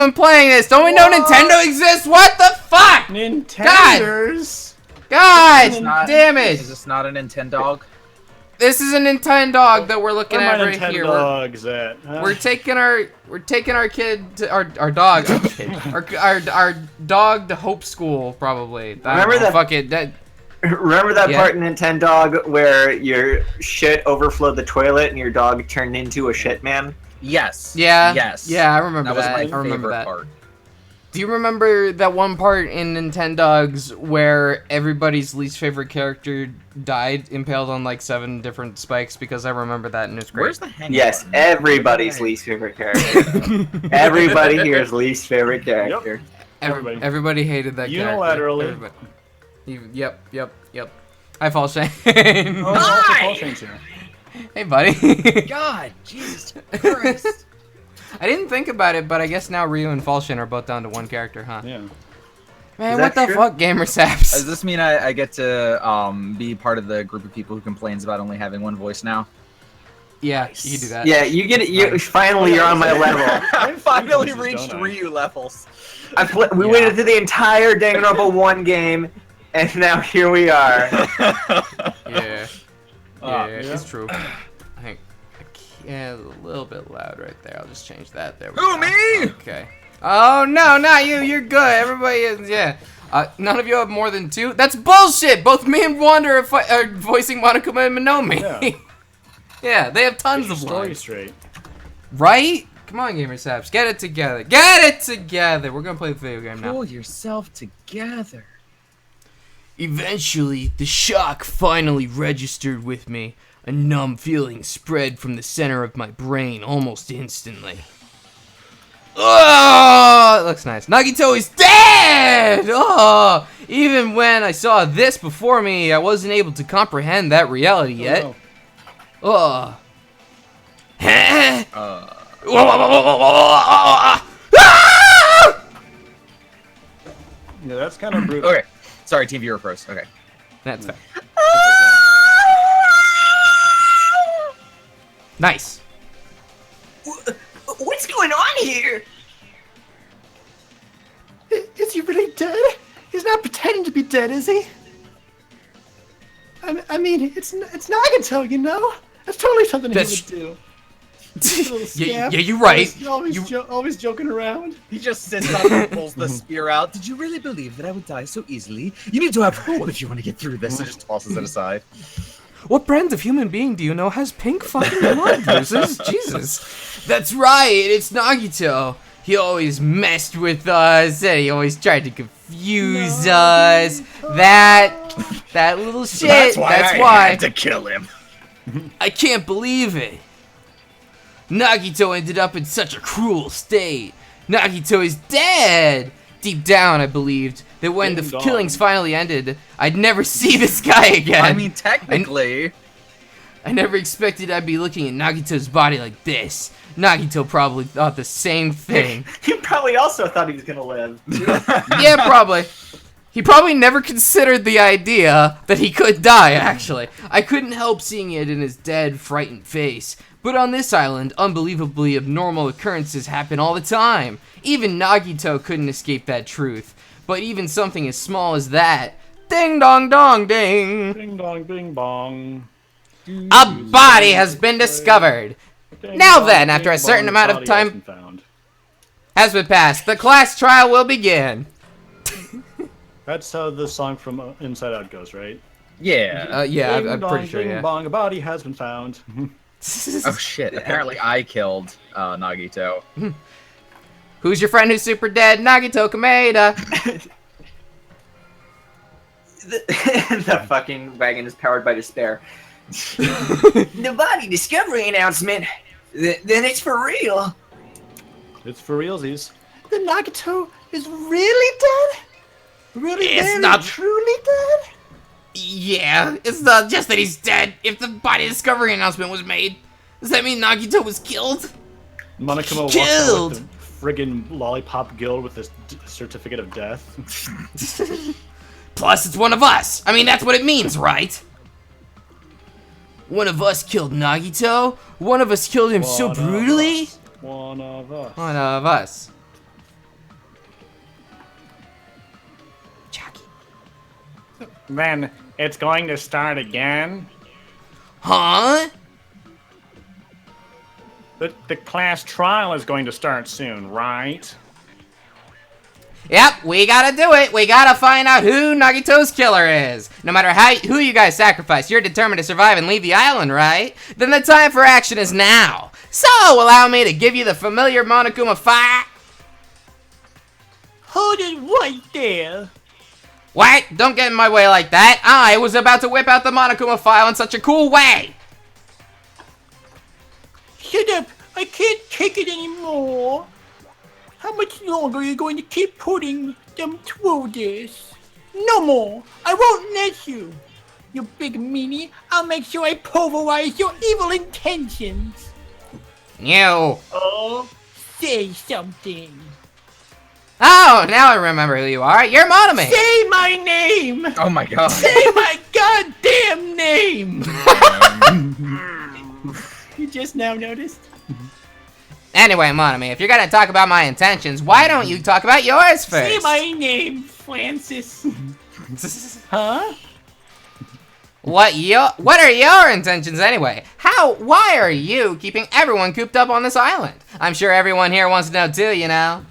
I'm playing this. Don't we know Nintendo exists? What the fuck? Nintenders. God damn it! Is this not a Nintendo? This is a Nintendo that we're looking at right here. We're taking our kid to our dog, our dog to Hope School probably. Remember that part in Nintendo where your shit overflowed the toilet and your dog turned into a shit man? Yes. Yeah. Yes. Yeah, I remember that. That. Was my favorite part. Do you remember that one part in Nintendogs where everybody's least favorite character died impaled on like 7 different spikes? Because I remember that and it's great. Where's the hang Yes, button? everybody's least favorite character. Everybody here's least favorite character. Yep. Everybody hated that Unilaterally. Yep. Hi, Fall Shane. Hi! Hey, buddy. God, Jesus Christ. I didn't think about it, but I guess now Ryu and Falshin are both down to 1 character, huh? Yeah. Man, what the fuck, Gamer Saps? Does this mean I get to be part of the group of people who complains about only having 1 voice now? Yeah, nice. you can do that. Yeah, you get it. You finally you're on my level. I finally reached Ryu levels. We waited through the entire Danganronpa 1 game, and now here we are. Yeah, it's true. Yeah, a little bit loud right there. I'll just change that. There we go. Who, me? Okay. Oh, no, not you. You're good. Everybody is, yeah. None of you have more than 2? That's bullshit. Both me and Wander are voicing Monokuma and Minomi. Yeah. Yeah, they have tons of story lines. Straight. Right? Come on, Gamer Saps. Get it together. Get it together. We're going to play the video game now. Pull yourself together. Eventually, the shock finally registered with me. A numb feeling spread from the center of my brain almost instantly. Oh, it looks nice. Nagito is dead! Oh, even when I saw this before me, I wasn't able to comprehend that reality yet. Oh. Yeah, that's kind of brutal. Okay. Sorry, Team Viewer first. Okay. That's fair. Nice. What's going on here? Is he really dead? He's not pretending to be dead, is he? I mean, it's Nagato, you know? That's totally something he would do. Yeah, you're right. Always joking around. He just sits up and pulls the spear out. Did you really believe that I would die so easily? You need to have hope if you want to get through this. And just tosses it aside. What brand of human being do you know has pink fucking blood bruises? Jesus. That's right, it's Nagito. He always messed with us, and he always tried to confuse us. That little shit. That's why I had to kill him. I can't believe it. Nagito ended up in such a cruel state. Nagito is dead. Deep down, I believed that when the killings finally ended, I'd never see this guy again. I mean, technically. I never expected I'd be looking at Nagito's body like this. Nagito probably thought the same thing. He probably also thought he was gonna live. Yeah, probably. He probably never considered the idea that he could die, actually. I couldn't help seeing it in his dead, frightened face. But on this island, unbelievably abnormal occurrences happen all the time. Even Nagito couldn't escape that truth. But even something as small as that, ding dong dong ding. Ding dong bing bong. A body has been discovered. Now then, after a certain amount of time has been passed, the class trial will begin. That's how the song from Inside Out goes, right? Yeah. Yeah, I'm pretty sure, yeah. Bong, a body has been found. Oh shit, apparently I killed Nagito. Who's your friend who's super dead? Nagito Kameda. The fucking wagon is powered by despair. The body discovery announcement. Then it's for real. It's for realsies. The Nagato is really dead? Really it's not truly dead? Yeah, it's not just that he's dead. If the body discovery announcement was made, does that mean Nagito was killed? Monokuma walks out with the friggin' lollipop guild with this certificate of death. Plus, it's one of us. I mean, that's what it means, right? One of us killed Nagito? One of us killed him so brutally? One of us. One of us. Then it's going to start again? Huh? The class trial is going to start soon, right? Yep, we gotta do it. We gotta find out who Nagito's killer is. No matter who you guys sacrifice, you're determined to survive and leave the island, right? Then the time for action is now. So, allow me to give you the familiar Monokuma fire. Hold it right there. What? Don't get in my way like that. I was about to whip out the Monokuma file in such a cool way. Shut up! I can't take it anymore. How much longer are you going to keep putting them through this? No more! I won't let you! You big meanie, I'll make sure I pulverize your evil intentions! You. Oh, say something! Oh, now I remember who you are. You're Monome. Say my name! Oh my god. Say my goddamn name! You just now noticed? Anyway, Monome, if you're gonna talk about my intentions, why don't you talk about yours first? Say my name, Francis! Huh? What are your intentions anyway? Why are you keeping everyone cooped up on this island? I'm sure everyone here wants to know too, you know?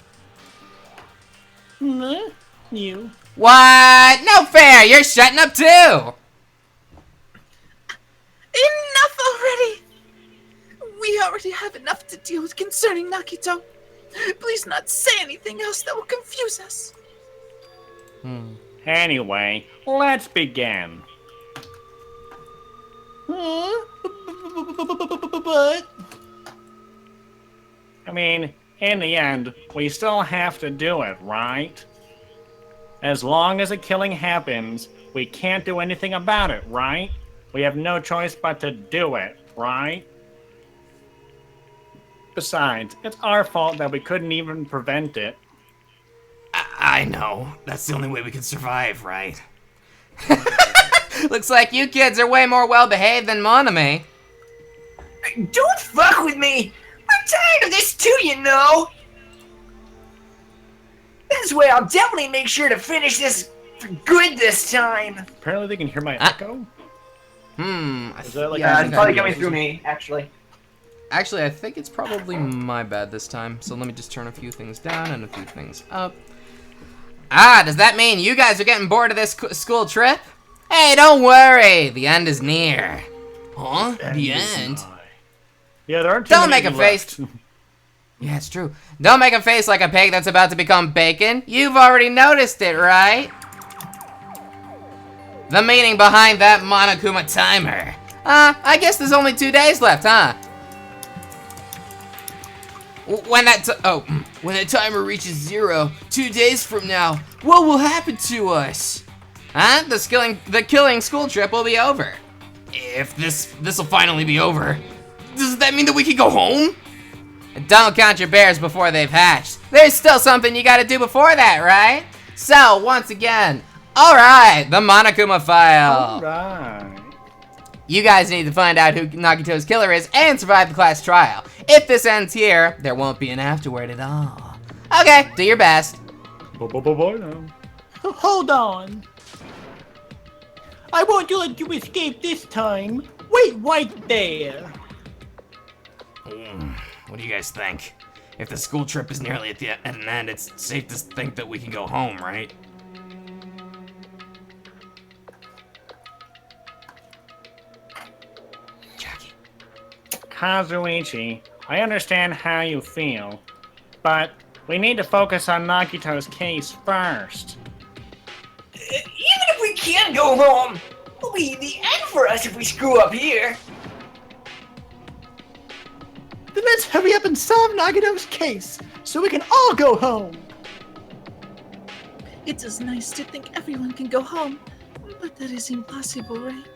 You. What? No fair! You're shutting up too! Enough already! We already have enough to deal with concerning Nagito. Please not say anything else that will confuse us. Anyway, let's begin. But I mean, in the end, we still have to do it, right? As long as a killing happens, we can't do anything about it, right? We have no choice but to do it, right? Besides, it's our fault that we couldn't even prevent it. I know. That's the only way we can survive, right? Looks like you kids are way more well-behaved than Monome. Don't fuck with me! I'm tired of this too, you know! This way I'll definitely make sure to finish this for good this time! Apparently they can hear my echo. Is that like Yeah, It's probably coming through me, actually. Actually, I think it's probably my bad this time. So let me just turn a few things down and a few things up. Ah, does that mean you guys are getting bored of this school trip? Hey, don't worry. The end is near. Huh? The end? Yeah, there aren't too Don't many make a left. face. Yeah, it's true. Don't make a face like a pig that's about to become bacon. You've already noticed it, right? The meaning behind that Monokuma timer. I guess there's only 2 days left, huh? When that timer reaches 0, 2 days from now, what will happen to us? Huh? The killing school trip will be over. If this'll finally be over, does that mean that we can go home? Don't count your bears before they've hatched. There's still something you gotta do before that, right? So, once again, alright, the Monokuma file. Alright. You guys need to find out who Nagito's killer is and survive the class trial. If this ends here, there won't be an afterword at all. Okay, do your best. Boy now. hold on. I won't let you escape this time. Wait right there. What do you guys think? If the school trip is nearly at an end, it's safe to think that we can go home, right? Jackie. Kazuichi, I understand how you feel, but we need to focus on Nagito's case first. Even if we can go home, it'll be the end for us if we screw up here. Then let's hurry up and solve Nagito's case, so we can all go home! It is nice to think everyone can go home, but that is impossible, right?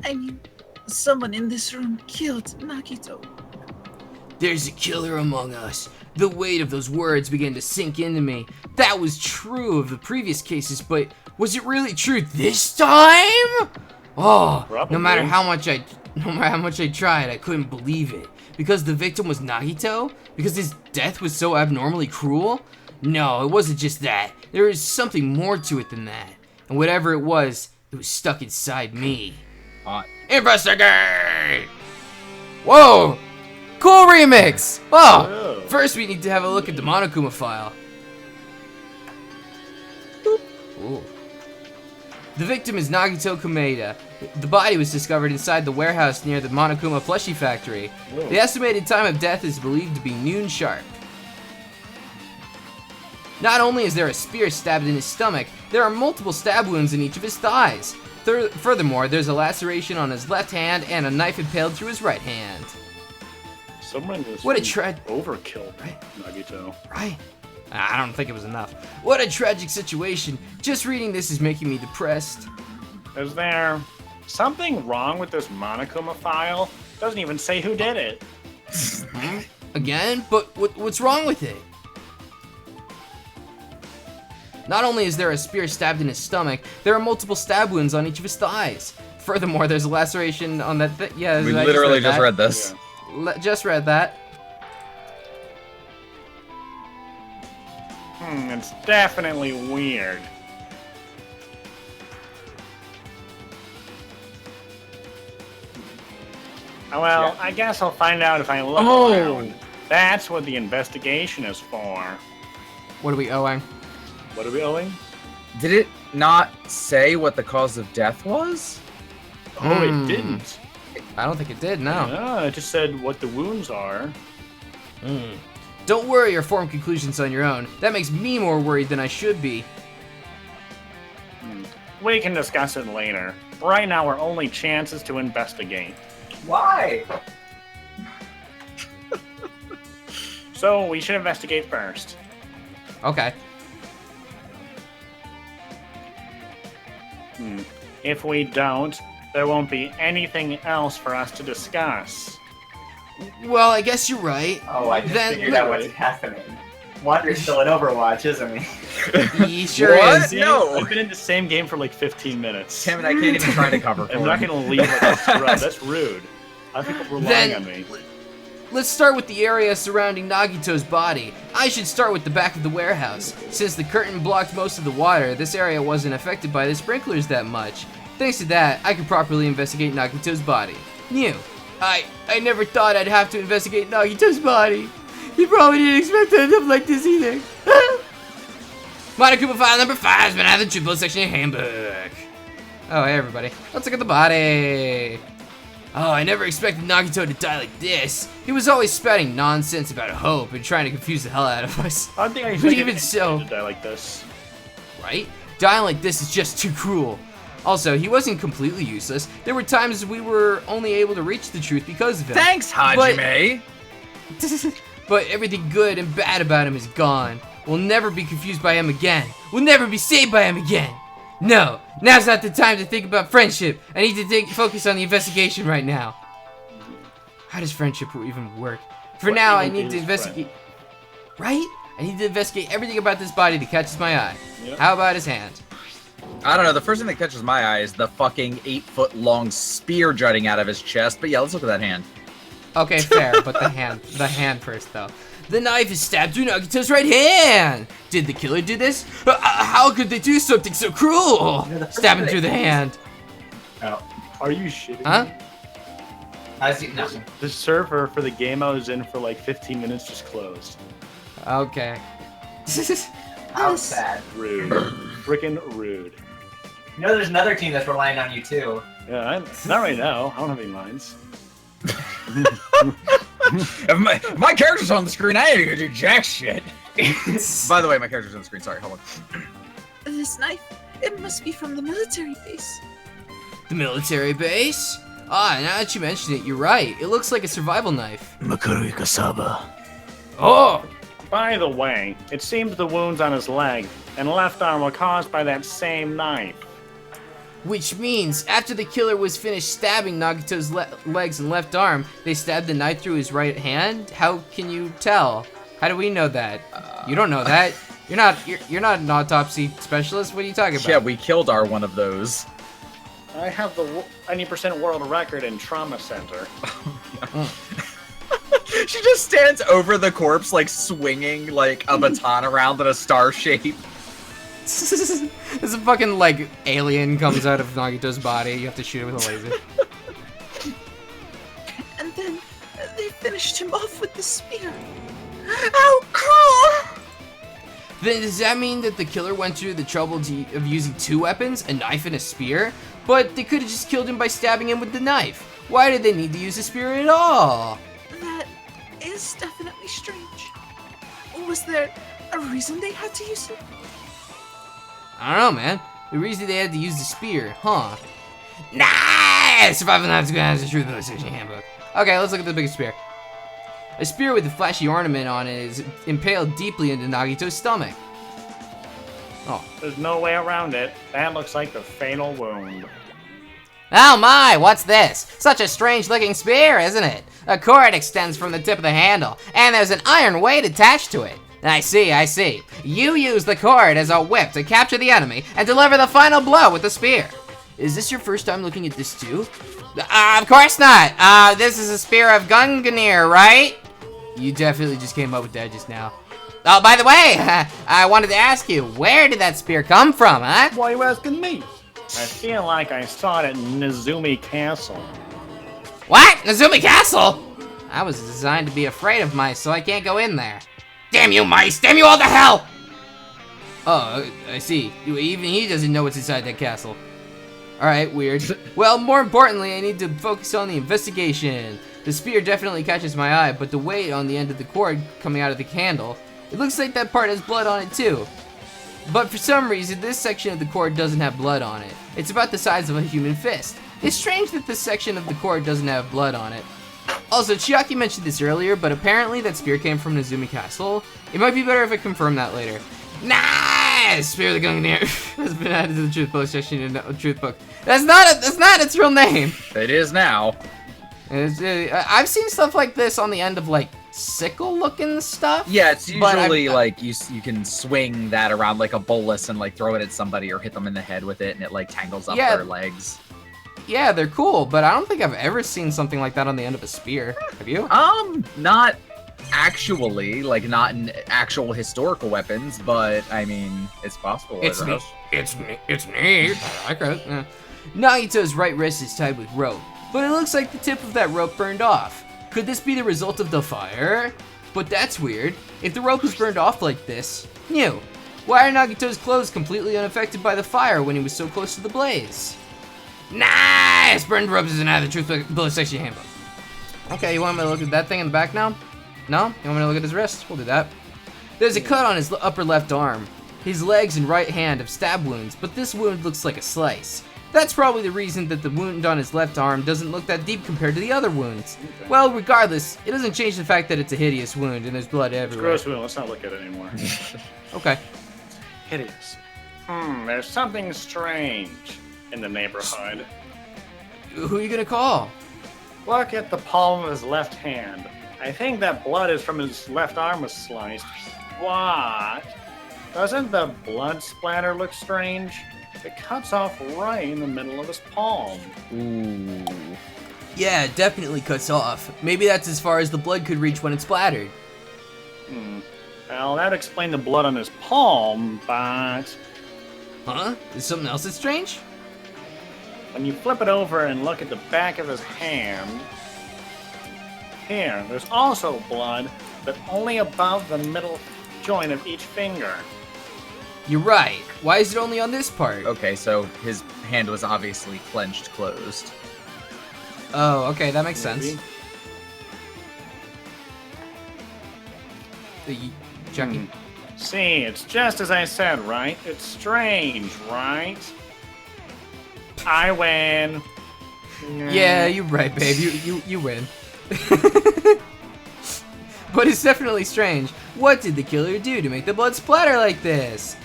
I mean, someone in this room killed Nagito. There's a killer among us. The weight of those words began to sink into me. That was true of the previous cases, but was it really true this time? Oh, no matter how much I tried, I couldn't believe it. Because the victim was Nagito? Because his death was so abnormally cruel? No, it wasn't just that. There is something more to it than that. and whatever it was stuck inside me. Hot. Investigate! Whoa! Cool remix! Oh! First we need to have a look at the Monokuma file. Ooh. The victim is Nagito Komeda. The body was discovered inside the warehouse near the Monokuma plushie factory. The estimated time of death is believed to be noon sharp. Not only is there a spear stabbed in his stomach, there are multiple stab wounds in each of his thighs. Furthermore, there's a laceration on his left hand and a knife impaled through his right hand. Someone just What a overkill, Right. Nagito. Right? I don't think it was enough. What a tragic situation. Just reading this is making me depressed. Is there something wrong with this Monokuma file? Doesn't even say who did it. Again? But what's wrong with it? Not only is there a spear stabbed in his stomach, there are multiple stab wounds on each of his thighs. Furthermore, there's a laceration on that. Yeah, We I literally just that. read this. Just read that. It's definitely weird. Oh, well, I guess I'll find out if I look around. That's what the investigation is for. What are we owing? What are we owing? Did it not say what the cause of death was? Oh, it didn't. I don't think it did, no. No, it just said what the wounds are. Don't worry or form conclusions on your own. That makes me more worried than I should be. We can discuss it later. Right now, our only chance is to investigate. Why? So, we should investigate first. Okay. If we don't, there won't be anything else for us to discuss. Well, I guess you're right. Oh, I just Then figured out what's happening. Wander's still in Overwatch, isn't he? He sure What? is. No. I've been in the same game for like 15 minutes. Damn it, I can't even try to cover for I'm not him. gonna leave like a scrub. That's rude. I think people relying Then- on me. Let's start with the area surrounding Nagito's body. I should start with the back of the warehouse. Since the curtain blocked most of the water, this area wasn't affected by the sprinklers that much. Thanks to that, I could properly investigate Nagito's body. New. I never thought I'd have to investigate Nagito's body. He probably didn't expect to end up like this either. Monokuma file number 5 has been added to the triple section of your handbook. Oh, hey everybody. Let's look at the body. Oh, I never expected Nagito to die like this. He was always spouting nonsense about hope and trying to confuse the hell out of us. I don't think I But expected even so, to die like this. right? Dying like this is just too cruel. Also, he wasn't completely useless. There were times we were only able to reach the truth because of him. Thanks, Hajime! But everything good and bad about him is gone. We'll never be confused by him again. We'll never be saved by him again. No, now's not the time to think about friendship. I need to focus on the investigation right now. How does friendship even work? For What now, I even need to is investigate. Right? I need to investigate everything about this body that catches my eye. Yep. How about his hand? I don't know, the first thing that catches my eye is the fucking 8-foot-long spear jutting out of his chest, but yeah, let's look at that hand. Okay, fair, but the hand first, though. The knife is stabbed through Nagito's right hand! Did the killer do this? How could they do something so cruel? Stab him through the hand. Are you shitting Huh? me? I see nothing. The server for the game I was in for like 15 minutes just closed. Okay. How sad. Rude. Freaking rude. You know, there's another team that's relying on you too. Yeah, not right now. I don't have any lines. If my character's on the screen, I ain't gonna do jack shit. By the way, my character's on the screen, sorry, hold on. This knife, it must be from the military base. The military base? Ah, now that you mention it, you're right. It looks like a survival knife. Makuri Kasaba. Oh! By the way, it seems the wounds on his leg and left arm were caused by that same knife. Which means, after the killer was finished stabbing Nagito's legs and left arm, they stabbed the knife through his right hand? How can you tell? How do we know that? You don't know that. You're not an autopsy specialist. What are you talking about? Yeah, we killed our one of those. I have the 90% world record in trauma center. She just stands over the corpse, like, swinging, like, a baton around in a star shape. There's a fucking, like, alien comes out of Nagito's body. You have to shoot it with a laser. And then they finished him off with the spear. How cruel! Then does that mean that the killer went through the trouble of using 2 weapons, a knife and a spear? But they could have just killed him by stabbing him with the knife. Why did they need to use a spear at all? That is definitely strange. Was there a reason they had to use it? I don't know, man. The reason they had to use the spear, huh? Nice! Survival Knives Guys, the Truth Illustration Handbook. Okay, let's look at the biggest spear. A spear with a flashy ornament on it is impaled deeply into Nagito's stomach. Oh. There's no way around it. That looks like the fatal wound. Oh my, what's this? Such a strange looking spear, isn't it? A cord extends from the tip of the handle, and there's an iron weight attached to it. I see. You use the cord as a whip to capture the enemy and deliver the final blow with the spear. Is this your first time looking at this too? Of course not. This is a spear of Gunganir, right? You definitely just came up with that just now. Oh, by the way, I wanted to ask you, where did that spear come from, huh? Why are you asking me? I feel like I saw it at Nezumi Castle. What? Nezumi Castle? I was designed to be afraid of mice, so I can't go in there. Damn you mice! Damn you all to hell! Oh, I see. Even he doesn't know what's inside that castle. Alright, weird. Well, more importantly, I need to focus on the investigation. The spear definitely catches my eye, but the weight on the end of the cord coming out of the candle, it looks like that part has blood on it too. But for some reason, this section of the cord doesn't have blood on it. It's about the size of a human fist. It's strange that this section of the cord doesn't have blood on it. Also, Chiaki mentioned this earlier, but apparently that spear came from Nezumi Castle. It might be better if I confirm that later. Nice! Spear of the Gunganir has been added to the Truth Book section in the Truth Book. That's not its real name. It is now. I've seen stuff like this on the end of like sickle-looking stuff. Yeah, it's but usually like you can swing that around like a bolus and like throw it at somebody or hit them in the head with it, and it like tangles up their legs. Yeah, they're cool, but I don't think I've ever seen something like that on the end of a spear. Have you? Not actually, like not in actual historical weapons, but I mean, it's possible. It's neat. It's neat. I like it. Yeah. Nagito's right wrist is tied with rope, but it looks like the tip of that rope burned off. Could this be the result of the fire? But that's weird. If the rope was burned off like this, new. Why are Nagito's clothes completely unaffected by the fire when he was so close to the blaze? Nice! Burned ropes is another Truth Book section handbook. Okay, you want me to look at that thing in the back now? No? You want me to look at his wrist? We'll do that. There's a cut on his upper left arm. His legs and right hand have stab wounds, but this wound looks like a slice. That's probably the reason that the wound on his left arm doesn't look that deep compared to the other wounds. Well, regardless, it doesn't change the fact that it's a hideous wound and there's blood everywhere. Gross wound, let's not look at it anymore. Okay. Hideous. There's something strange in the neighborhood. Who are you gonna call? Look at the palm of his left hand. I think that blood is from his left arm was sliced. What? Doesn't the blood splatter look strange? It cuts off right in the middle of his palm. Ooh. Yeah, it definitely cuts off. Maybe that's as far as the blood could reach when it splattered. Well, that explained the blood on his palm, but Huh? Is something else that's strange? when you flip it over and look at the back of his hand, here, there's also blood, but only above the middle joint of each finger. You're right. Why is it only on this part? Okay, so his hand was obviously clenched closed. Oh, okay, that makes sense. Chucky? See, it's just as I said, right? It's strange, right? I win. Yeah, you're right, babe. You win. But it's definitely strange. What did the killer do to make the blood splatter like this?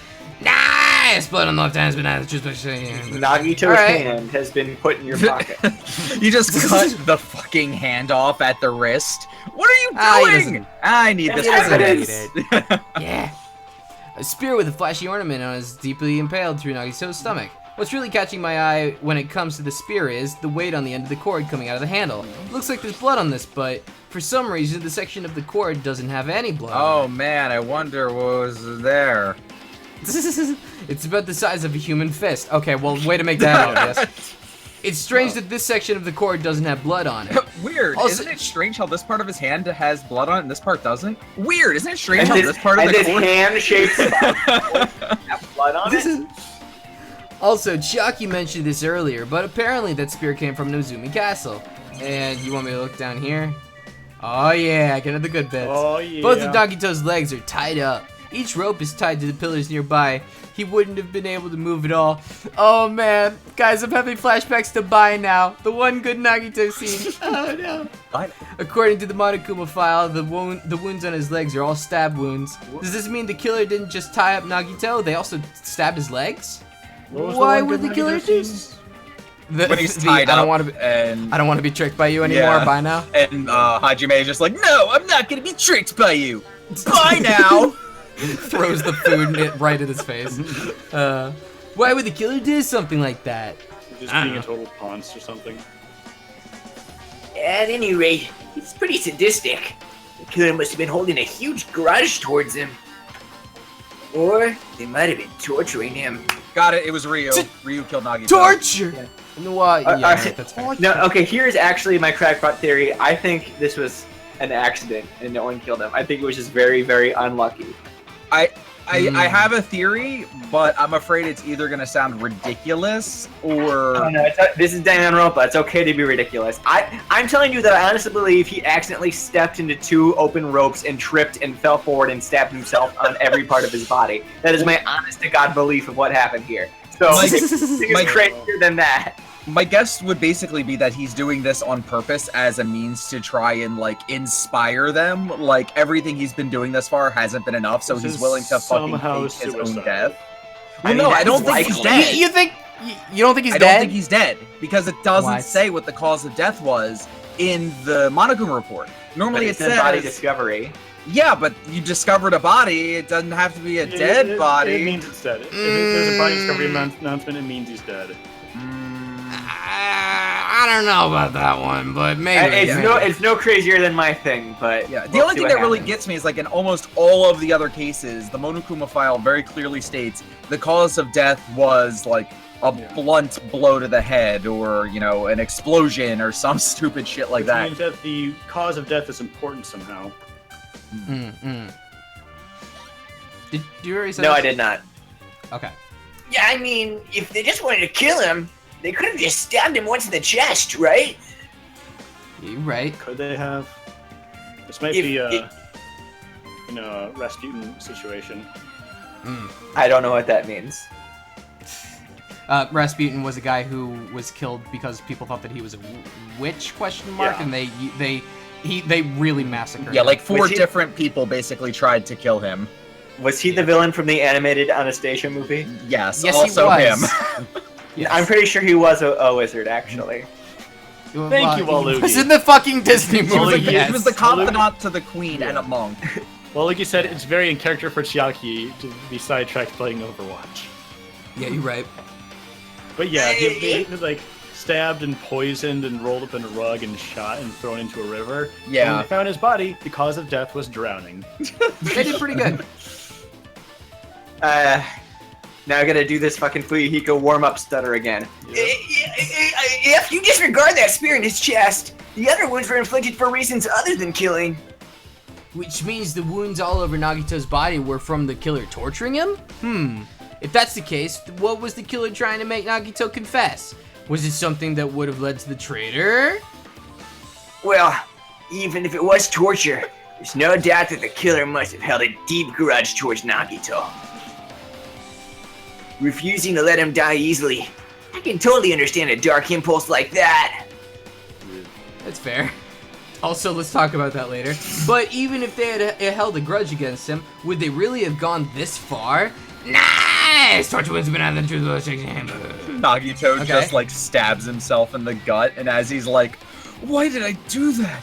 Nice! Blood on the left hand has been added. Nagito's hand has been put in your pocket. You just cut the fucking hand off at the wrist. What are you doing? I need this evidence. Yeah. A spear with a flashy ornament on it is deeply impaled through Nagito's stomach. What's really catching my eye when it comes to the spear is the weight on the end of the cord coming out of the handle. Looks like there's blood on this, but for some reason the section of the cord doesn't have any blood. Oh man, I wonder what was there. It's about the size of a human fist. Okay, well, way to make that obvious. It's strange that this section of the cord doesn't have blood on it. Weird. Also- Isn't it strange how this part of his hand has blood on it and this part doesn't? Weird. Isn't it strange how this part of and the this cord... hand-shaped spot have blood on it? Also, Chiaki mentioned this earlier, but apparently that spear came from Nozumi Castle. And you want me to look down here? Oh yeah, get at the good bits. Oh yeah. Both of Nagito's legs are tied up. Each rope is tied to the pillars nearby. He wouldn't have been able to move at all. Oh man, guys, I'm having flashbacks to Bai now. The one good Nagito scene. Oh no. What? According to the Monokuma file, the wounds on his legs are all stab wounds. Does this mean the killer didn't just tie up Nagito? They also stabbed his legs? What was the Why one would good the killer Nagito do? scene? When he's tied I up don't want to be. and... I don't want to be tricked by you anymore. Yeah. Bye now. And Hajime is just like, no, I'm not gonna be tricked by you. Bye now. Throws the food right at his face. Why would the killer do something like that? Just being a total ponce or something. At any rate, he's pretty sadistic. The killer must have been holding a huge grudge towards him. Or they might have been torturing him. Got it. It was Ryu. Ryu killed Nagito. Torture. What? Yeah, Alright. that's fair. No, okay, here's actually my crackpot theory. I think this was an accident and no one killed him. I think it was just very, very unlucky. I have a theory, but I'm afraid it's either gonna sound ridiculous or... Oh, no, this is DanganRonpa. It's okay to be ridiculous. I'm telling you that I honestly believe he accidentally stepped into 2 open ropes and tripped and fell forward and stabbed himself on every part of his body. That is my honest to God belief of what happened here. So, Like, it's crazier than that. My guess would basically be that he's doing this on purpose as a means to try and, like, inspire them. Like, everything he's been doing thus far hasn't been enough, so This he's is willing to fucking somehow fake his own suicide. death. I Well, mean, no, I don't that's think he's likely. dead. You think? You don't think he's I dead? don't think he's dead, because it doesn't What? say what the cause of death was in the Monokuma report. Normally But it it's in body says... discovery. Yeah, but you discovered a body, it doesn't have to be a dead body. It means it's dead. If there's a body discovery announcement, it means he's dead. I don't know about that one, but maybe. It's no crazier than my thing, but Yeah, the we'll only see thing what that really happens. gets me is like in almost all of the other cases, the Monokuma file very clearly states the cause of death was like a blunt blow to the head or, you know, an explosion or some stupid shit like Which that. means that the cause of death is important somehow. Did you already say No, this? I did not. Okay. Yeah, I mean, if they just wanted to kill him, they could have just stabbed him once in the chest, right? You're right. Could they have? This might If- be if- a Rasputin situation. I don't know what that means. Rasputin was a guy who was killed because people thought that he was a witch? Question mark, Yeah. and they really massacred. Yeah, him. like 4 Was he- different people basically tried to kill him. Was he the villain from the animated Anastasia movie? Yes, Yes, also he him. was. Yes. I'm pretty sure he was a wizard, actually. Thank you, He Waluigi. was in the fucking Disney He was, movie. the, yes. he was the confidant to the queen and a monk. Well, like you said, it's very in character for Chiaki to be sidetracked playing Overwatch. Yeah, you're right. But yeah, he like stabbed and poisoned and rolled up in a rug and shot and thrown into a river. Yeah. When they found his body, the cause of death was drowning. They did pretty good. Now I gotta do this fucking Fuyuhiko warm-up stutter again. If you disregard that spear in his chest, the other wounds were inflicted for reasons other than killing. Which means the wounds all over Nagito's body were from the killer torturing him? If that's the case, what was the killer trying to make Nagito confess? Was it something that would have led to the traitor? Well, even if it was torture, there's no doubt that the killer must have held a deep grudge towards Nagito. Refusing to let him die easily, I can totally understand a dark impulse like that. That's fair. Also, let's talk about that later. But even if they had held a grudge against him, would they really have gone this far? Nice! Torture wounds have been out of the truth. Nagito Okay. just like stabs himself in the gut, and as he's like, "Why did I do that?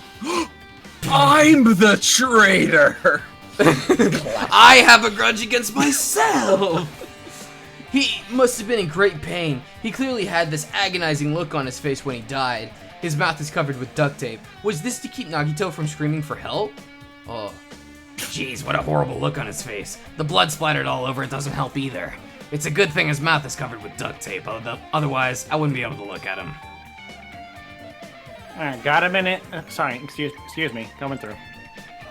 I'm the traitor." I have a grudge against myself! He must have been in great pain. He clearly had this agonizing look on his face when he died. His mouth is covered with duct tape. Was this to keep Nagito from screaming for help? Oh. Jeez, what a horrible look on his face. The blood splattered all over it doesn't help either. It's a good thing his mouth is covered with duct tape, otherwise I wouldn't be able to look at him. Got a minute? Sorry, excuse me, coming through.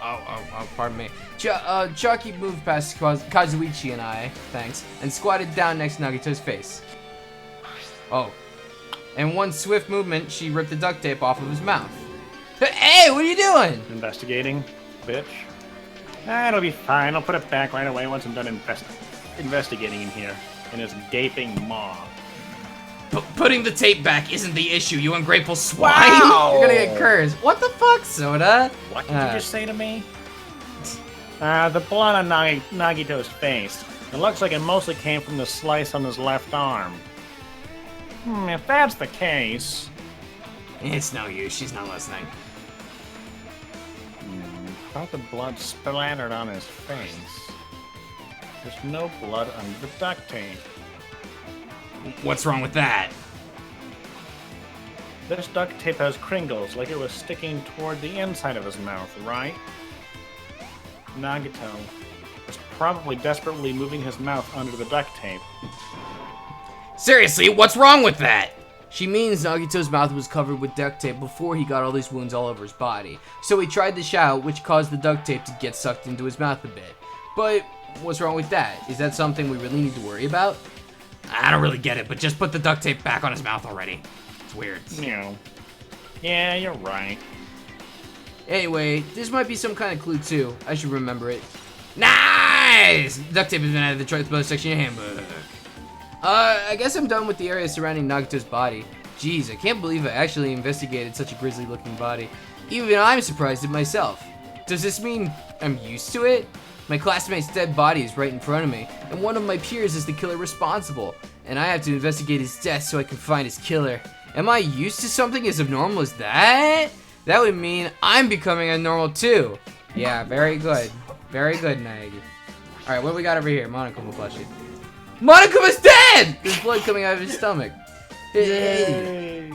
Oh, pardon me. Chucky moved past Kazuichi and I, thanks, and squatted down next to Nagito's face. Oh. In one swift movement, she ripped the duct tape off of his mouth. Hey, what are you doing? Investigating, bitch. It'll be fine. I'll put it back right away once I'm done investigating in here. In his gaping maw. Putting the tape back isn't the issue, you ungrateful swine! Wow. You're gonna get cursed. What the fuck, Soda? What did you just say to me? The blood on Nagito's face. It looks like it mostly came from the slice on his left arm. If that's the case... It's no use, she's not listening. Thought the blood splattered on his face. There's no blood under the duct tape. What's wrong with that? This duct tape has crinkles, like it was sticking toward the inside of his mouth, right? Nagito was probably desperately moving his mouth under the duct tape. Seriously, what's wrong with that? She means Nagito's mouth was covered with duct tape before he got all these wounds all over his body. So he tried to shout, which caused the duct tape to get sucked into his mouth a bit. But what's wrong with that? Is that something we really need to worry about? I don't really get it, but just put the duct tape back on his mouth already. It's weird. Yeah, you're right. Anyway, this might be some kind of clue too. I should remember it. Nice! Duct tape has been added to the choice below section of your handbook. I guess I'm done with the area surrounding Nagito's body. Jeez, I can't believe I actually investigated such a grisly looking body. Even I'm surprised at myself. Does this mean I'm used to it? My classmate's dead body is right in front of me, and one of my peers is the killer responsible, and I have to investigate his death so I can find his killer. Am I used to something as abnormal as that? That would mean I'm becoming abnormal too. Yeah, very good. Very good, Nagi. Alright, what do we got over here? Monokuma plushie. Monokuma's dead! There's blood coming out of his stomach. Yay.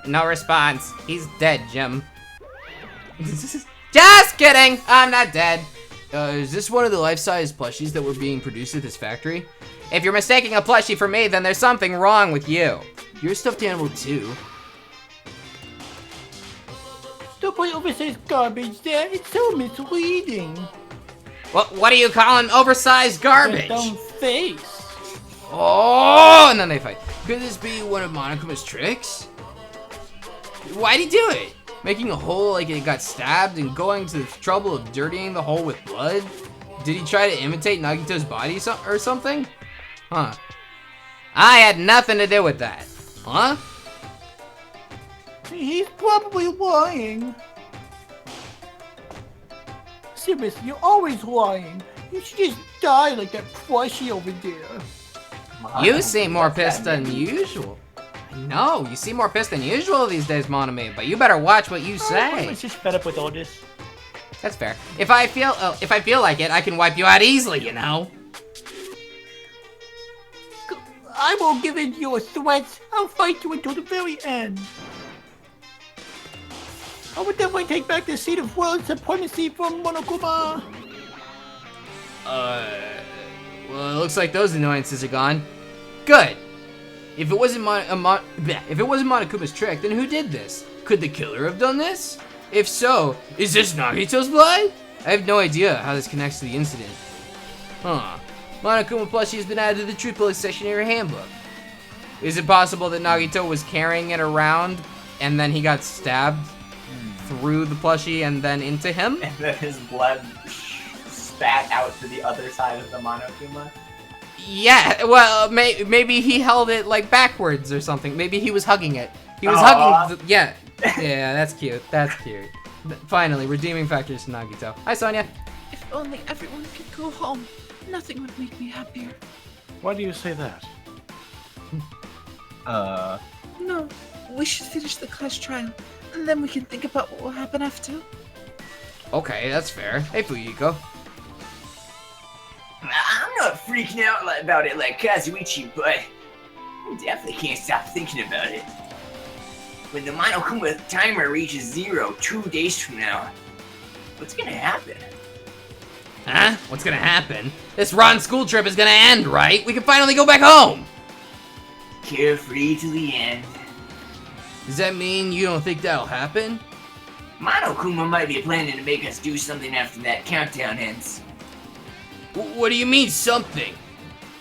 No response. He's dead, Jim. Just kidding! I'm not dead. Is this one of the life-size plushies that were being produced at this factory? If you're mistaking a plushie for me, then there's something wrong with you. You're a stuffed animal too. Don't put oversized garbage there. It's so misleading. What are you calling oversized garbage? Their dumb face. Oh, and then they fight. Could this be one of Monokuma's tricks? Why'd he do it? Making a hole like it got stabbed and going to the trouble of dirtying the hole with blood? Did he try to imitate Nagito's body or something? Huh. I had nothing to do with that. Huh? He's probably lying. Seriously, you're always lying. You should just die like that plushie over there. You seem more pissed than usual. I know, you seem more pissed than usual these days, Monami, but you better watch what you say. I'm just fed up with all this. That's fair. If I feel like it, I can wipe you out easily, you know. I won't give in to your threats. I'll fight you until the very end. I would definitely take back the seat of world supremacy from Monokuma. Well, it looks like those annoyances are gone. Good. If it wasn't Monokuma's trick, then who did this? Could the killer have done this? If so, is this Nagito's blood? I have no idea how this connects to the incident. Huh. Monokuma plushie has been added to the truth police section of your handbook. Is it possible that Nagito was carrying it around and then he got stabbed through the plushie and then into him? And then his blood spat out to the other side of the Monokuma? Yeah, well, maybe he held it like backwards or something. Maybe he was hugging it. He was hugging. Yeah, that's cute. That's cute. Finally, redeeming factors to Nagito. Hi, Sonia. If only everyone could go home. Nothing would make me happier. Why do you say that? No, we should finish the class trial, and then we can think about what will happen after. Okay, that's fair. Hey, Fuyiko. I'm not freaking out about it like Kazuichi, but I definitely can't stop thinking about it. When the Monokuma timer reaches 0 2 days from now, what's gonna happen? Huh? What's gonna happen? This rotten school trip is gonna end, right? We can finally go back home! Carefree to the end. Does that mean you don't think that'll happen? Monokuma might be planning to make us do something after that countdown ends. What do you mean, something?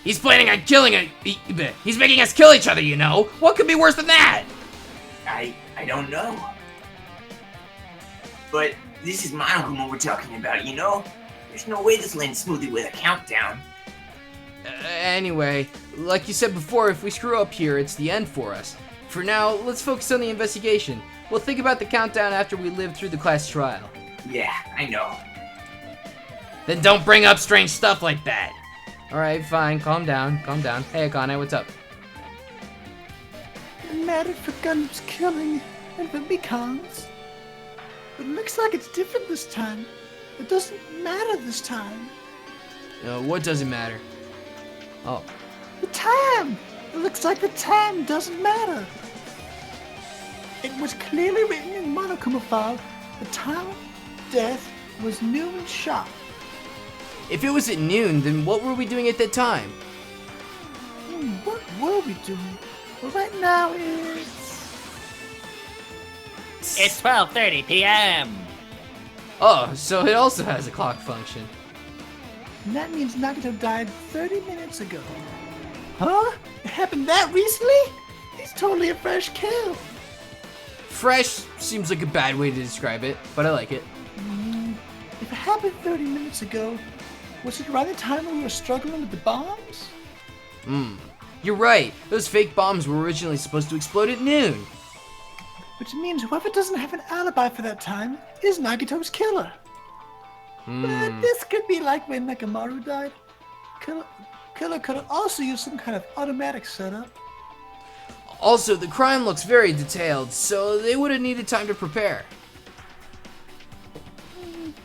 He's planning on killing he's making us kill each other, you know? What could be worse than that? I don't know. But this is Monokuma we're talking about, you know? There's no way this lands smoothly with a countdown. Anyway, like you said before, if we screw up here, it's the end for us. For now, let's focus on the investigation. We'll think about the countdown after we live through the class trial. Yeah, I know. Then don't bring up strange stuff like that. Alright, fine, calm down, calm down. Hey, Akane, what's up? I'm mad at for Gundam's killing and for Mikan's. But it looks like it's different this time. It doesn't matter this time. What doesn't matter? Oh. The time! It looks like the time doesn't matter. It was clearly written in Monokuma file. The time of death was noon sharp. If it was at noon, then what were we doing at that time? What were we doing? Well, right now it's... It's 12:30 p.m. Oh, so it also has a clock function. And that means Nagito died 30 minutes ago. Huh? It happened that recently? He's totally a fresh kill. Fresh seems like a bad way to describe it, but I like it. If it happened 30 minutes ago, was it around the time when we were struggling with the bombs? You're right. Those fake bombs were originally supposed to explode at noon. Which means whoever doesn't have an alibi for that time is Nagito's killer. But this could be like when Nekamaru died. Killer could have also used some kind of automatic setup. Also, the crime looks very detailed, so they would have needed time to prepare.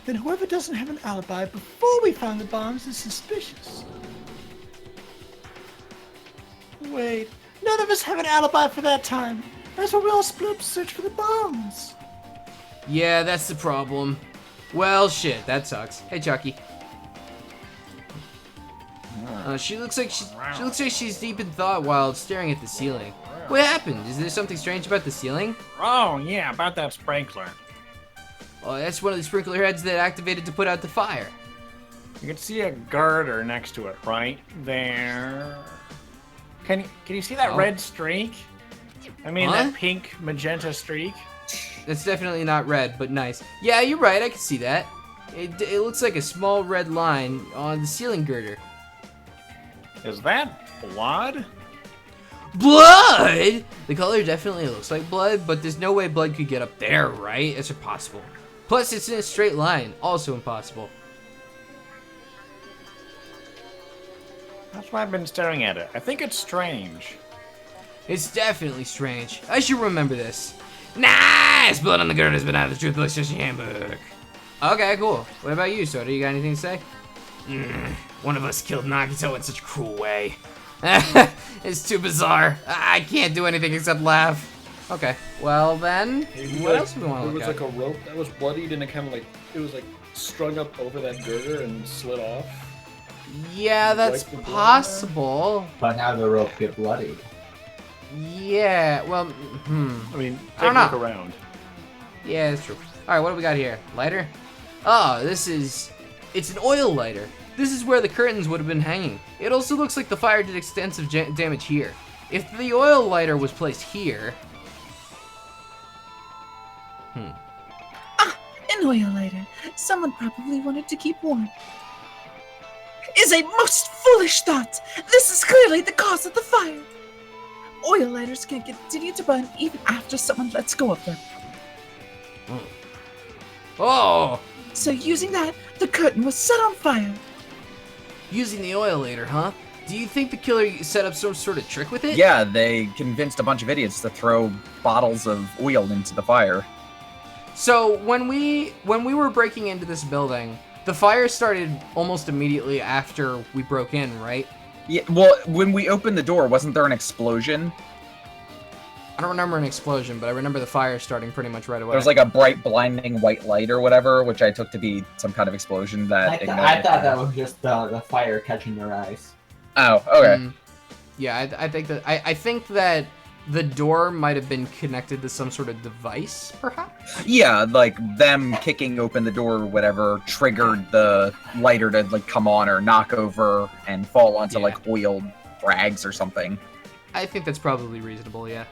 Then whoever doesn't have an alibi before we found the bombs is suspicious. Wait, none of us have an alibi for that time. That's why we all split up to search for the bombs. Yeah, that's the problem. Well, shit, that sucks. Hey, Chucky. She looks like she's deep in thought while staring at the ceiling. What happened? Is there something strange about the ceiling? Oh, yeah, about that sprinkler. Oh, that's one of the sprinkler heads that activated to put out the fire. You can see a girder next to it, right there. Can you see that red streak? I mean, Huh? that pink magenta streak. That's definitely not red, but nice. Yeah, you're right, I can see that. It looks like a small red line on the ceiling girder. Is that blood? Blood! The color definitely looks like blood, but there's no way blood could get up there, right? It's impossible. Plus, it's in a straight line, also impossible. That's why I've been staring at it. I think it's strange. It's definitely strange. I should remember this. Nice! Blood on the girder has been out of the Truth Book Session Handbook. Okay, cool. What about you, Soda? You got anything to say? One of us killed Nagito in such a cruel way. It's too bizarre. I can't do anything except laugh. Okay, well then, what else do we want to look There at? was like a rope that was bloodied and it kind of like, it was like strung up over that girder and slid off. Yeah, that's Wipe the blood possible. But how the rope get bloodied? Yeah, well, I mean, I take don't a look know. around. Yeah, that's true. Alright, what do we got here? Lighter? Oh, it's an oil lighter. This is where the curtains would have been hanging. It also looks like the fire did extensive damage here. If the oil lighter was placed here... An oil lighter. Someone probably wanted to keep warm. Is a most foolish thought. This is clearly the cause of the fire. Oil lighters can continue to burn even after someone lets go of them. Oh! So using that, the curtain was set on fire. Using the oil lighter, huh? Do you think the killer set up some sort of trick with it? Yeah, they convinced a bunch of idiots to throw bottles of oil into the fire. So when we were breaking into this building, the fire started almost immediately after we broke in, right? Yeah, well, when we opened the door, wasn't there an explosion? I don't remember an explosion, but I remember the fire starting pretty much right away. There was like a bright, blinding white light or whatever, which I took to be some kind of explosion that I ignited. thought that was just the fire catching your eyes. Oh, okay. Yeah, I think that I think that the door might have been connected to some sort of device, perhaps. Yeah, like them kicking open the door or whatever triggered the lighter to like come on or knock over and fall onto Yeah. like oiled rags or something. I think that's probably reasonable. Yeah.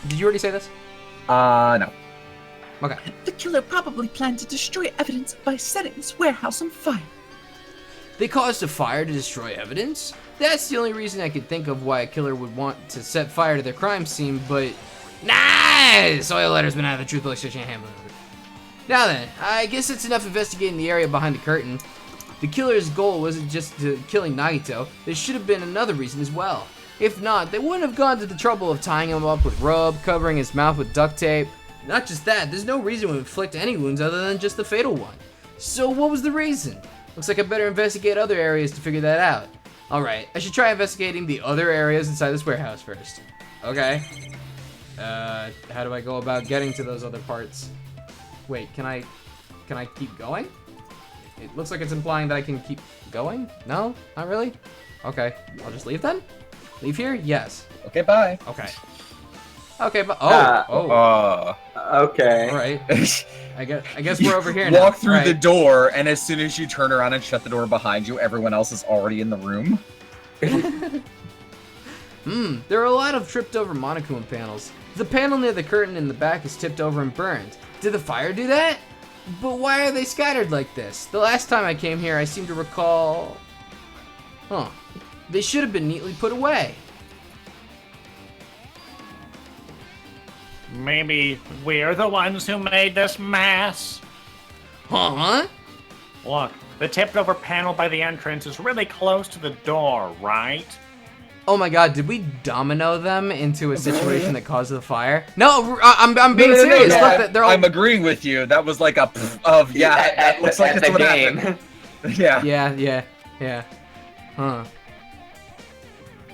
Did you already say this? No. Okay. The killer probably planned to destroy evidence by setting this warehouse on fire. They caused a fire to destroy evidence? That's the only reason I could think of why a killer would want to set fire to their crime scene, but... Nice! Oil letter's been out of the truth extraction hamburger. Now then, I guess it's enough investigating the area behind the curtain. The killer's goal wasn't just killing Nagito, there should have been another reason as well. If not, they wouldn't have gone to the trouble of tying him up with rope, covering his mouth with duct tape. Not just that, there's no reason to inflict any wounds other than just the fatal one. So what was the reason? Looks like I better investigate other areas to figure that out. Alright, I should try investigating the other areas inside this warehouse first. Okay. How do I go about getting to those other parts? Wait, can I keep going? It looks like it's implying that I can keep going? No? Not really? Okay, I'll just leave then? Leave here? Yes. Okay, bye. Okay. Okay, but Okay. All right. I guess we're over here now. Walk through Right. the door, and as soon as you turn around and shut the door behind you, everyone else is already in the room. There are a lot of tripped over Monokuma panels. The panel near the curtain in the back is tipped over and burned. Did the fire do that? But why are they scattered like this? The last time I came here, I seem to recall... Huh. They should have been neatly put away. Maybe we're the ones who made this mess? Huh? Look, the tipped over panel by the entrance is really close to the door, right? Oh my god, did we domino them into a situation that caused the fire? No, I'm being serious. No, Look, they're all... I'm agreeing with you. That was like a pff of, yeah, it looks like it's the what game. happened. Yeah. Yeah. Huh.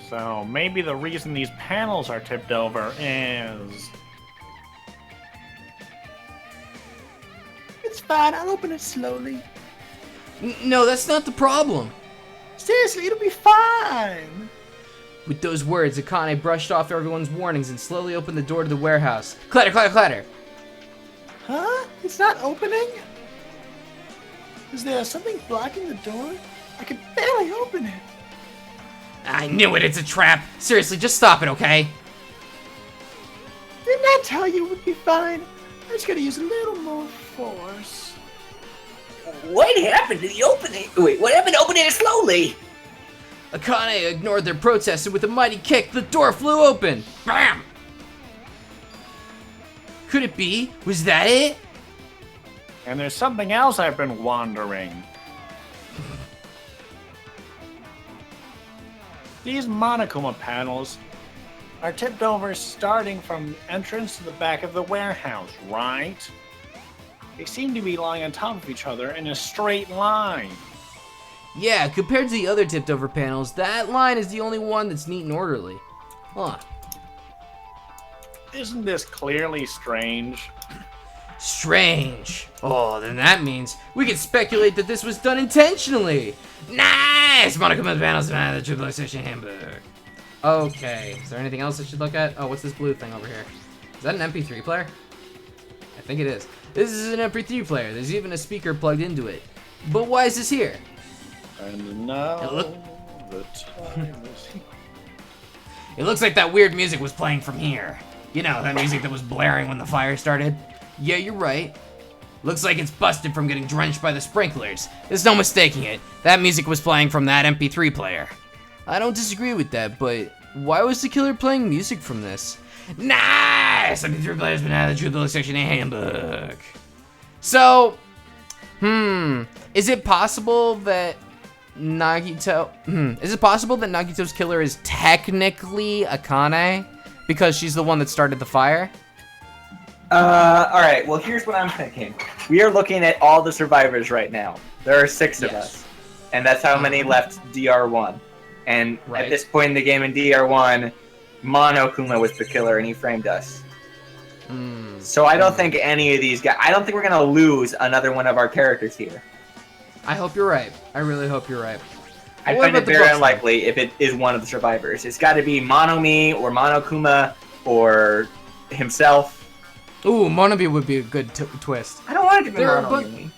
So maybe the reason these panels are tipped over is... It's fine. I'll open it slowly. No, that's not the problem. Seriously, it'll be fine. With those words, Akane brushed off everyone's warnings and slowly opened the door to the warehouse. Clatter, clatter, clatter. Huh? It's not opening? Is there something blocking the door? I can barely open it. I knew it, it's a trap. Seriously, just stop it, okay? Didn't I tell you it would be fine? I just gotta use a little more force. What happened to the opening? Wait, what happened to opening it slowly? Akane ignored their protest and with a mighty kick, the door flew open. Bam! Could it be? Was that it? And there's something else I've been wondering. These Monokuma panels are tipped over starting from entrance to the back of the warehouse, right? They seem to be lying on top of each other in a straight line. Yeah, compared to the other tipped over panels, that line is the only one that's neat and orderly. Huh. Isn't this clearly strange? Strange. Oh, then that means we can speculate that this was done intentionally. Nice! Monokuma panels and the triple extraction hamburger. Okay, is there anything else I should look at? Oh, what's this blue thing over here? Is that an MP3 player? I think it is. This is an MP3 player. There's even a speaker plugged into it. But why is this here? And now the time is here. It looks like that weird music was playing from here. You know, that music that was blaring when the fire started? Yeah, you're right. Looks like it's busted from getting drenched by the sprinklers. There's no mistaking it. That music was playing from that MP3 player. I don't disagree with that, but why was the killer playing music from this? Nice! MP3 player's been out of the truth section in Hamburg. So, is it possible that Nagito... Is it possible that Nagito's killer is technically Akane? Because she's the one that started the fire? Alright, well here's what I'm thinking. We are looking at all the survivors right now. There are 6 of us. And that's how many left DR1. And Right. at this point in the game in DR1, Monokuma was the killer and he framed us. Hmm. So I don't think any of these guys. I don't think we're gonna lose another one of our characters here. I hope you're right. I really hope you're right. I What find about it the very books, unlikely if it is one of the survivors. It's got to be Monomi or Monokuma or himself. Ooh, Monobi would be a good twist. I don't want it to be There are Monomi.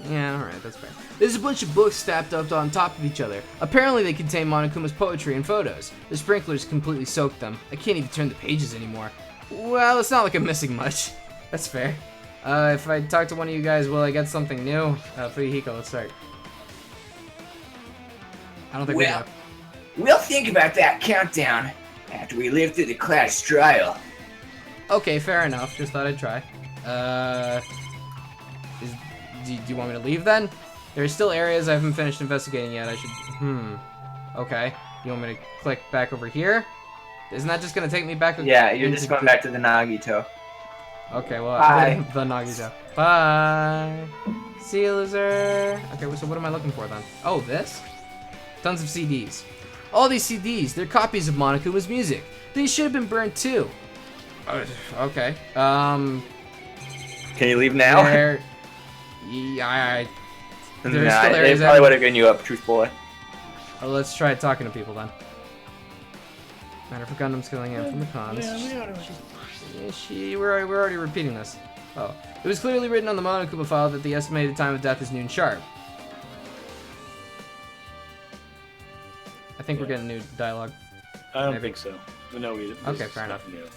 Yeah, alright, that's fair. There's a bunch of books stacked up on top of each other. Apparently they contain Monokuma's poetry and photos. The sprinklers completely soaked them. I can't even turn the pages anymore. Well, it's not like I'm missing much. That's fair. If I talk to one of you guys, will I get something new? Fuyuhiko, let's start. I don't think we Well, will. we'll think about that countdown after we live through the class trial. Okay, fair enough. Just thought I'd try. Do you want me to leave then? There are still areas I haven't finished investigating yet. I should... Okay. You want me to click back over here? Isn't that just gonna take me back? Yeah, you're into just going back to the Nagito. Okay, well, Bye. the Nagito. Bye. See you, loser. Okay, well, so what am I looking for then? Oh, this? Tons of CDs. All these CDs, they're copies of Monokuma's music. These should have been burned too. Okay. Can you leave now? Yeah, there's Nah, still they areas probably I- would have given you up, truth boy. let's try talking to people then. Matter for Gundam's killing him from the cons. We're already repeating this. Oh. It was clearly written on the Monokuma file that the estimated time of death is noon sharp. I think we're getting new dialogue. I don't Maybe. think so. No, we. Okay, fair enough. New. Okay.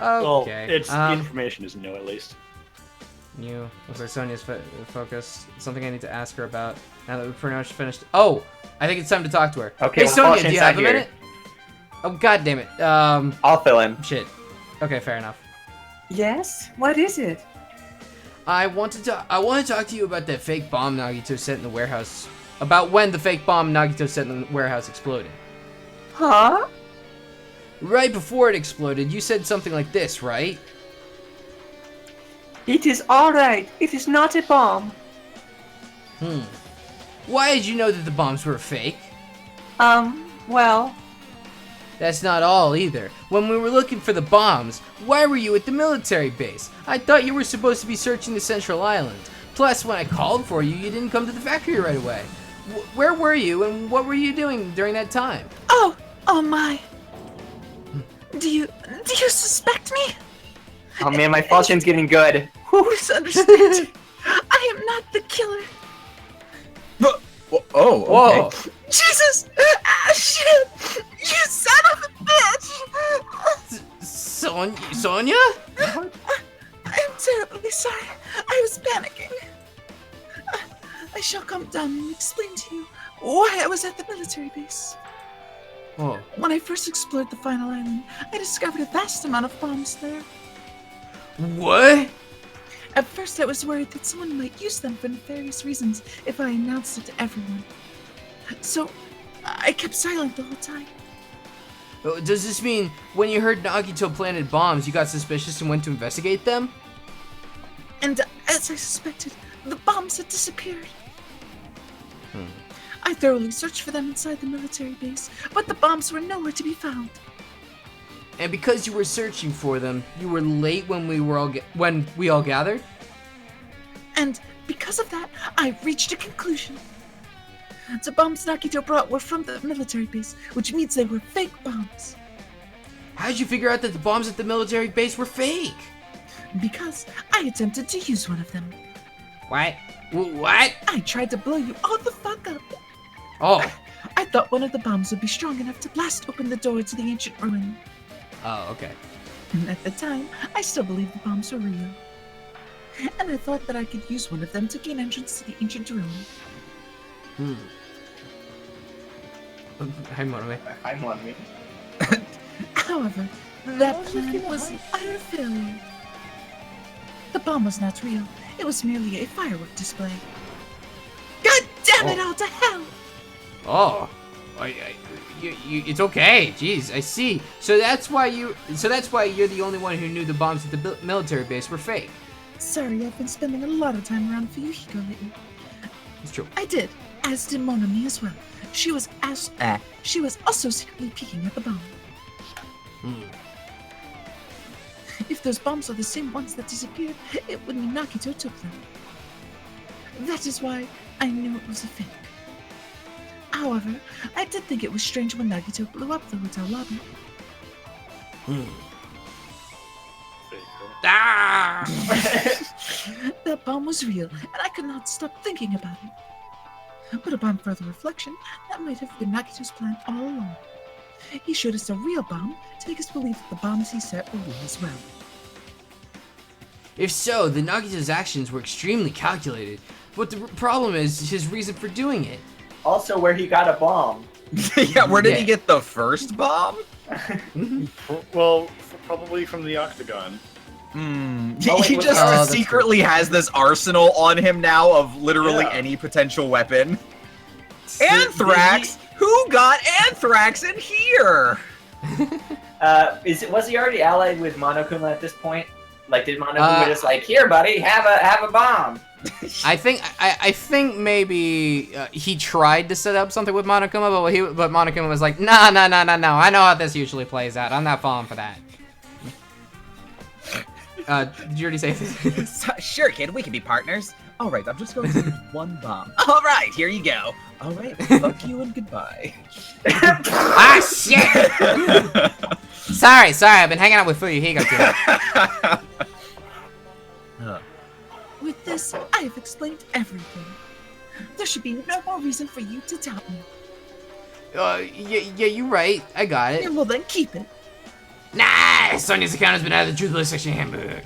Well, it's the information is new at least. New. Looks like Sonia's focused. Something I need to ask her about. Now that we've pretty much finished. Oh! I think it's time to talk to her. Okay, Hey, well, Sonia, Paul's do you have a inside here. minute? Oh, god damn it. I'll fill in. Shit. Okay, fair enough. Yes? What is it? I want to talk to you about that fake bomb Nagito set in the warehouse. About when the fake bomb Nagito set in the warehouse exploded. Huh? Right before it exploded, you said something like this, right? It is alright. It is not a bomb. Why did you know that the bombs were fake? Well, That's not all either. When we were looking for the bombs, why were you at the military base? I thought you were supposed to be searching the Central Island. Plus, when I called for you, you didn't come to the factory right away. Where were you and what were you doing during that time? oh my. Do you suspect me? Oh man, my fortune's getting good. Misunderstand. I am not the killer. Oh, Whoa! okay. Jesus! Ah, shit! You son of a bitch! Sonia? I'm terribly sorry. I was panicking. I shall come down and explain to you why I was at the military base. Oh. When I first explored the final island, I discovered a vast amount of bombs there. What? At first, I was worried that someone might use them for nefarious reasons if I announced it to everyone. So, I kept silent the whole time. Does this mean when you heard Nagito planted bombs, you got suspicious and went to investigate them? And as I suspected, the bombs had disappeared. I thoroughly searched for them inside the military base, but the bombs were nowhere to be found. And because you were searching for them, you were late when we all gathered? And because of that, I reached a conclusion. The bombs Nagito brought were from the military base, which means they were fake bombs. How did you figure out that the bombs at the military base were fake? Because I attempted to use one of them. What? What? I tried to blow you all the fuck up. Oh. I thought one of the bombs would be strong enough to blast open the door to the ancient ruin. Oh, okay. And at the time, I still believed the bombs were real. And I thought that I could use one of them to gain entrance to the ancient ruin. Hi, Monomi. I'm one of me. However, that plan was an utter failure. The bomb was not real. It was merely a firework display. God damn it all to hell! Oh. It's okay. Jeez, I see. So that's why you're the only one who knew the bombs at the military base were fake. Sorry, I've been spending a lot of time around Fuyuhiko lately. It's true. I did, as did Monomi as well. She was also secretly peeking at the bomb. If those bombs are the same ones that disappeared, it would mean Nagito took them. That is why I knew it was a fake. However, I did think it was strange when Nagito blew up the hotel lobby. Ah! That bomb was real, and I could not stop thinking about it. But upon further reflection, that might have been Nagito's plan all along. He showed us a real bomb to make us believe that the bombs he set were real as well. If so, then Nagito's actions were extremely calculated. But the problem is his reason for doing it. Also, where he got a bomb. Yeah, where did he get the first bomb? Well, probably from the Octagon. He Oh, wait, he was- just that's secretly has this arsenal on him now of literally Yeah. any potential weapon. Anthrax? Who got anthrax in here? Was he already allied with Monokuma at this point? Like, did Monokuma Uh, just like, here, buddy, have a bomb? I think maybe he tried to set up something with Monokuma, but Monokuma was like, no. I know how this usually plays out. I'm not falling for that. Did you already say this? Sure, kid, we can be partners. All right, I'm just going to need one bomb. All right, here you go. All right, fuck you and goodbye. Ah, shit! Sorry, I've been hanging out with Fuyu. Here you go, kid. With this, I have explained everything. There should be no more reason for you to doubt me. Yeah, you're right. I got it. And well then, keep it. Nah, Sonya's account has been added to the Truth List section handbook.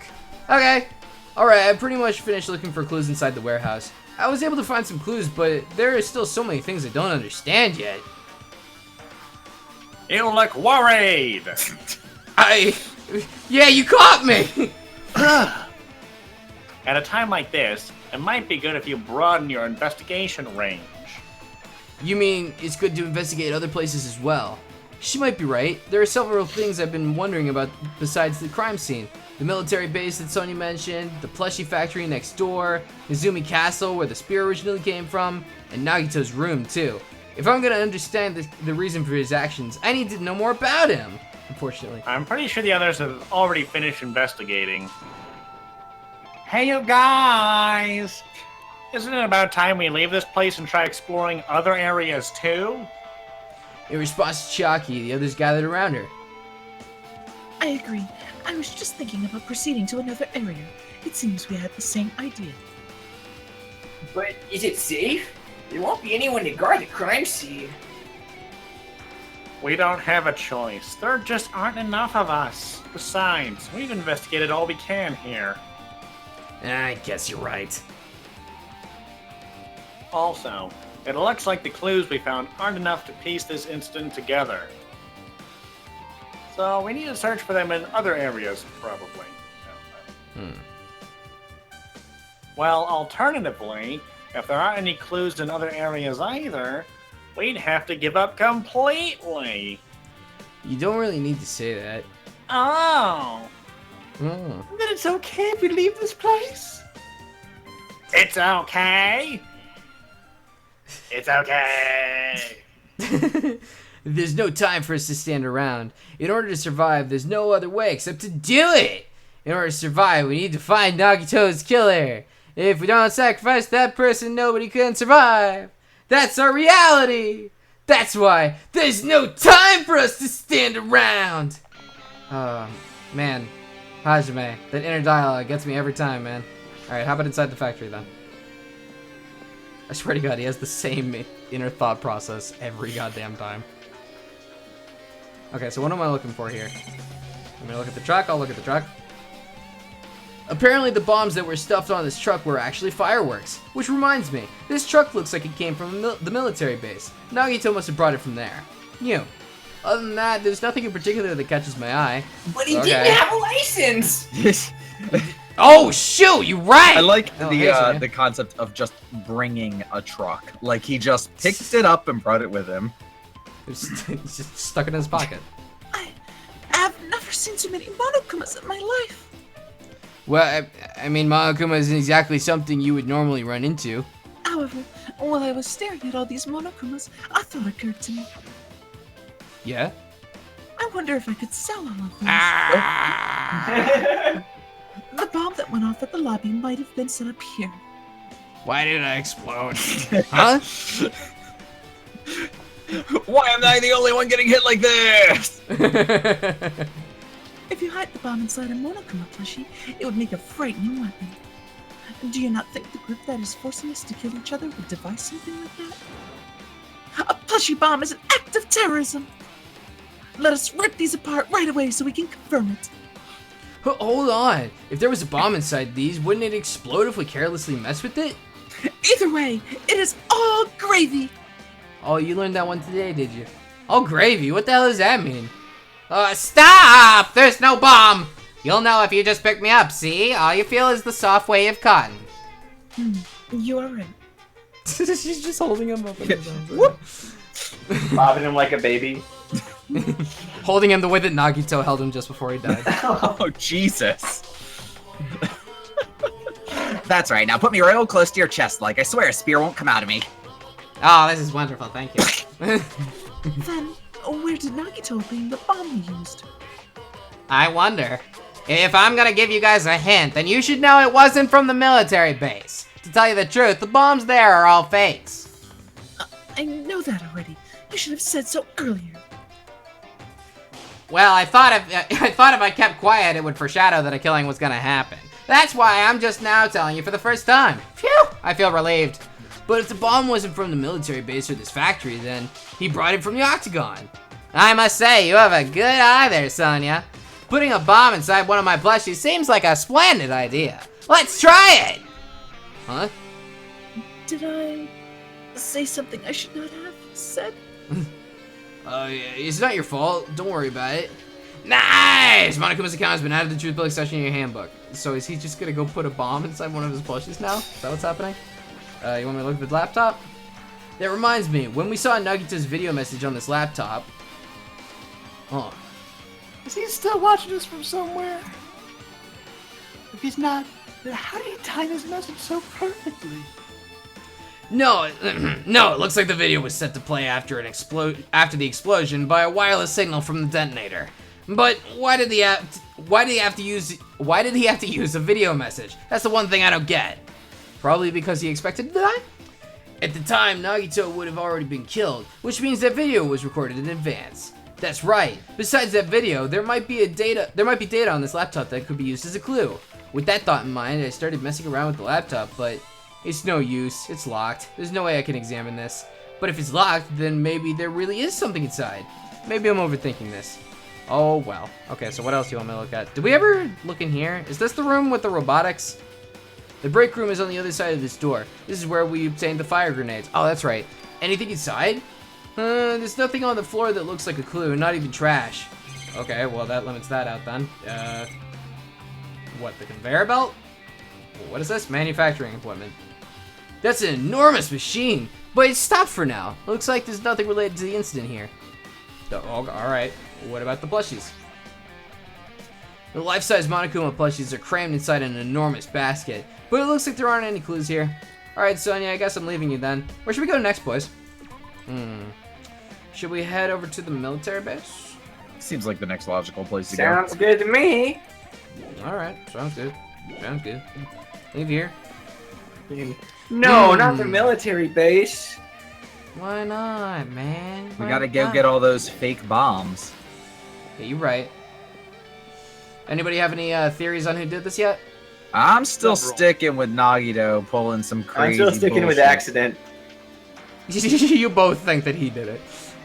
Okay. Alright, I pretty much finished looking for clues inside the warehouse. I was able to find some clues, but there are still so many things I don't understand yet. You look worried. Yeah, you caught me! At a time like this, it might be good if you broaden your investigation range. You mean it's good to investigate other places as well? She might be right. There are several things I've been wondering about besides the crime scene. The military base that Sonya mentioned, the plushie factory next door, Izumi Castle where the spear originally came from, and Nagito's room too. If I'm gonna understand the reason for his actions, I need to know more about him, unfortunately. I'm pretty sure the others have already finished investigating. Hey, you guys! Isn't it about time we leave this place and try exploring other areas too? In response to Chiaki, the others gathered around her. I agree. I was just thinking about proceeding to another area. It seems we had the same idea. But is it safe? There won't be anyone to guard the crime scene. We don't have a choice. There just aren't enough of us. Besides, we've investigated all we can here. I guess you're right. Also, it looks like the clues we found aren't enough to piece this incident together. So we need to search for them in other areas, probably. Well, alternatively, if there aren't any clues in other areas either, we'd have to give up completely. You don't really need to say that. Oh, Hmm. Then it's okay if we leave this place? it's okay. It's okay. There's no time for us to stand around. In order to survive, there's no other way except to do it! In order to survive, we need to find Nagito's killer. If we don't sacrifice that person, nobody can survive. That's our reality! That's why there's no time for us to stand around! Man. Hajime, that inner dialogue gets me every time, man. Alright, how about inside the factory, then? I swear to God, he has the same inner thought process every goddamn time. Okay, so what am I looking for here? I'm gonna look at the truck, I'll look at the truck. Apparently the bombs that were stuffed on this truck were actually fireworks. Which reminds me, this truck looks like it came from the military base. Nagito must have brought it from there. You. Other than that, there's nothing in particular that catches my eye. But he Okay. didn't have a license! Oh shoot, you're right! I like Oh, hey, Sonya. the concept of just bringing a truck. Like he just picked it up and brought it with him. He's just stuck it in his pocket. I've never seen so many Monokumas in my life. Well, I mean, Monokuma isn't exactly something you would normally run into. However, while I was staring at all these Monokumas, a thought occurred to me. Yeah? I I wonder if I could sell all of these. Ah! The bomb that went off at the lobby might have been set up here. Why did I explode? Huh? Why am I the only one getting hit like this? If you hide the bomb inside a Monokuma plushie, it would make a frightening weapon. Do you not think the group that is forcing us to kill each other would devise something like that? A plushie bomb is an act of terrorism! Let us rip these apart right away so we can confirm it. Hold on. If there was a bomb inside these, wouldn't it explode if we carelessly mess with it? Either way, it is all gravy! Oh, you learned that one today, did you? Oh, gravy. What the hell does that mean? Stop! There's no bomb! You'll know if you just pick me up, see? All you feel is the soft wave of cotton. You are right. She's just holding him up in his arms. Bobbing him like a baby. Holding him the way that Nagito held him just before he died. Oh, Jesus. That's right. Now put me real close to your chest, like I swear a spear won't come out of me. Oh, this is wonderful. Thank you. Then, where did Nagito obtain the bomb we used? I wonder. If I'm gonna give you guys a hint, then you should know it wasn't from the military base. To tell you the truth, the bombs there are all fakes. I know that already. You should have said so earlier. Well, I thought if I kept quiet, it would foreshadow that a killing was gonna happen. That's why I'm just now telling you for the first time. Phew! I feel relieved. But if the bomb wasn't from the military base or this factory, then he brought it from the Octagon. I must say, you have a good eye there, Sonia. Putting a bomb inside one of my plushies seems like a splendid idea. Let's try it! Huh? Did I say something I should not have said? Yeah, it's not your fault. Don't worry about it. Nice! Monokuma's account has been added to the truth-telling section in your handbook. So is he just gonna go put a bomb inside one of his plushies now? Is that what's happening? You want me to look at the laptop? That reminds me, when we saw Nagito's video message on this laptop... Oh. Is he still watching us from somewhere? If he's not, then how did he time his message so perfectly? No, no, it looks like the video was set to play after the explosion by a wireless signal from the detonator. But why did he have to use a video message? That's the one thing I don't get. Probably because he expected to die? At the time, Nagito would have already been killed, which means that video was recorded in advance. That's right. Besides that video, there might be data on this laptop that could be used as a clue. With that thought in mind, I started messing around with the laptop, but it's no use. It's locked. There's no way I can examine this. But if it's locked, then maybe there really is something inside. Maybe I'm overthinking this. Oh well. Okay, so what else do you want me to look at? Did we ever look in here? Is this the room with the robotics? The break room is on the other side of this door. This is where we obtained the fire grenades. Oh, that's right. Anything inside? There's nothing on the floor that looks like a clue, not even trash. Okay, well that limits that out then. What, the conveyor belt? What is this? Manufacturing equipment. That's an enormous machine, but it's stopped for now. Looks like there's nothing related to the incident here. Oh, alright. What about the plushies? The life-size Monokuma plushies are crammed inside an enormous basket, but it looks like there aren't any clues here. Alright, Sonia, I guess I'm leaving you then. Where should we go next, boys? Should we head over to the military base? Seems like the next logical place to go. Sounds good to me. Alright, sounds good. Sounds good. Leave here. No, not the military base. Why not, man? We Why gotta go not? get all those fake bombs. Yeah, you're right. Anybody have any theories on who did this yet? I'm still sticking with Nagito pulling some I'm crazy still sticking with bullshit. accident. You both think that he did it.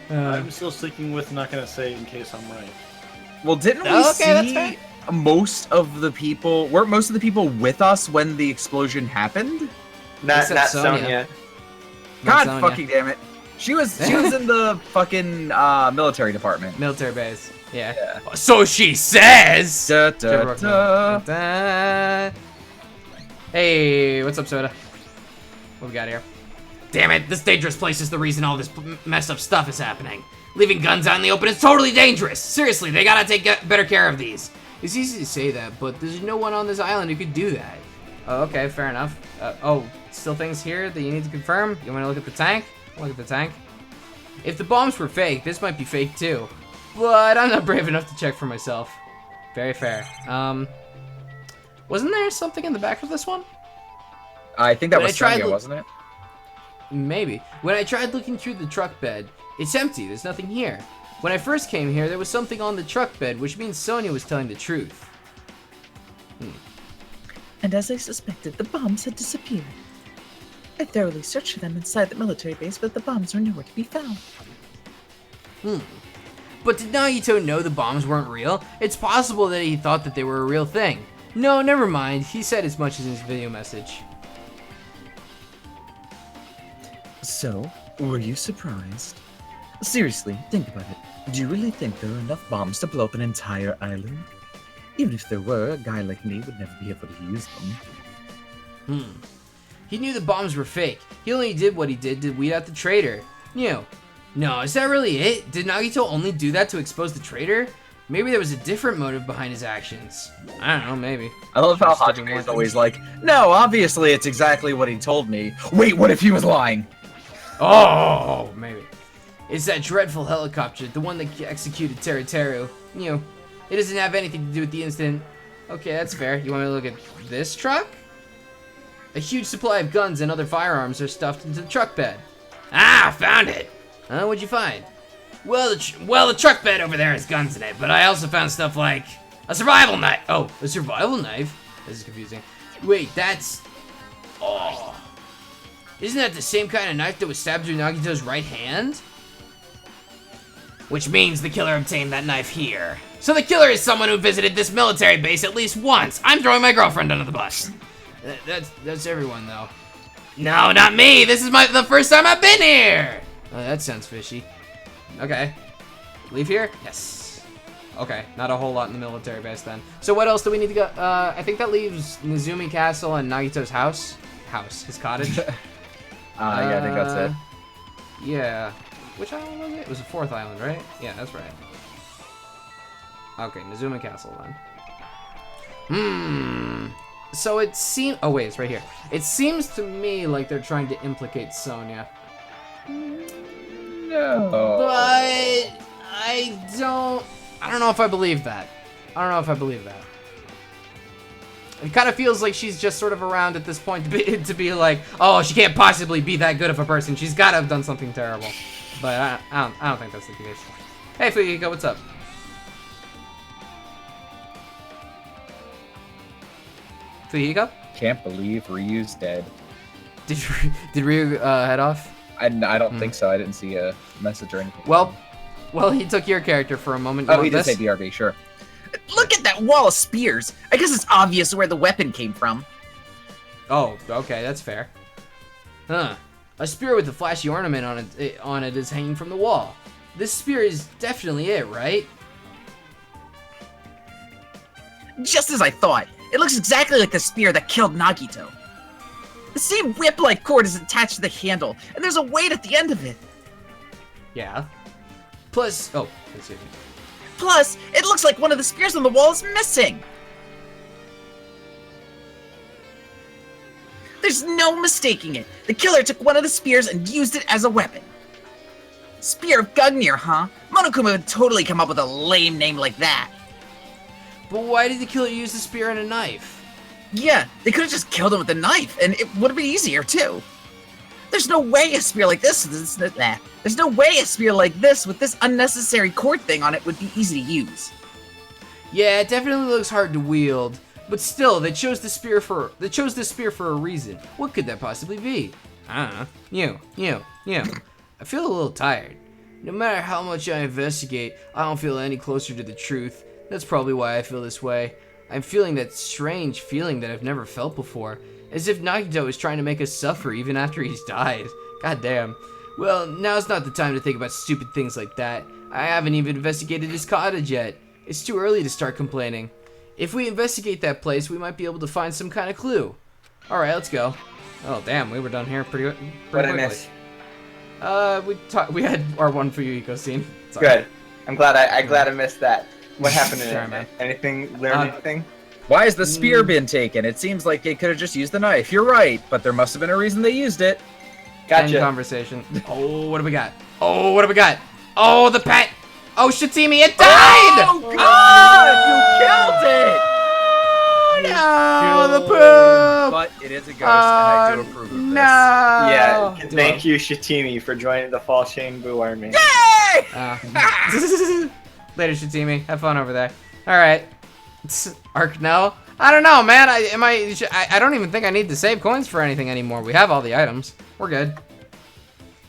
I'm still sticking with not gonna say in case I'm right. Well, didn't we Okay, that's see fair. most of the people? Weren't most of the people with us when the explosion happened? Not Except Sonya. Sonya. God Sonya. fucking damn it! She was in the fucking military department. Military base. Yeah. Yeah. So she says. Da, da, da. Da. Hey, what's up, Soda? What we got here? Damn it, this dangerous place is the reason all this messed up stuff is happening. Leaving guns out in the open is totally dangerous. Seriously, they gotta take better care of these. It's easy to say that, but there's no one on this island who could do that. Oh, okay, fair enough. Oh, still things here that you need to confirm? You wanna look at the tank? Look at the tank. If the bombs were fake, this might be fake too. but I'm not brave enough to check for myself. Very fair. Wasn't there something in the back of this one? I think that When was I tried Sonya, look- wasn't it? Maybe. When I tried looking through the truck bed, it's empty. There's nothing here. When I first came here, there was something on the truck bed, which means Sonya was telling the truth. And as I suspected, the bombs had disappeared. I thoroughly searched for them inside the military base, but the bombs were nowhere to be found. But did Nagito know the bombs weren't real? It's possible that he thought that they were a real thing. No, never mind. He said as much in his video message. So, were you surprised? Seriously, think about it. Do you really think there are enough bombs to blow up an entire island? Even if there were, a guy like me would never be able to use them. He knew the bombs were fake. He only did what he did to weed out the traitor. No, is that really it? Did Nagito only do that to expose the traitor? Maybe there was a different motive behind his actions. I don't know, maybe. I love how Just Hajime more is always like, no, obviously it's exactly what he told me. Wait, what if he was lying? Oh, maybe. It's that dreadful helicopter, the one that executed Teruteru. It doesn't have anything to do with the incident. Okay, that's fair. You want me to look at this truck? A huge supply of guns and other firearms are stuffed into the truck bed. Ah, found it! What'd you find? Well, the truck bed over there has guns in it, but I also found stuff like a survival knife. Oh, a survival knife? This is confusing. Wait, that's... Oh. Isn't that the same kind of knife that was stabbed through Nagito's right hand? Which means the killer obtained that knife here. So the killer is someone who visited this military base at least once. I'm throwing my girlfriend under the bus. That's everyone, though. No, not me. This is the first time I've been here. Oh, that sounds fishy. Okay. Leave here? Yes. Okay, not a whole lot in the military base then. So what else do we need to go? I think that leaves Nezumi Castle and Nagito's house. His cottage. Yeah, I think that's it. Yeah. Which island was it? It was the 4th island, right? Yeah, that's right. Okay, Nezumi Castle then. So it seems... Oh, wait, it's right here. It seems to me like they're trying to implicate Sonya. No. But I don't know if I believe that. It kind of feels like she's just sort of around at this point to be like, oh, she can't possibly be that good of a person. She's got to have done something terrible. But I don't think that's the case. Hey, Fuyuhiko, what's up? Fuyuhiko? Can't believe Ryu's dead. Did Ryu head off? I don't think so. I didn't see a message or anything. Well, he took your character for a moment. Oh, he did say BRB, sure. Look at that wall of spears! I guess it's obvious where the weapon came from. Oh, okay, that's fair. Huh. A spear with a flashy ornament on it is hanging from the wall. This spear is definitely it, right? Just as I thought. It looks exactly like the spear that killed Nagito. The same whip-like cord is attached to the handle, and there's a weight at the end of it. Yeah. Plus, oh, let's see. Plus, it looks like one of the spears on the wall is missing. There's no mistaking it. The killer took one of the spears and used it as a weapon. Spear of Gungnir, huh? Monokuma would totally come up with a lame name like that. But why did the killer use the spear and a knife? Yeah, they could have just killed him with a knife, and it would have been easier, too. There's no way a spear like this There's no way a spear like this with this unnecessary cord thing on it would be easy to use. Yeah, it definitely looks hard to wield, but still, they chose the spear for a reason. What could that possibly be? I don't know. I feel a little tired. No matter how much I investigate, I don't feel any closer to the truth. That's probably why I feel this way. I'm feeling that strange feeling that I've never felt before. As if Nagito is trying to make us suffer even after he's died. God damn. Well, now's not the time to think about stupid things like that. I haven't even investigated his cottage yet. It's too early to start complaining. If we investigate that place, we might be able to find some kind of clue. Alright, let's go. Oh, damn, we were done here pretty What I quickly. miss? We had our one Fuyuhiko scene. Sorry. Good. I'm glad I missed that. What happened in Sorry, it? man. Anything? Learn anything? Why has the spear been taken? It seems like they could have just used the knife. You're right, but there must have been a reason they used it. End Gotcha. conversation. Oh, what do we got? Oh, what do we got? Oh, the pet! Oh, Shatimi, it died! Oh God! You killed it! No, the poop! But it is a ghost, and I do approve of this. No! Yeah, Do thank you, Shatimi, for joining the Fall Shane Boo army. Later, Shatimi. Have fun over there. All right. Ark, no. I don't know, man. I don't even think I need to save coins for anything anymore. We have all the items. We're good.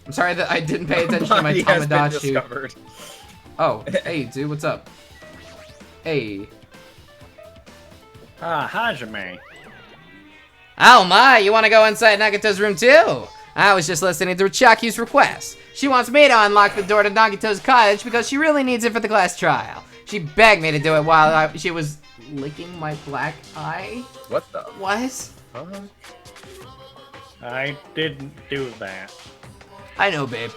I'm sorry that I didn't pay attention to my Body has been Tamagotchi. discovered. Oh, hey, dude, what's up? Hey. Hajime. Oh my, you want to go inside Nagito's room too? I was just listening to Chaki's request. She wants me to unlock the door to Nagito's cottage because she really needs it for the class trial. She begged me to do it while she was licking my black eye. What the? What? I didn't do that. I know, babe.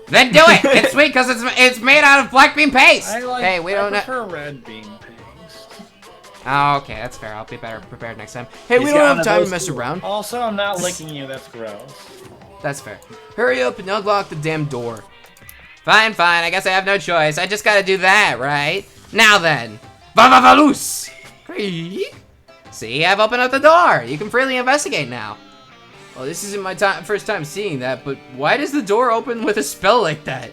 Then do it! It's sweet because it's made out of black bean paste! Hey, we don't have... prefer red bean paste. Oh, okay, that's fair. I'll be better prepared next time. Hey, we He's don't got have one time of to mess those around. Also, I'm not licking you. That's gross. That's fair. Hurry up and unlock the damn door. Fine, fine. I guess I have no choice. I just gotta do that, right? Now then. Vavavalus! See, I've opened up the door. You can freely investigate now. Well, this isn't my first time seeing that, but why does the door open with a spell like that?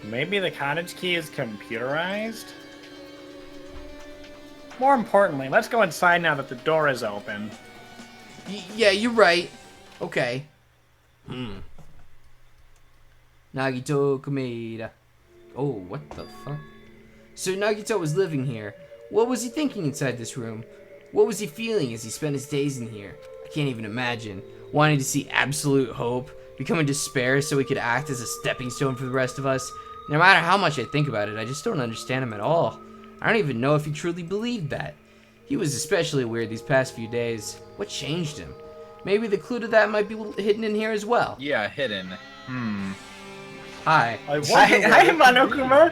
Maybe the cottage key is computerized? More importantly, let's go inside now that the door is open. Yeah, you're right. Okay. Nagito Kameda. Oh, what the fuck? So Nagito was living here. What was he thinking inside this room? What was he feeling as he spent his days in here? I can't even imagine. Wanting to see absolute hope, becoming despair so he could act as a stepping stone for the rest of us. No matter how much I think about it, I just don't understand him at all. I don't even know if he truly believed that. He was especially weird these past few days. What changed him? Maybe the clue to that might be hidden in here as well. Yeah, hidden. Hi. Hi, Monokuma.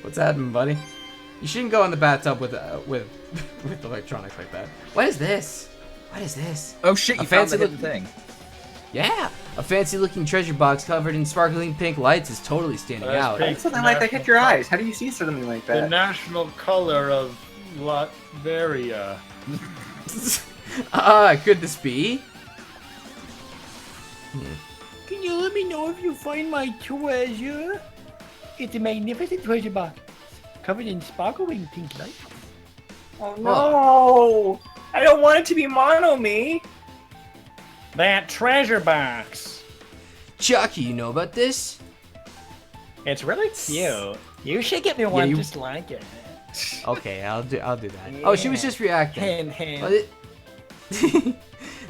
What's happening, buddy? You shouldn't go in the bathtub with electronics like that. What is this? What is this? Oh shit, you found the hidden fancy thing. Yeah, a fancy-looking treasure box covered in sparkling pink lights is totally standing out. pink. Something like that hit your eyes. How do you see something like The that? national color of Latveria. Could this be? Can you let me know if you find my treasure? It's a magnificent treasure box, covered in sparkling pink lights. Oh no! I don't want it to be Mono-me. That treasure box. Chucky, you know about this? It's really cute. You should get me one you- just like it. Okay, I'll do that. Oh, she was just reacting. Hand.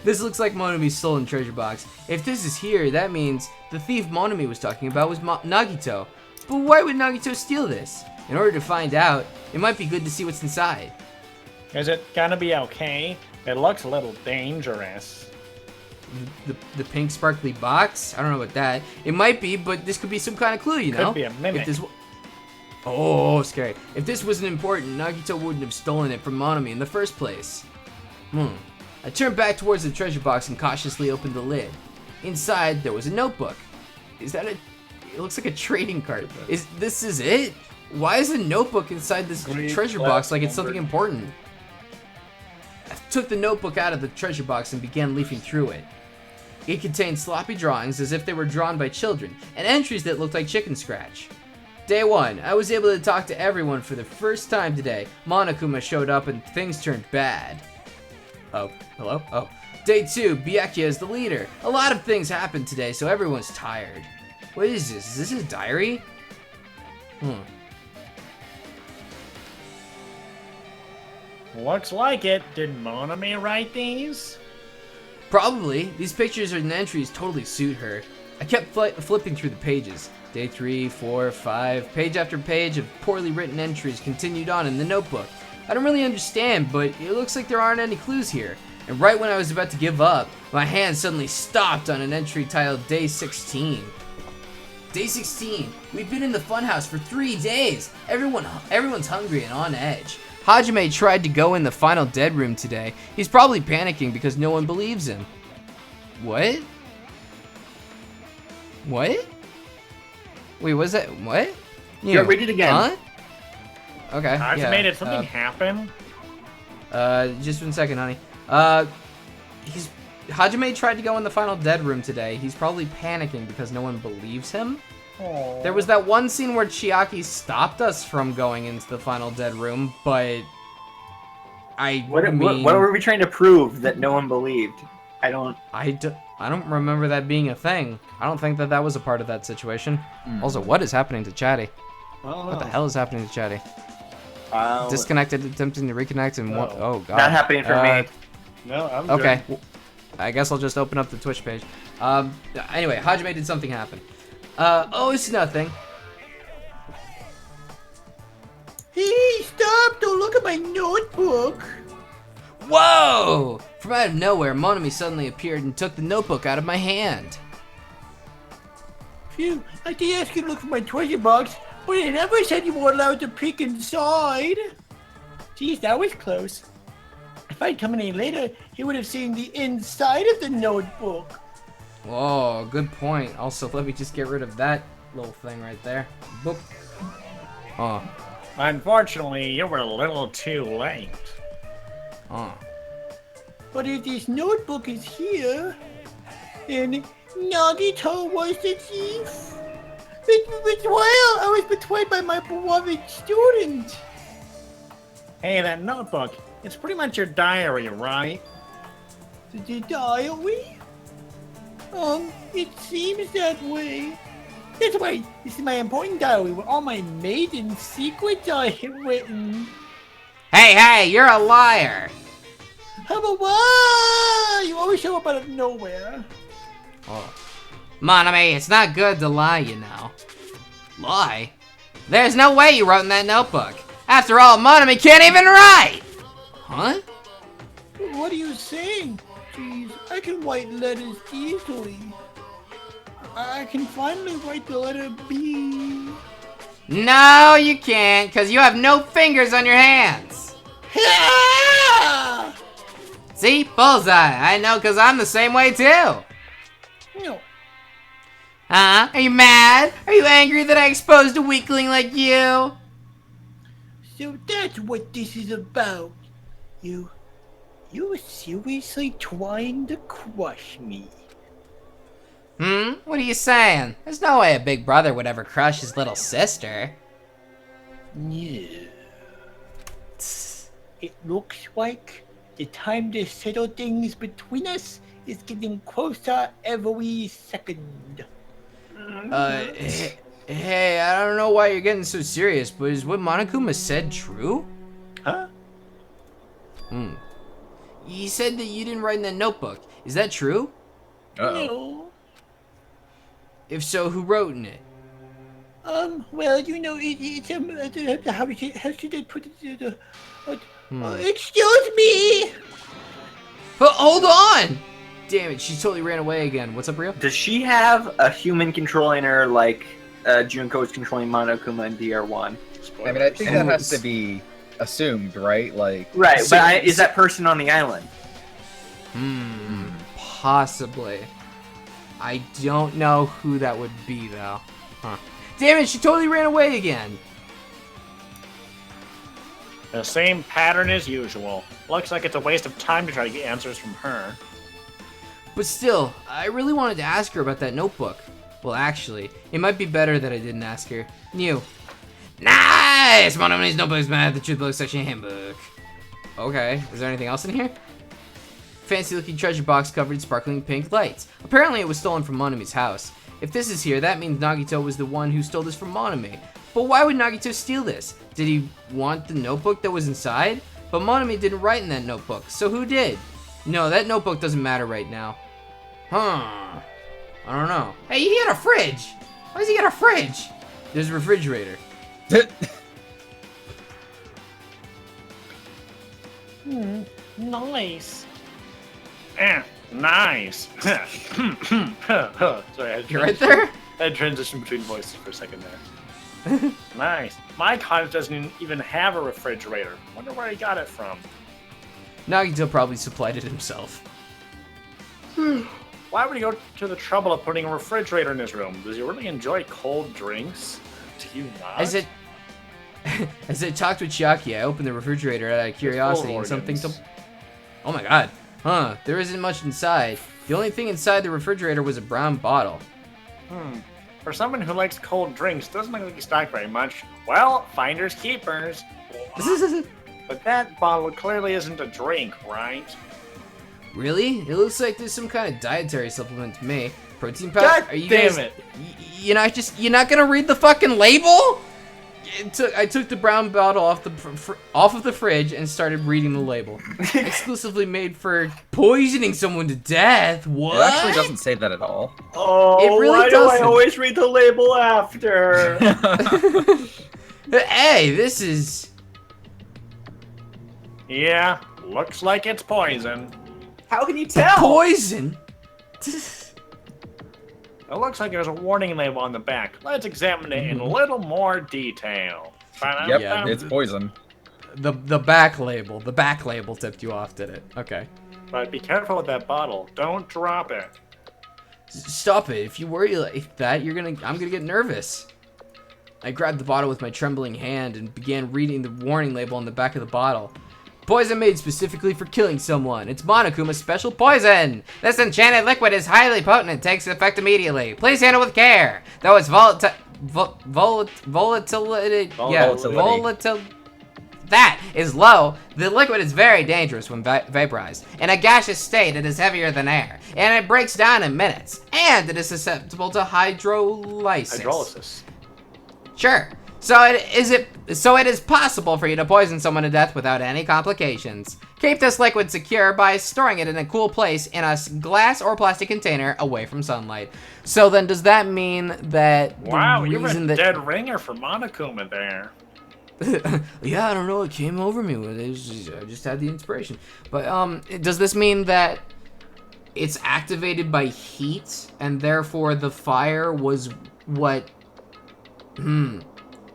This looks like Monomi's stolen treasure box. If this is here, that means the thief Monomi was talking about was Nagito. But why would Nagito steal this? In order to find out, it might be good to see what's inside. Is it gonna be okay? It looks a little dangerous. The pink sparkly box? I don't know about that. It might be, but this could be some kind of clue, you know? Could be a mimic. If this oh, scary. If this wasn't important, Nagito wouldn't have stolen it from Monomi in the first place. I turned back towards the treasure box and cautiously opened the lid. Inside, there was a notebook. Is that it looks like a trading card. This is it? Why is a notebook inside this treasure box like it's something important? I took the notebook out of the treasure box and began leafing through it. It contained sloppy drawings as if they were drawn by children, and entries that looked like chicken scratch. Day 1, I was able to talk to everyone for the first time today. Monokuma showed up and things turned bad. Oh, hello? Oh. Day 2, Byakuya is the leader. A lot of things happened today, so everyone's tired. What is this? Is this his diary? Looks like it. Did Monomi write these? Probably. These pictures and entries totally suit her. I kept flipping through the pages. Day 3, 4, 5, page after page of poorly written entries continued on in the notebook. I don't really understand, but it looks like there aren't any clues here. And right when I was about to give up, my hand suddenly stopped on an entry titled Day 16. Day 16. We've been in the funhouse for 3 days. Everyone's hungry and on edge. Hajime tried to go in the final dead room today. He's probably panicking because no one believes him. What? What? Wait, was that what? Yeah, read it again. Huh? Okay. Hajime, did something happen? Just 1 second, honey. Hajime tried to go in the final dead room today. He's probably panicking because no one believes him. Aww. There was that one scene where Chiaki stopped us from going into the final dead room, but What were we trying to prove that no one believed? I don't remember that being a thing. I don't think that was a part of that situation. Also, what is happening to Chatty? What the hell is happening to Chatty? Disconnected, attempting to reconnect, and what? Oh god. Not happening for me. No, I'm Okay. good. I guess I'll just open up the Twitch page. Anyway, Hajime did something happen. Oh, it's nothing. Hey, stop! Don't look at my notebook! Whoa! From out of nowhere, Monami suddenly appeared and took the notebook out of my hand. Phew, I did ask you to look for my treasure box, but it never said you were allowed to peek inside. Geez, that was close. If I'd come in any later, he would have seen the inside of the notebook. Whoa, good point. Also, let me just get rid of that little thing right there. Boop. Oh. Unfortunately, you were a little too late. Oh. But if this notebook is here, then Nagito was the thief. Betrayal! I was betrayed by my beloved student. Hey, that notebook, it's pretty much your diary, right? The diary? It seems that way. That's right, this is my important diary where all my maiden secrets are written. Hey, you're a liar! How about why? You always show up out of nowhere. Oh. Monami, it's not good to lie, you know. Lie? There's no way you wrote in that notebook. After all, Monami can't even write! Huh? What are you saying? Jeez, I can write letters easily. I can finally write the letter B. No, you can't, because you have no fingers on your hands. See? Bullseye. I know, because I'm the same way, too. No. Huh? Are you mad? Are you angry that I exposed a weakling like you? So that's what this is about. You're seriously trying to crush me. What are you saying? There's no way a big brother would ever crush his little sister. Yeah. It looks like the time to settle things between us is getting closer every second. Hey, I don't know why you're getting so serious, but is what Monokuma said true? Huh? He said that you didn't write in that notebook. Is that true? No. If so, who wrote in it? Well, you know, how should I put it? Excuse me! But hold on! Damn it, she totally ran away again. What's up, Rio? Does she have a human controlling her like Junko's controlling Monokuma in DR1? I mean, I think that has to be assumed, right? Like, right, but is that person on the island? Possibly. I don't know who that would be, though. Huh. Damn it, she totally ran away again. The same pattern as usual. Looks like it's a waste of time to try to get answers from her. But still, I really wanted to ask her about that notebook. Well, actually, it might be better that I didn't ask her. New. Nice! Monomi's notebook's mad at the Truth Book section handbook. Okay, is there anything else in here? Fancy looking treasure box covered in sparkling pink lights. Apparently it was stolen from Monami's house. If this is here, that means Nagito was the one who stole this from Monami. But why would Nagito steal this? Did he want the notebook that was inside? But Monami didn't write in that notebook, so who did? No, that notebook doesn't matter right now. Huh. I don't know. Hey, he had a fridge! Why does he got a fridge? There's a refrigerator. Nice. Nice. Sorry, You're right there? I had transition between voices for a second there. Nice. My cottage doesn't even have a refrigerator. Wonder where he got it from. Nagito probably supplied it himself. Why would he go to the trouble of putting a refrigerator in his room? Does he really enjoy cold drinks? Do you not? As I talked with Chiaki, I opened the refrigerator out of curiosity and something to... Oh my god. Huh, there isn't much inside. The only thing inside the refrigerator was a brown bottle. For someone who likes cold drinks, doesn't look like he stocked very much. Well, finders keepers. But that bottle clearly isn't a drink, right? Really? It looks like there's some kind of dietary supplement to me. Protein powder? God damn it! You're not gonna read the fucking label? I took the brown bottle off of the fridge and started reading the label. Exclusively made for poisoning someone to death. What? It actually doesn't say that at all. Oh, It really why doesn't. do I always read the label after? Hey, this is... Yeah, looks like it's poison. How can you tell? poison? It looks like there's a warning label on the back. Let's examine it in a little more detail. Yep, Yeah, it's poison. The back label tipped you off, did it? Okay. But be careful with that bottle. Don't drop it. Stop it. If you worry like that, I'm gonna get nervous. I grabbed the bottle with my trembling hand and began reading the warning label on the back of the bottle. Poison made specifically for killing someone. It's Monokuma's special poison. This enchanted liquid is highly potent and takes effect immediately. Please handle with care. Though its volatility. That is low. The liquid is very dangerous when vaporized. In a gaseous state, it is heavier than air, and it breaks down in minutes. And it is susceptible to hydrolysis. Hydrolysis. Sure. So it is possible for you to poison someone to death without any complications. Keep this liquid secure by storing it in a cool place in a glass or plastic container away from sunlight. So then, does that mean that Wow, the you're a reason that... dead ringer for Monokuma there. Yeah, I don't know. It came over me. I just had the inspiration. But does this mean that it's activated by heat, and therefore the fire was what?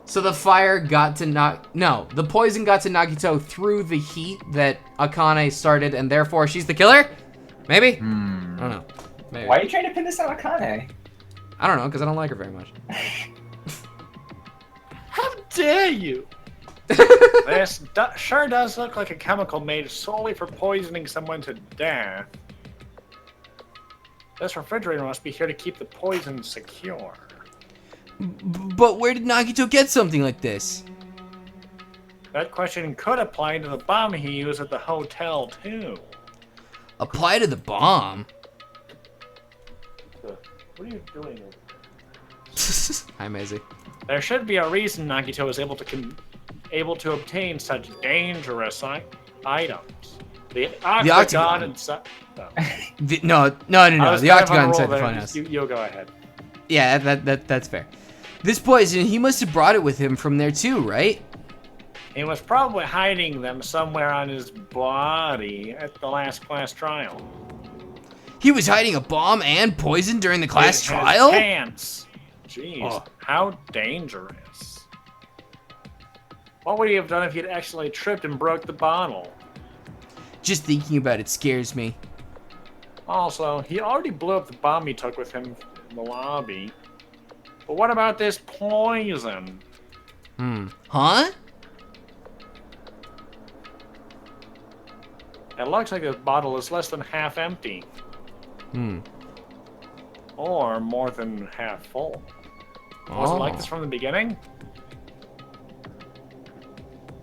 So the fire got to the poison got to Nagito through the heat that Akane started, and therefore she's the killer? Maybe? I don't know. Maybe. Why are you trying to pin this on Akane? I don't know, because I don't like her very much. How dare you? This sure does look like a chemical made solely for poisoning someone to death. This refrigerator must be here to keep the poison secure. But where did Nagito get something like this? That question could apply to the bomb he used at the hotel, too. Apply to the bomb? What are you doing? Hi, Maisie. There should be a reason Nagito is able to obtain such dangerous items. The octagon and such. No. The octagon inside the funhouse. You'll go ahead. Yeah, that's fair. This poison, he must have brought it with him from there too, right? He was probably hiding them somewhere on his body at the last class trial. He was hiding a bomb and poison during the class trial? His pants. Jeez, how dangerous. What would he have done if he had actually tripped and broke the bottle? Just thinking about it scares me. Also, he already blew up the bomb he took with him in the lobby. But what about this poison? Huh? It looks like this bottle is less than half empty. Or more than half full. Was it like this from the beginning?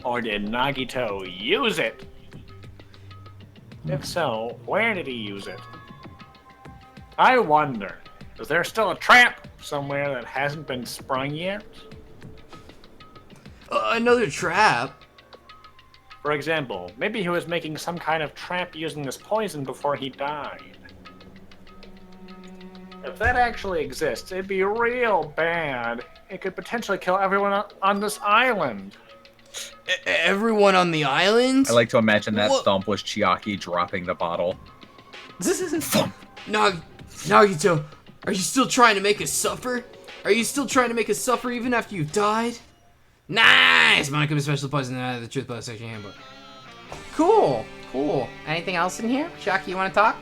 Or did Nagito use it? If so, where did he use it? I wonder, is there still a trap somewhere that hasn't been sprung yet? Another trap? For example, maybe he was making some kind of trap using this poison before he died. If that actually exists, it'd be real bad. It could potentially kill everyone on this island. Everyone on the island? I like to imagine that thump was Chiaki dropping the bottle. Thump. Nagito, are you still trying to make us suffer? Are you still trying to make us suffer even after you've died? Nice! Monokuma's special poison out of the Truth Book section handbook. Cool. Anything else in here? Shaki, you want to talk?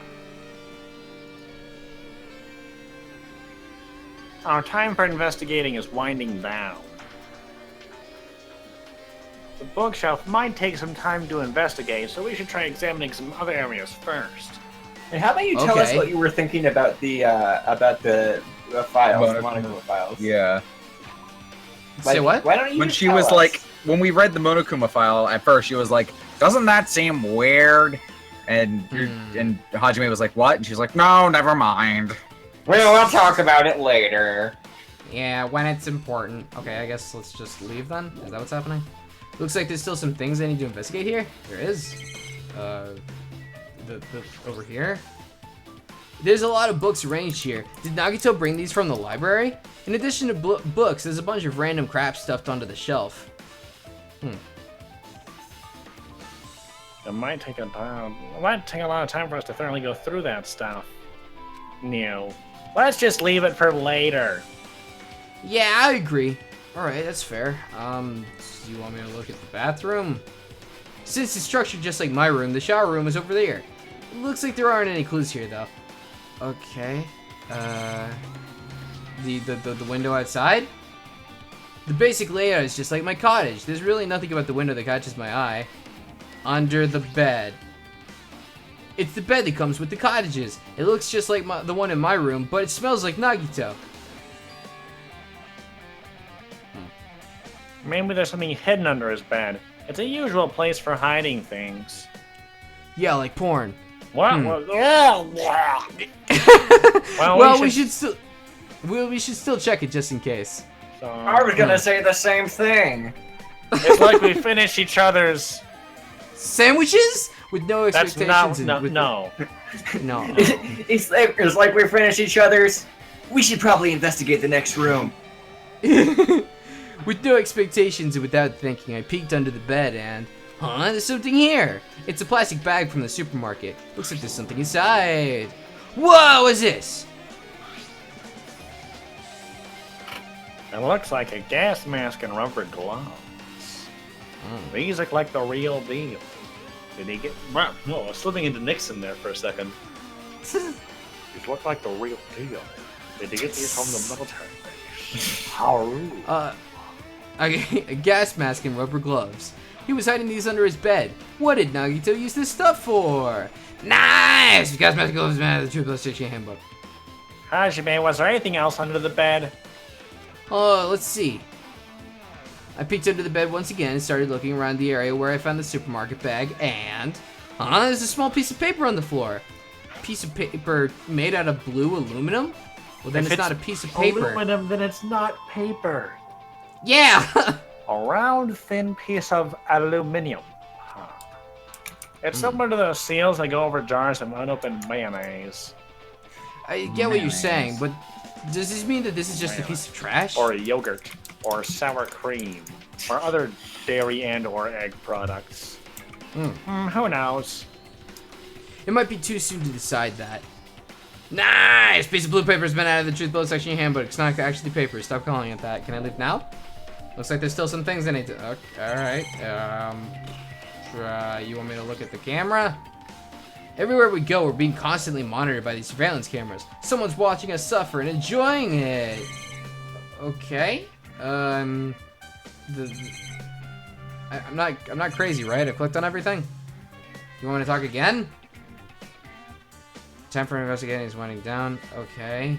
Our time for investigating is winding down. The bookshelf might take some time to investigate, so we should try examining some other areas first. And how about you tell us Okay. what you were thinking about the files, the Monokuma files? Yeah. Say what? Why don't you When just she tell was us? like, when we read the Monokuma file at first, she was like, "Doesn't that seem weird?" And and Hajime was like, "What?" And she's like, "No, never mind." Well, we'll talk about it later. Yeah, when it's important. Okay, I guess let's just leave then. Is that what's happening? Looks like there's still some things I need to investigate here. There is. The over here. There's a lot of books arranged here. Did Nagito bring these from the library? In addition to books, there's a bunch of random crap stuffed onto the shelf. It might take a lot of time for us to thoroughly go through that stuff. No. Let's just leave it for later. Yeah, I agree. Alright, that's fair. Do you want me to look at the bathroom? Since it's structured just like my room, the shower room is over there. It looks like there aren't any clues here, though. Okay. The window outside? The basic layout is just like my cottage. There's really nothing about the window that catches my eye. Under the bed. It's the bed that comes with the cottages. It looks just like the one in my room, but it smells like Nagito. Maybe there's something hidden under his bed. It's a usual place for hiding things. Yeah, like porn. What? Well, we should still check it just in case. I was gonna say the same thing. It's like we finish each other's Sandwiches with no That's expectations. not, no. No. It's like we finish each other's. We should probably investigate the next room. With no expectations and without thinking, I peeked under the bed and... Huh? There's something here! It's a plastic bag from the supermarket. Looks like there's something inside. Whoa, what's this? It looks like a gas mask and rubber gloves. These look like the real deal. Did he get... No, I was slipping into Nixon there for a second. These look like the real deal. Did he get these from the military base? How rude. A gas mask and rubber gloves. He was hiding these under his bed. What did Nagito use this stuff for? Nice! Gas mask and gloves, man. The Triple Six handbook. Hajime, was there anything else under the bed? Let's see. I peeked under the bed once again and started looking around the area where I found the supermarket bag, and... there's a small piece of paper on the floor. Piece of paper made out of blue aluminum? Well, then it's not a piece of paper. Aluminum, then it's not paper. Yeah! A round, thin piece of aluminium. It's similar to those seals that go over jars of unopened mayonnaise. I get what you're saying, but does this mean that this is just a piece of trash? Or yogurt, or sour cream, or other dairy and or egg products. Who knows? It might be too soon to decide that. Nice! Piece of blue paper has been out of the truth bullet section handbook. It's not actually paper. Stop calling it that. Can I leave now? Looks like there's still some things I need to... Okay, alright. You want me to look at the camera? Everywhere we go, we're being constantly monitored by these surveillance cameras. Someone's watching us suffer and enjoying it. Okay. I'm not crazy, right? I clicked on everything. You want me to talk again? Time for investigating is winding down. Okay.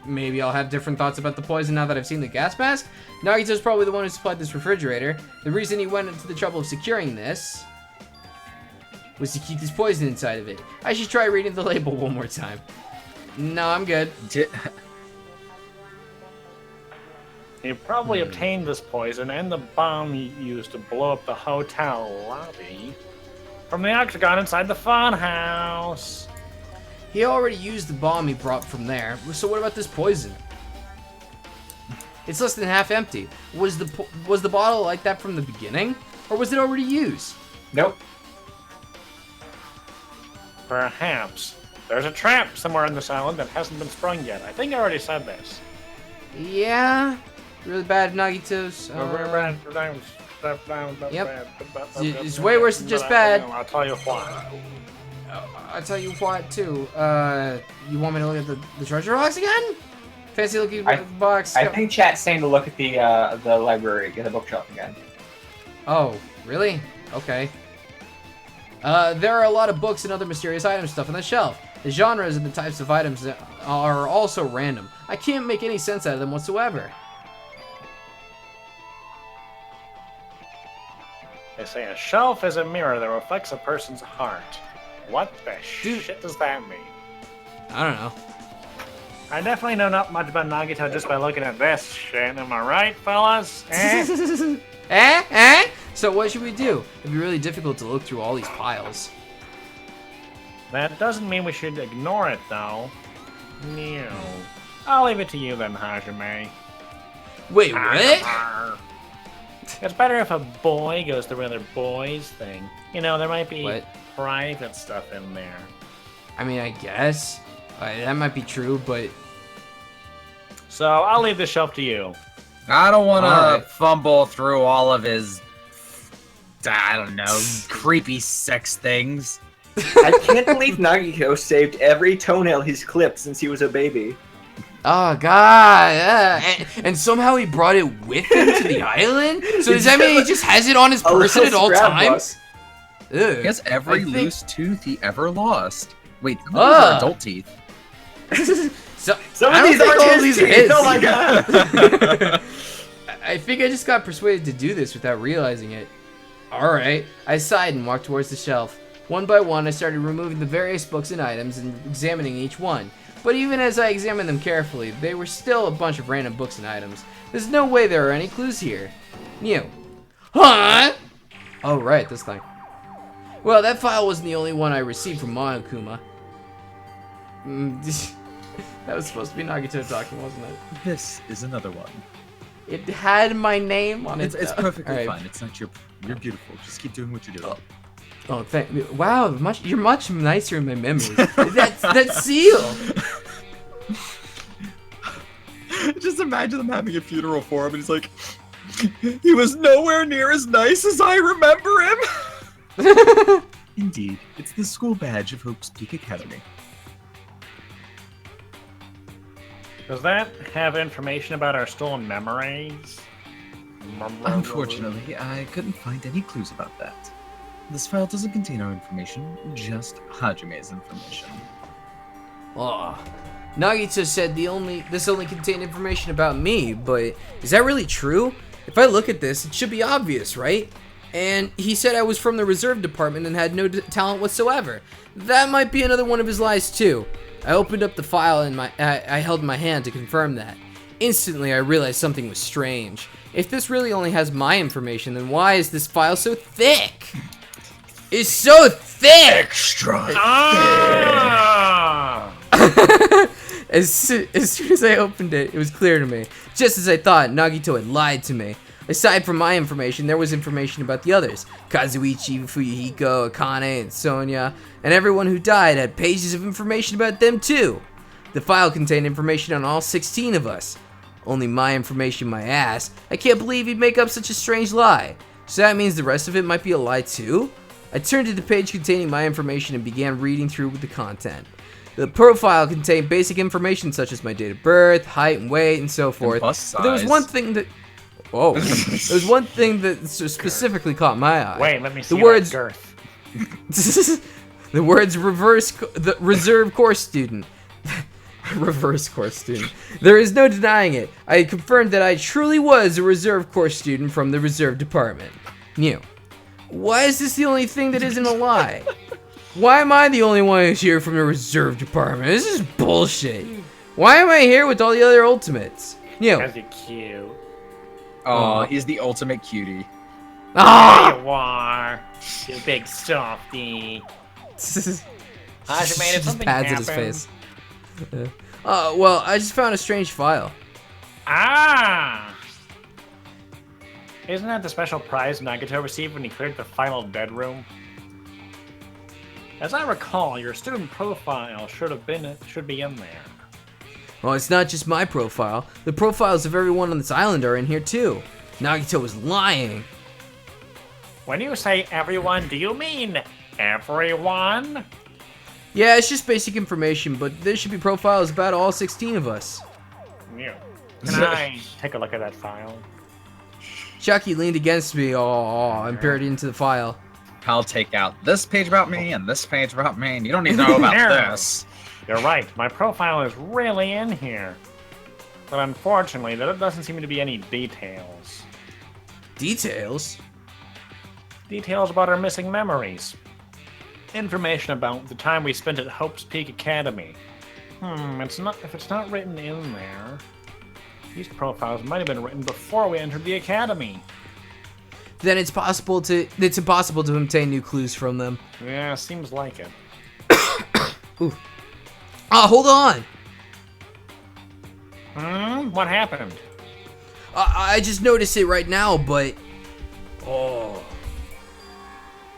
Maybe I'll have different thoughts about the poison now that I've seen the gas mask. Nagito's probably the one who supplied this refrigerator. The reason he went into the trouble of securing this was to keep this poison inside of it. I should try reading the label one more time. No, I'm good. He probably obtained this poison and the bomb he used to blow up the hotel lobby from the octagon inside the fun house. He already used the bomb he brought from there, so what about this poison? It's less than half empty. Was the bottle like that from the beginning? Or was it already used? Nope. Perhaps. There's a trap somewhere in this island that hasn't been sprung yet. I think I already said this. Yeah. Really bad Nagito's. Yep. It's way worse than just bad. I'll tell you why. I'll tell you what, too. You want me to look at the treasure box again? Fancy looking box. I think chat's saying to look at the library, get the bookshelf again. Oh, really? Okay. There are a lot of books and other mysterious item stuff on the shelf. The genres and the types of items are also random. I can't make any sense out of them whatsoever. They say a shelf is a mirror that reflects a person's heart. What the shit does that mean? I don't know. I definitely know not much about Nagito just by looking at this shit. Am I right, fellas? So what should we do? It'd be really difficult to look through all these piles. That doesn't mean we should ignore it, though. No. I'll leave it to you then, Hajime. Wait, what? It's better if a boy goes through other boys' thing. You know, there might be private stuff in there. I mean, I guess. That might be true, but... So, I'll leave the shelf to you. I don't want to fumble through all of his, I don't know, creepy sex things. I can't believe Nagito saved every toenail he's clipped since he was a baby. Oh, God. And somehow he brought it with him to the island? So does that mean he just has it on his person at all times? He has every loose tooth he ever lost. Wait, those are adult teeth. Some of these aren't his teeth. Oh my god! I think I just got persuaded to do this without realizing it. Alright, I sighed and walked towards the shelf. One by one, I started removing the various books and items and examining each one. But even as I examined them carefully, they were still a bunch of random books and items. There's no way there are any clues here. New. Huh? Oh, right, this thing. Well, that file wasn't the only one I received from Monokuma. That was supposed to be Nagito talking, wasn't it? This is another one. It had my name on it. It's perfectly fine. It's not you're beautiful. Just keep doing what you're doing. Oh, thank you. Wow, you're much nicer in my memories. that seal. Just imagine them having a funeral for him, and he's like, he was nowhere near as nice as I remember him. Indeed, it's the school badge of Hope's Peak Academy. Does that have information about our stolen memories? Unfortunately, I couldn't find any clues about that. This file doesn't contain our information, just Hajime's information. Oh, Nagito said this only contained information about me, but is that really true? If I look at this, it should be obvious, right? And he said I was from the reserve department and had no talent whatsoever. That might be another one of his lies too. I opened up the file and I held in my hand to confirm that. Instantly, I realized something was strange. If this really only has my information, then why is this file so thick? It's so thick! Extra thick! As soon as I opened it, it was clear to me. Just as I thought, Nagito had lied to me. Aside from my information, there was information about the others. Kazuichi, Fuyuhiko, Akane, and Sonya, and everyone who died had pages of information about them too. The file contained information on all 16 of us. Only my information, my ass. I can't believe he'd make up such a strange lie. So that means the rest of it might be a lie too? I turned to the page containing my information and began reading through the content. The profile contained basic information such as my date of birth, height and weight, and so forth. But there was one thing that... Whoa. There was one thing that specifically caught my eye. Wait, let me see the words, that girth. The words reserve course student. Reverse course student. There is no denying it. I confirmed that I truly was a reserve course student from the reserve department. New. Why is this the only thing that isn't a lie? Why am I the only one who's here from the reserve department? This is bullshit. Why am I here with all the other ultimates? New. Because you're cute. Oh, he's the ultimate cutie. Ah! There you are, you big softy. Hajime, if something pads happened... at his face. Well, I just found a strange file. Ah! Isn't that the special prize Nagito received when he cleared the final dead room? As I recall, your student profile should be in there. Well, it's not just my profile. The profiles of everyone on this island are in here too. Nagito was lying. When you say everyone, do you mean everyone? Yeah, it's just basic information, but there should be profiles about all 16 of us. Yeah. Can I take a look at that file? Chucky leaned against me, and peered into the file. I'll take out this page about me and this page about me, and you don't need to know about this. You're right. My profile is really in here. But unfortunately, there doesn't seem to be any details. Details? Details about our missing memories. Information about the time we spent at Hope's Peak Academy. If it's not written in there, these profiles might have been written before we entered the academy. Then it's impossible to obtain new clues from them. Yeah, seems like it. Ooh. Hold on. What happened? I just noticed it right now, but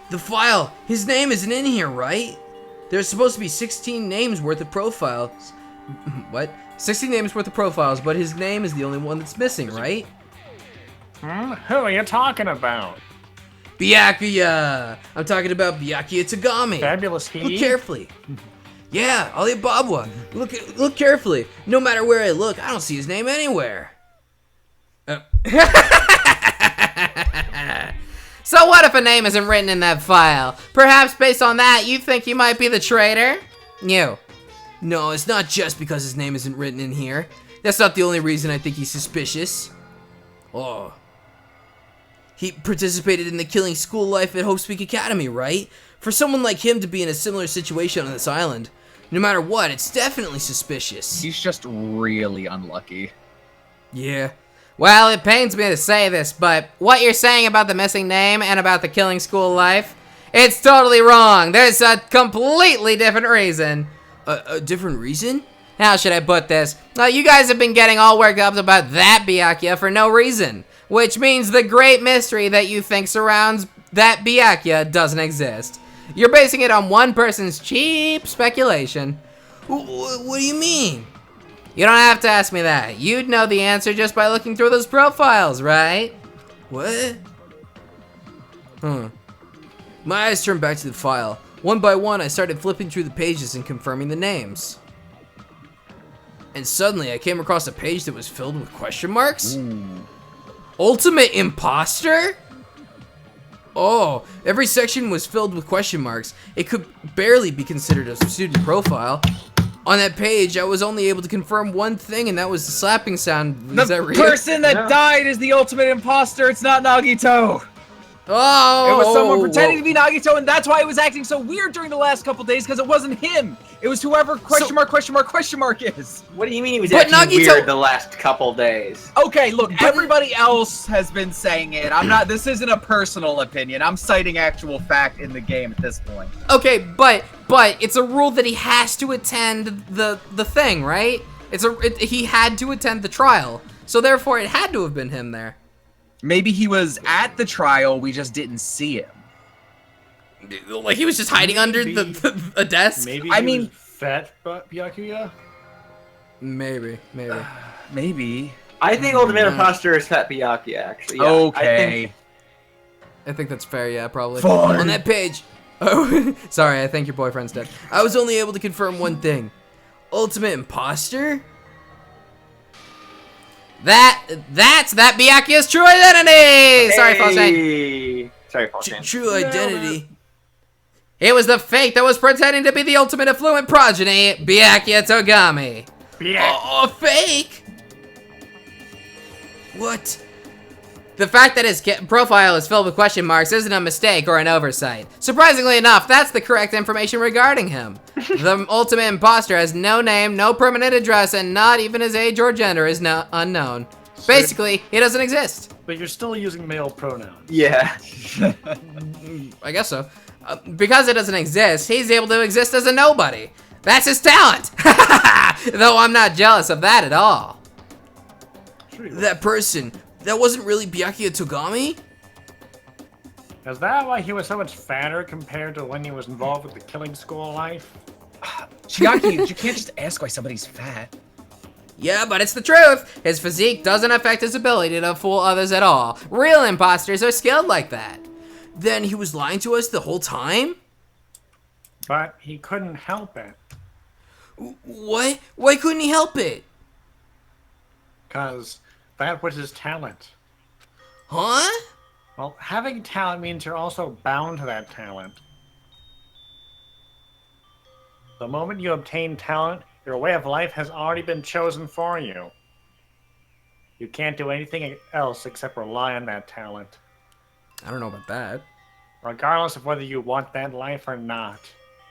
the file. His name isn't in here, right? There's supposed to be 16 names worth of profiles. What? 16 names worth of profiles, but his name is the only one that's missing, right? Who are you talking about? Byakuya! I'm talking about Byakuya Tagami. Fabulous he? Look carefully. Yeah, Alibaba. Look carefully. No matter where I look, I don't see his name anywhere. So what if a name isn't written in that file? Perhaps based on that, you think you might be the traitor? You. No, it's not just because his name isn't written in here. That's not the only reason I think he's suspicious. He participated in the killing school life at Hope's Peak Academy, right? For someone like him to be in a similar situation on this island, no matter what, it's definitely suspicious. He's just really unlucky. Yeah. Well, it pains me to say this, but what you're saying about the missing name and about the killing school life, it's totally wrong. There's a completely different reason. A different reason? How should I put this? You guys have been getting all worked up about that Byakuya for no reason. Which means the great mystery that you think surrounds that Byakuya doesn't exist. You're basing it on one person's cheap speculation. What do you mean? You don't have to ask me that. You'd know the answer just by looking through those profiles, right? What? My eyes turned back to the file. One by one, I started flipping through the pages and confirming the names. And suddenly, I came across a page that was filled with question marks. Ultimate imposter? Oh, every section was filled with question marks. It could barely be considered a student profile. On that page, I was only able to confirm one thing, and that was the slapping sound. Is that real? The person that died is the ultimate imposter. It's not Nagito. Oh! It was someone pretending to be Nagito, and that's why it was acting so weird during the last couple days, because it wasn't him. It was whoever question mark is. What do you mean he was acting weird the last couple days? Okay, look, everybody else has been saying it. This isn't a personal opinion. I'm citing actual fact in the game at this point. Okay, but it's a rule that he has to attend the thing, right? He had to attend the trial. So therefore it had to have been him there. Maybe he was at the trial, we just didn't see him. Like he was just hiding under a desk? Maybe he was fat Byakuya? Maybe. Maybe. I think Ultimate Imposter is Fat Byakuya, actually. Yeah, okay. I think that's fair, yeah, probably. Fine. On that page. Oh, sorry, I think your boyfriend's dead. I was only able to confirm one thing. Ultimate Imposter? That's that Byakuya's true identity! Hey. Sorry, Falshane. Sorry, Falshane. True identity? It was the fake that was pretending to be the ultimate affluent progeny, Byakuya Tagami. Fake? What? The fact that his profile is filled with question marks isn't a mistake or an oversight. Surprisingly enough, that's the correct information regarding him. The ultimate imposter has no name, no permanent address, and not even his age or gender is unknown. Basically, he doesn't exist. But you're still using male pronouns. Yeah. I guess so. Because it doesn't exist, he's able to exist as a nobody. That's his talent! Though I'm not jealous of that at all. That person, that wasn't really Byakuya Tagami? Is that why he was so much fatter compared to when he was involved with the killing school life? Chiaki, you can't just ask why somebody's fat. Yeah, but it's the truth. His physique doesn't affect his ability to fool others at all. Real imposters are skilled like that. Then he was lying to us the whole time? But he couldn't help it. What? Why couldn't he help it? Because that was his talent. Huh? Well, having talent means you're also bound to that talent. The moment you obtain talent, your way of life has already been chosen for you. You can't do anything else except rely on that talent, I don't know about that. regardless of whether you want that life or not.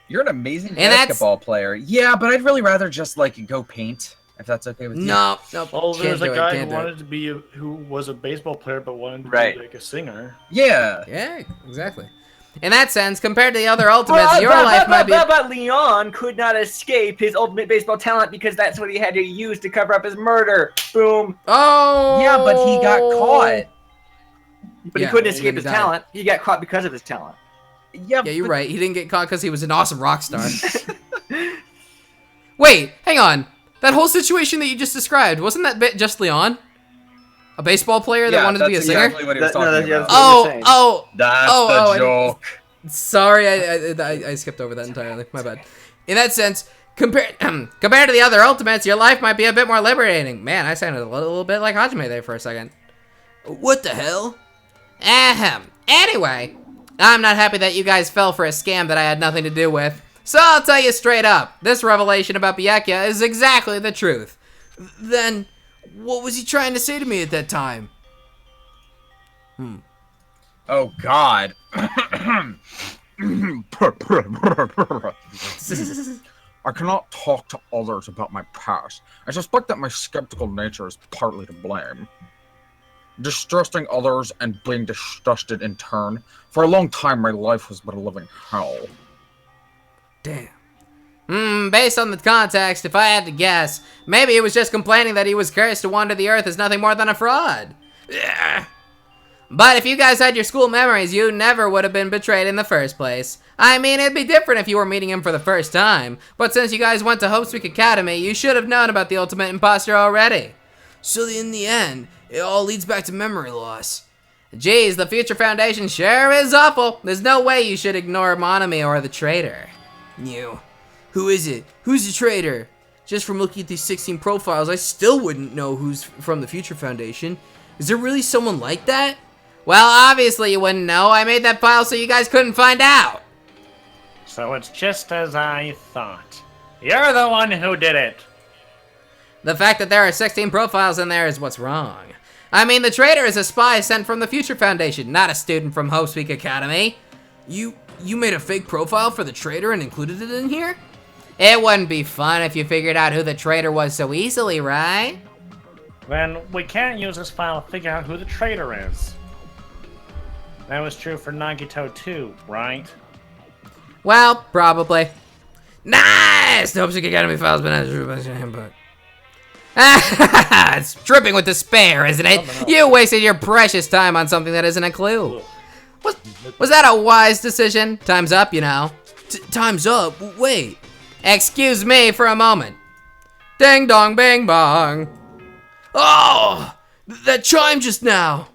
You're an amazing And that's- basketball player. Yeah, but I'd really rather just like go paint, if that's okay with you. No. Well, Can't there's a do it, guy can't who do it. wanted to be who was a baseball player but wanted to Right. be like a singer. Yeah. Yeah, exactly. In that sense, compared to the other ultimates, your life might be. But Leon could not escape his ultimate baseball talent because that's what he had to use to cover up his murder. Boom. Oh. Yeah, but he got caught. But Yeah, he couldn't and escape then his he died. talent. He got caught because of his talent. Yeah, Yeah, you're right. He didn't get caught because he was an awesome rock star. Wait, hang on. That whole situation that you just described, wasn't that bit just Leon? A baseball player that wanted to be a that's singer? exactly what he was That- no, talking that's- yeah, about. that's what you're saying. That's oh, the I didn't- joke. Sorry, I skipped over that entirely. My bad. In that sense, compared to the other ultimates, your life might be a bit more liberating. Man, I sounded a little bit like Hajime there for a second. What the hell? Ahem. Anyway, I'm not happy that you guys fell for a scam that I had nothing to do with. So I'll tell you straight up, this revelation about Byakuya is exactly the truth. Then, what was he trying to say to me at that time? Oh God. I cannot talk to others about my past. I suspect that my skeptical nature is partly to blame. Distrusting others and being distrusted in turn. For a long time, my life was but a living hell. Damn. Based on the context, if I had to guess, maybe he was just complaining that he was cursed to wander the earth as nothing more than a fraud. Ugh. But if you guys had your school memories, you never would have been betrayed in the first place. I mean, it'd be different if you were meeting him for the first time. But since you guys went to Hope's Academy, you should have known about the ultimate imposter already. So in the end, it all leads back to memory loss. Geez, the Future Foundation sure is awful. There's no way you should ignore Monami or the traitor. You. Who is it? Who's the traitor? Just from looking at these 16 profiles, I still wouldn't know who's from the Future Foundation. Is there really someone like that? Well, obviously you wouldn't know. I made that file so you guys couldn't find out. So it's just as I thought. You're the one who did it. The fact that there are 16 profiles in there is what's wrong. I mean, the traitor is a spy sent from the Future Foundation, not a student from Hope's Academy. You made a fake profile for the traitor and included it in here? It wouldn't be fun if you figured out who the traitor was so easily, right? Then we can't use this file to figure out who the traitor is. That was true for Nagito too, right? Well, probably. Nice! The Hope's Academy file's been answered by input. It's dripping with despair, isn't it? You wasted your precious time on something that isn't a clue. Was that a wise decision? Time's up, you know. Time's up? Wait. Excuse me for a moment. Ding dong bing bong. Oh! That chime just now.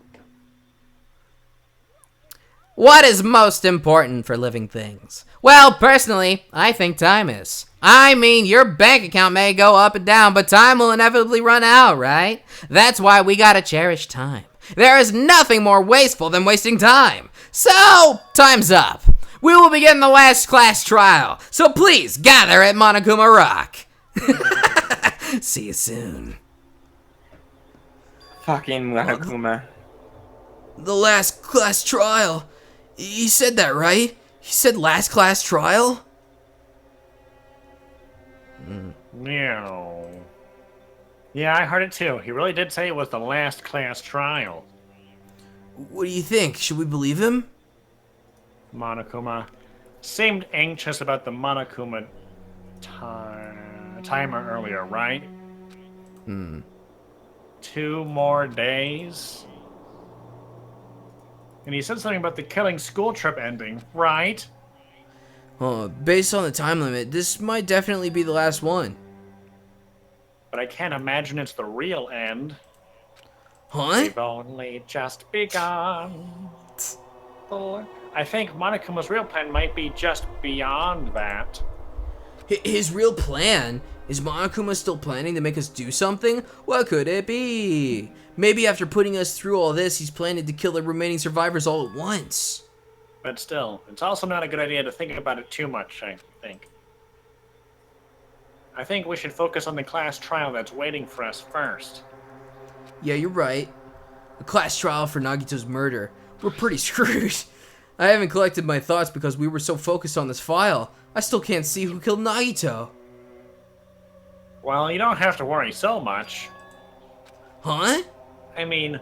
What is most important for living things? Well, personally, I think time is. I mean, your bank account may go up and down, but time will inevitably run out, right? That's why we gotta cherish time. There is nothing more wasteful than wasting time. So, time's up. We will begin the last class trial. So please, gather at Monokuma Rock. See you soon. Fucking Monokuma. The last class trial. He said that, right? He said last class trial? Meow. Yeah, I heard it too. He really did say it was the last class trial. What do you think? Should we believe him? Monokuma seemed anxious about the Monokuma timer earlier, right? 2 more days? And he said something about the killing school trip ending, right? Based on the time limit, this might definitely be the last one. But I can't imagine it's the real end. Huh? We've only just begun. I think Monokuma's real plan might be just beyond that. His real plan? Is Monokuma still planning to make us do something? What could it be? Maybe after putting us through all this, he's planning to kill the remaining survivors all at once. But still, it's also not a good idea to think about it too much, I think. I think we should focus on the class trial that's waiting for us first. Yeah, you're right. A class trial for Nagito's murder. We're pretty screwed. I haven't collected my thoughts because we were so focused on this file. I still can't see who killed Nagito. Well, you don't have to worry so much. Huh? I mean,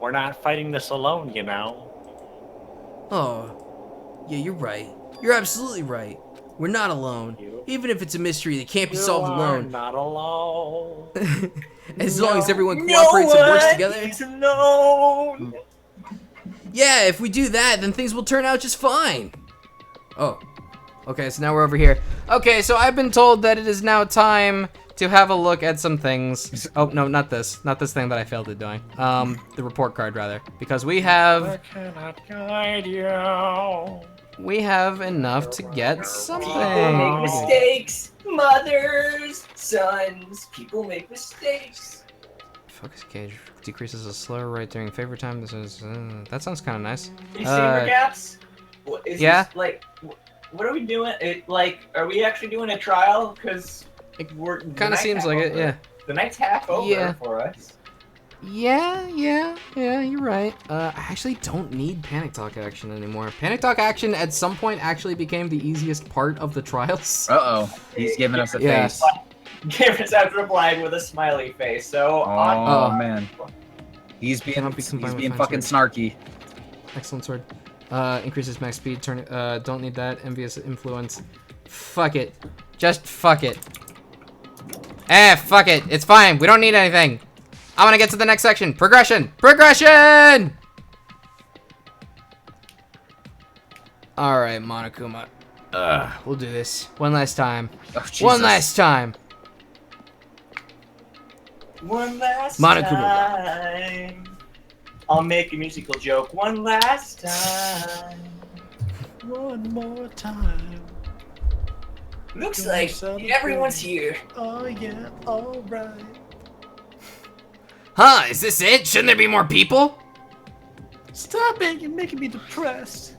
we're not fighting this alone, you know. Oh. Yeah, you're right. You're absolutely right. We're not alone. Even if it's a mystery that can't be solved alone. Not alone. As long as everyone cooperates and works together. He's alone. Yeah, if we do that, then things will turn out just fine. Oh. Okay, so now we're over here. Okay, so I've been told that it is now time to have a look at some things. Oh, no, not this. Not this thing that I failed at doing. The report card, rather. Because we I have... cannot guide you. We have enough to get something. People make mistakes. Mothers, sons, people make mistakes. Focus gauge decreases the slower rate during favor time. This is that sounds kind of nice. You see our gaps? Is yeah. This, like, what are we doing? Are we actually doing a trial? Because we're Kind of seems like it, yeah. The night's half over for us. Yeah, you're right. I actually don't need Panic Talk action anymore. Panic Talk action at some point actually became the easiest part of the trials. Uh-oh. He's giving us a face. Gamer's after replying with a smiley face. So man. He's being fucking snarky. Excellent sword. Increases max speed, don't need that. Envious influence. Fuck it. Just fuck it. Fuck it. It's fine. We don't need anything. I want to get to the next section. Progression! Progression! Alright, Monokuma. We'll do this. One last time. Oh, One last time. One last Monokuma. time. I'll make a musical joke. One last time. One more time. Looks like everyone's here. Oh yeah, alright. Huh, is this it? Shouldn't there be more people? Stop it, you're making me depressed.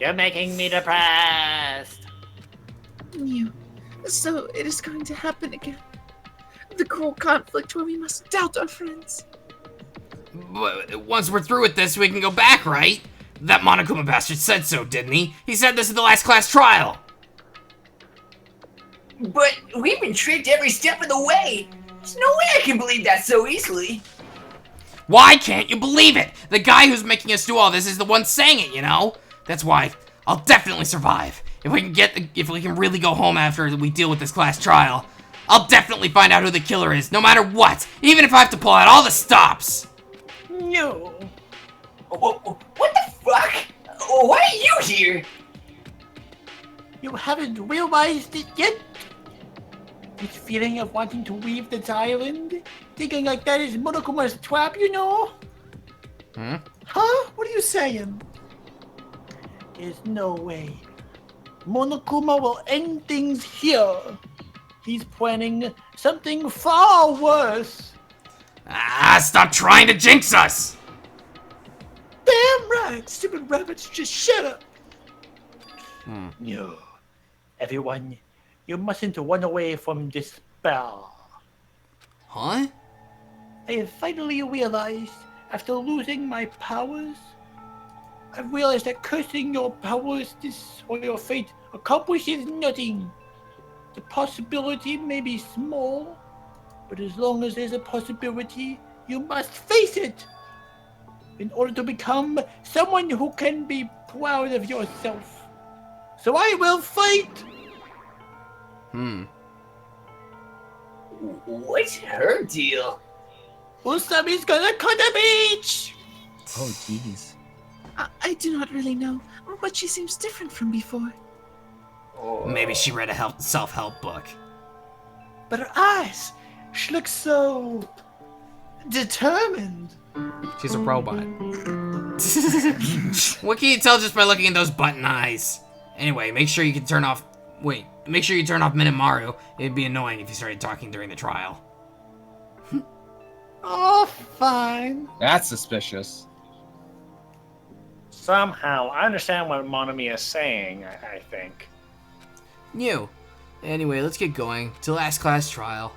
You're making me depressed. Mew. So it is going to happen again. The cruel conflict where we must doubt our friends. But once we're through with this, we can go back, right? That Monokuma bastard said so, didn't he? He said this in the last class trial. But we've been tricked every step of the way. There's no way I can believe that so easily. Why can't you believe it? The guy who's making us do all this is the one saying it, you know? That's why I'll definitely survive. If we can really go home after we deal with this class trial, I'll definitely find out who the killer is, no matter what, even if I have to pull out all the stops. No. What the fuck? Why are you here? You haven't realized it yet? This feeling of wanting to leave this island? Thinking like that is Monokuma's trap, you know? Hmm? Huh? What are you saying? There's no way. Monokuma will end things here. He's planning something far worse. Stop trying to jinx us! Damn right, stupid rabbits, just shut up. No. Everyone, you mustn't run away from this spell. Huh? I have finally realized, after losing my powers, I've realized that cursing your powers or your fate accomplishes nothing. The possibility may be small, but as long as there's a possibility, you must face it in order to become someone who can be proud of yourself. So I will fight! What's her deal? Usami's gonna cut the beach! Oh, jeez. I do not really know, but she seems different from before. Maybe she read a self-help book. But her eyes, she looks so determined. She's a robot. What can you tell just by looking at those button eyes? Anyway, make sure you turn off Minomaru. It'd be annoying if you started talking during the trial. Oh, fine. That's suspicious. Somehow, I understand what Monami is saying, I think. You. Anyway, let's get going. To last class trial.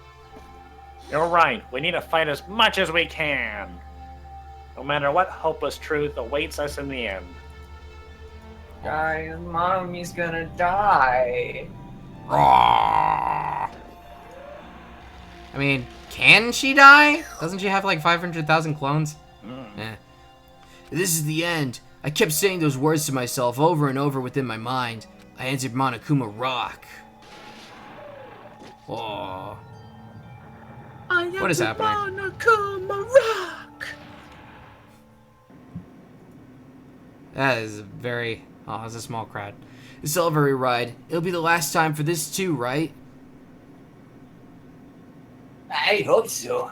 You're right. We need to fight as much as we can. No matter what hopeless truth awaits us in the end. Guys, Mommy's gonna die. I mean, can she die? Doesn't she have like 500,000 clones? Eh. This is the end. I kept saying those words to myself over and over within my mind. I entered Monokuma Rock. Oh. What is happening? Monokuma Rock. That is very... Oh, it's a small crowd. It's all very ride. It'll be the last time for this too, right? I hope so.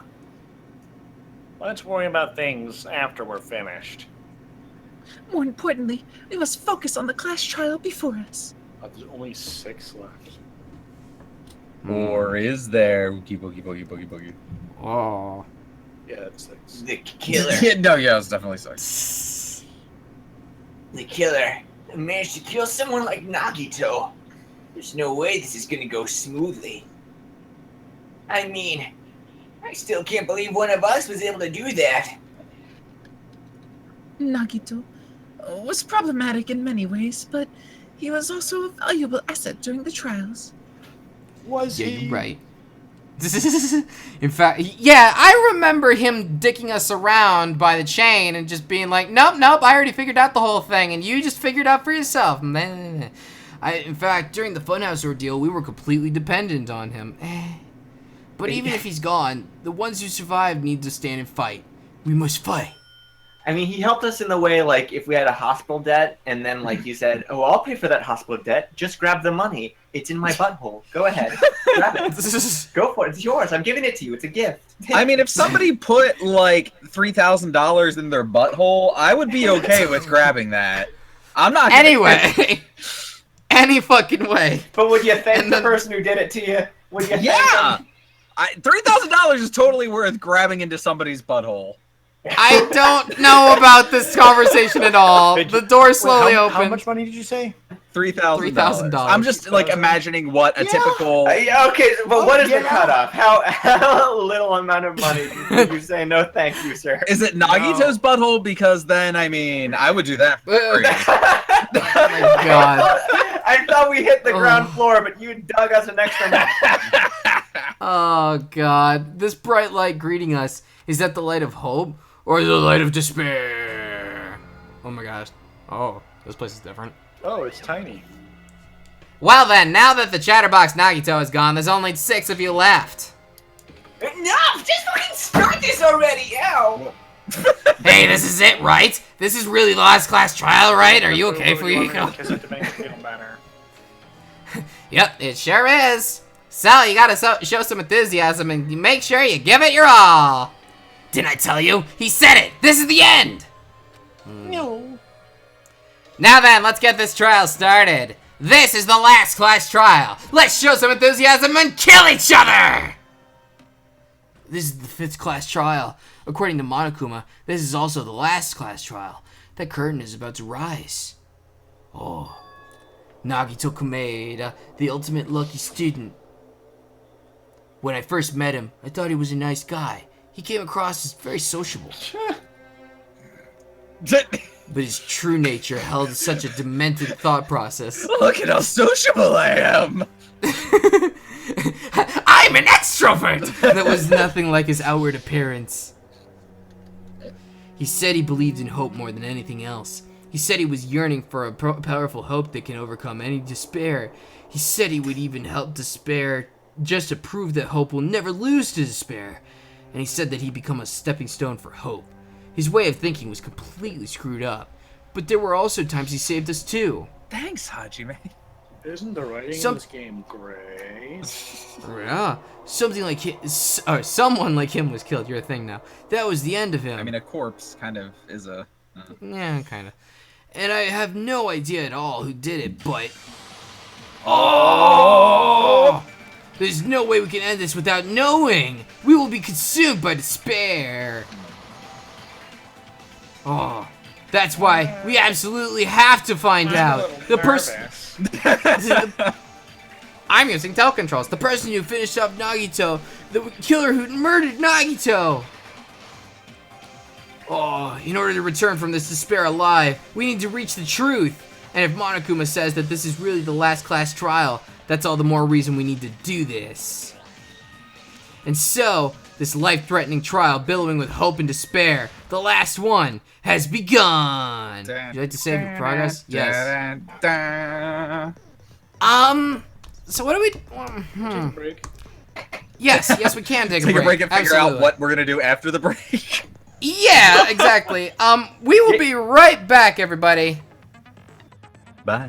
Let's worry about things after we're finished. More importantly, we must focus on the class trial before us. Oh, there's only 6 left. Or is there? Boogie, boogie, boogie, boogie, boogie. Oh. Yeah, it's 6. The killer. Yeah, it's definitely 6. The killer managed to kill someone like Nagito. There's no way this is gonna go smoothly. I mean, I still can't believe one of us was able to do that. Nagito was problematic in many ways, but he was also a valuable asset during the trials. Was Yeah, he? you're right. In fact, yeah, I remember him dicking us around by the chain and just being like, nope, I already figured out the whole thing, and you just figured out for yourself. In fact, during the Funhouse ordeal, we were completely dependent on him. But even if he's gone, the ones who survived need to stand and fight. We must fight. I mean, he helped us in the way, like, if we had a hospital debt, and then, like, he said, oh, I'll pay for that hospital debt. Just grab the money. It's in my butthole. Go ahead. Grab it. Go for it. It's yours. I'm giving it to you. It's a gift. I mean, if somebody put, like, $3,000 in their butthole, I would be okay with grabbing that. I'm not gonna... Anyway. Any fucking way. But would you thank the person who did it to you? Would you thank them? $3,000 is totally worth grabbing into somebody's butthole. I don't know about this conversation at all. The door slowly opened. How much money did you say? $3,000. I'm just like imagining what a typical. Okay, but what is the cutoff? How little amount of money did you say no thank you, sir? Is it Nagito's butthole? Because then, I mean, I would do that for free. Oh my god. I thought we hit the ground floor, but you dug us an extra notch. Oh god. This bright light greeting us, is that the light of hope or the light of despair? Oh my gosh. Oh, this place is different. Oh, it's tiny. Well then, now that the Chatterbox Nagito is gone, there's only 6 of you left. Enough! Just fucking start this already! Ow! Hey, this is it, right? This is really the last class trial, right? Are you okay, Fuyiko? Kiss it to make it feel better. Yep, it sure is. So, you gotta show some enthusiasm and make sure you give it your all. Didn't I tell you? He said it! This is the end! No. Now then, let's get this trial started. This is the last class trial. Let's show some enthusiasm and kill each other! This is the 5th class trial. According to Monokuma, this is also the last class trial. That curtain is about to rise. Oh. Nagito Komaeda, the ultimate lucky student. When I first met him, I thought he was a nice guy. He came across as very sociable. But his true nature held such a demented thought process. Look at how sociable I am! I'm an extrovert! That was nothing like his outward appearance. He said he believed in hope more than anything else. He said he was yearning for a powerful hope that can overcome any despair. He said he would even help despair just to prove that hope will never lose to despair. And he said that he'd become a stepping stone for hope. His way of thinking was completely screwed up. But there were also times he saved us too. Thanks, Hajime. Isn't the writing in this game great? Yeah, something like someone like him was killed. You're a thing now. That was the end of him. I mean, a corpse kind of is a Yeah, kind of. And I have no idea at all who did it, but... Oh! There's no way we can end this without knowing! We will be consumed by despair! Oh, that's why we absolutely have to find out! The person... I'm using telecontrols. The person who finished up Nagito, the killer who murdered Nagito! Oh, in order to return from this despair alive, we need to reach the truth. And if Monokuma says that this is really the last class trial, that's all the more reason we need to do this. And so, this life-threatening trial, billowing with hope and despair, the last one, has begun. Would you like to save your progress? Yes. So what do we... Take a break. Yes, we can take Take a break and figure Absolutely. out what we're gonna do after the break. Yeah, exactly. We will be right back, everybody. Bye.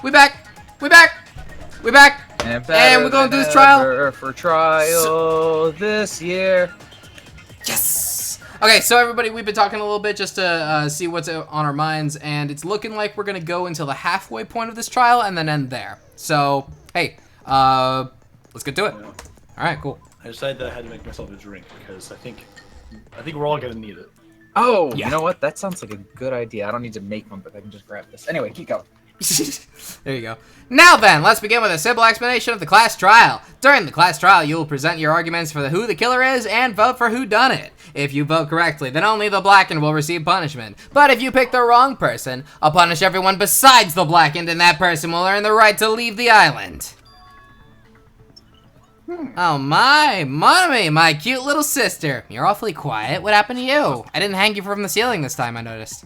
We back. We back. We back. And we're going to do this trial. For trial this year. Yes. Okay, so everybody, we've been talking a little bit just to see what's on our minds, and it's looking like we're gonna go until the halfway point of this trial and then end there. So, hey, let's get to it. Yeah. All right, cool. I decided that I had to make myself a drink because I think we're all gonna need it. Oh, Yeah. you know what? That sounds like a good idea. I don't need to make one, but I can just grab this. Anyway, keep going. There you go. Now then, let's begin with a simple explanation of the class trial. During the class trial, you will present your arguments for who the killer is and vote for who done it. If you vote correctly, then only the blackened will receive punishment. But if you pick the wrong person, I'll punish everyone besides the blackened, and that person will earn the right to leave the island. Oh my, Monomi, my cute little sister. You're awfully quiet. What happened to you? I didn't hang you from the ceiling this time, I noticed.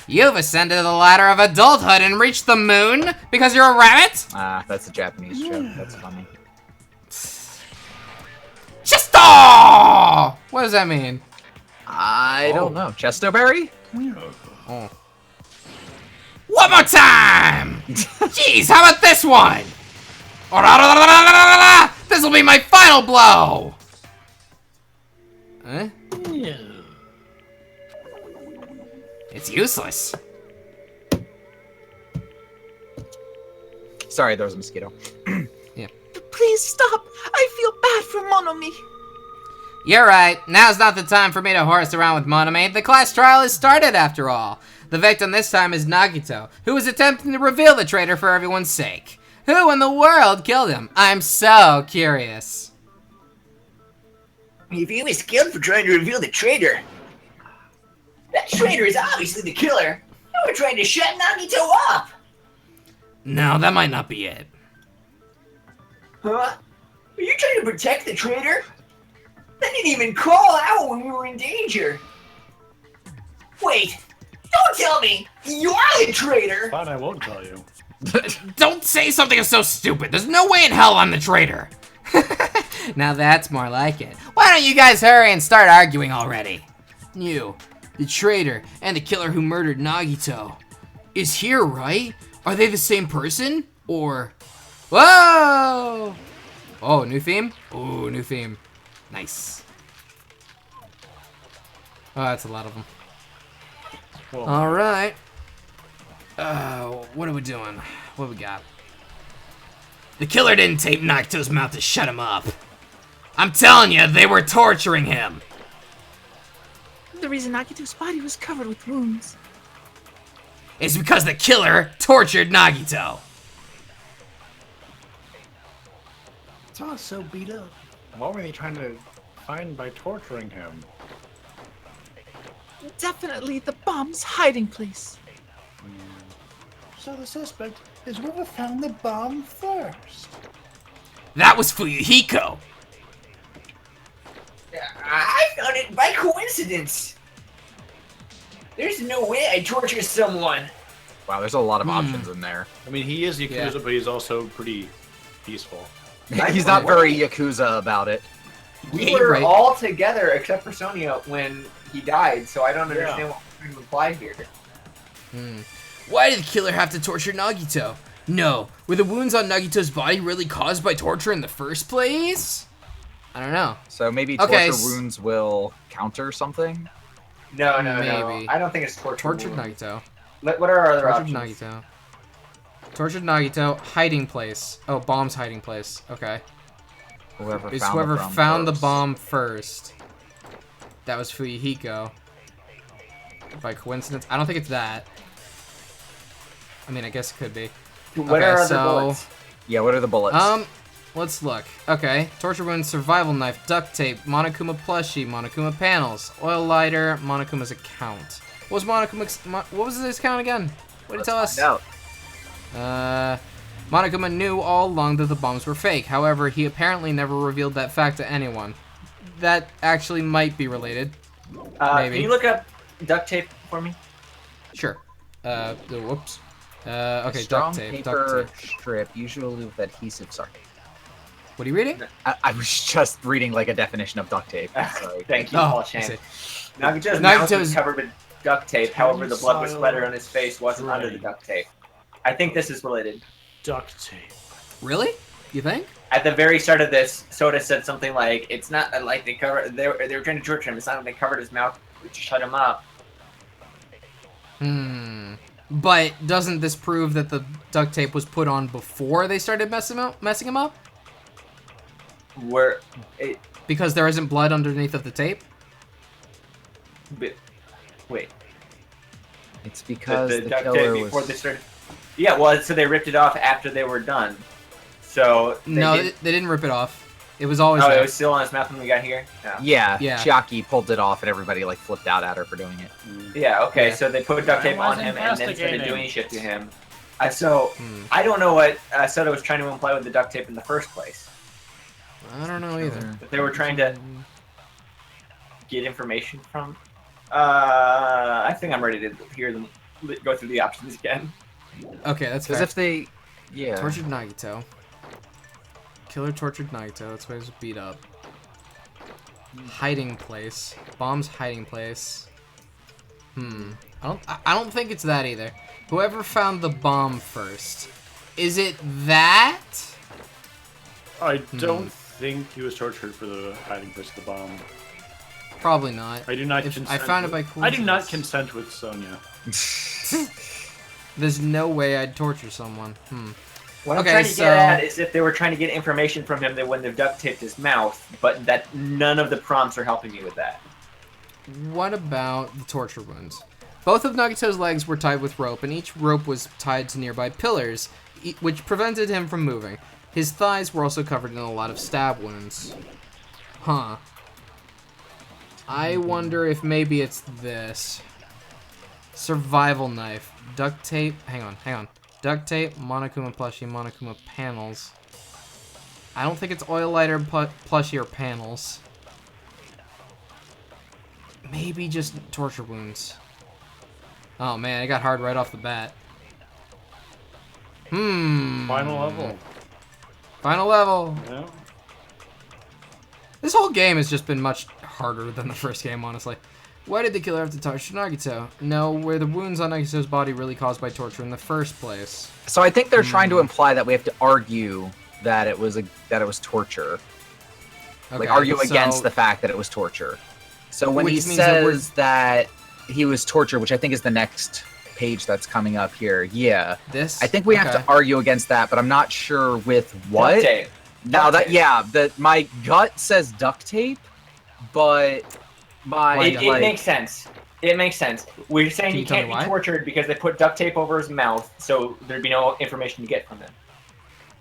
You've ascended the ladder of adulthood and reached the moon because you're a rabbit? Ah, that's a Japanese joke. That's funny. Chesto! What does that mean? I don't know. Chestoberry? Oh. One more time! Jeez, how about this one? This will be my final blow! Huh? It's useless. Sorry, there was a mosquito. Please stop. I feel bad for Monomi. You're right. Now's not the time for me to horse around with Monomi. The class trial has started after all. The victim this time is Nagito, who is attempting to reveal the traitor for everyone's sake. Who in the world killed him? I'm so curious. If he was killed for trying to reveal the traitor, that traitor is obviously the killer. And we're trying to shut Nagito up. No, that might not be it. Huh? Are you trying to protect the traitor? They didn't even call out when we were in danger. Wait, don't tell me you're the traitor. Fine, I won't tell you. Don't say something so stupid. There's no way in hell I'm the traitor. Now that's more like it. Why don't you guys hurry and start arguing already? You, the traitor, and the killer who murdered Nagito is here, right? Are they the same person? Or... Whoa! Oh, new theme? Ooh, new theme. Nice. Oh, that's a lot of them. Well, Alright. What are we doing? What do we got? The killer didn't tape Nagito's mouth to shut him up. I'm telling you, they were torturing him. The reason Nagito's body was covered with wounds. It's because the killer tortured Nagito. It's all so beat up. What were they trying to find by torturing him? Definitely the bomb's hiding place. So the suspect is whoever found the bomb first. That was Fuyuhiko. I found it by coincidence. There's no way I torture someone. Wow, there's a lot of options in there. I mean, he is Yakuza, Yeah. but he's also pretty peaceful. He's not very Yakuza about it. We Yeah, were right. all together except for Sonia when he died, so I don't understand what we're trying to imply here. Why did the killer have to torture Nagito? No, were the wounds on Nagito's body really caused by torture in the first place? I don't know. So maybe Okay, torture wounds will counter something? No. Maybe. I don't think it's torture. Tortured wound. Nagito. What are our other Tortured options? Nagito. Tortured Nagito. Hiding place. Oh, bomb's hiding place. Okay. Whoever It's found whoever the bomb found the first. bomb first. That was Fuyuhiko. By coincidence? I don't think it's that. I mean, I guess it could be. What are our other bullets? Yeah, what are the bullets? Let's look. Okay. Torture wound, survival knife, duct tape, Monokuma plushie, Monokuma panels, oil lighter, Monokuma's account. What was what was his account again? What did it tell us? Find out. Monokuma knew all along that the bombs were fake. However, he apparently never revealed that fact to anyone. That actually might be related. Maybe. Can you look up duct tape for me? Sure. Whoops. Okay, Strong duct tape. paper Duct tape. strip, usually with adhesive. Sorry. What are you reading? I was just reading like a definition of duct tape. Sorry. Thank you, Oh, Paul I Chan. see. Nagito's mouth was Nagito's- covered with duct tape. However, the blood was splattered on his face wasn't under the duct tape. I think this is related. Duct tape. Really? You think? At the very start of this, Soda said something like, "It's not like they were trying to torture him. It's not like they covered his mouth to shut him up." But doesn't this prove that the duct tape was put on before they started messing him up? Because there isn't blood underneath of the tape? Wait. It's because the the duct killer tape before was... they started. Yeah, well, so they ripped it off after they were done. So they didn't rip it off. It was always. Oh, it was still on his mouth when we got here. No. Yeah, Chiaki pulled it off, and everybody like flipped out at her for doing it. Yeah. Okay. So they put duct tape on him and then started doing shit to him. I don't know what Soda was trying to imply with the duct tape in the first place. I don't know either. If they were trying to get information from. I think I'm ready to hear them go through the options again. Okay, that's fair. Because if they, tortured Nagito. Killer tortured Nagito. That's why he was beat up. Hiding place. Bomb's hiding place. I don't think it's that either. Whoever found the bomb first. Is it that? I don't think he was tortured for the hiding place of the bomb. Probably not. I do not consent. I found it by I do not consent with Sonia. There's no way I'd torture someone. What I'm trying to get at is if they were trying to get information from him, they wouldn't have duct taped his mouth, but that none of the prompts are helping me with that. What about the torture wounds? Both of Nagito's legs were tied with rope, and each rope was tied to nearby pillars, which prevented him from moving. His thighs were also covered in a lot of stab wounds. I wonder if maybe it's this. Survival knife. Duct tape. Hang on. Duct tape, Monokuma plushie, Monokuma panels. I don't think it's oil lighter, plushie, or panels. Maybe just torture wounds. Oh man, it got hard right off the bat. Final level. Final level. Yeah. This whole game has just been much harder than the first game, honestly. Why did the killer have to torture Nagito? No, were the wounds on Nagito's body really caused by torture in the first place? So I think they're trying to imply that we have to argue that it was torture. Okay, like argue against the fact that it was torture. So when he says that he was tortured, which I think is the next page that's coming up here, this? I think we have to argue against that, but I'm not sure with what. Duct tape. Now my gut says duct tape, but it makes sense. It makes sense. We're saying he can't be tortured because they put duct tape over his mouth, so there'd be no information to get from him.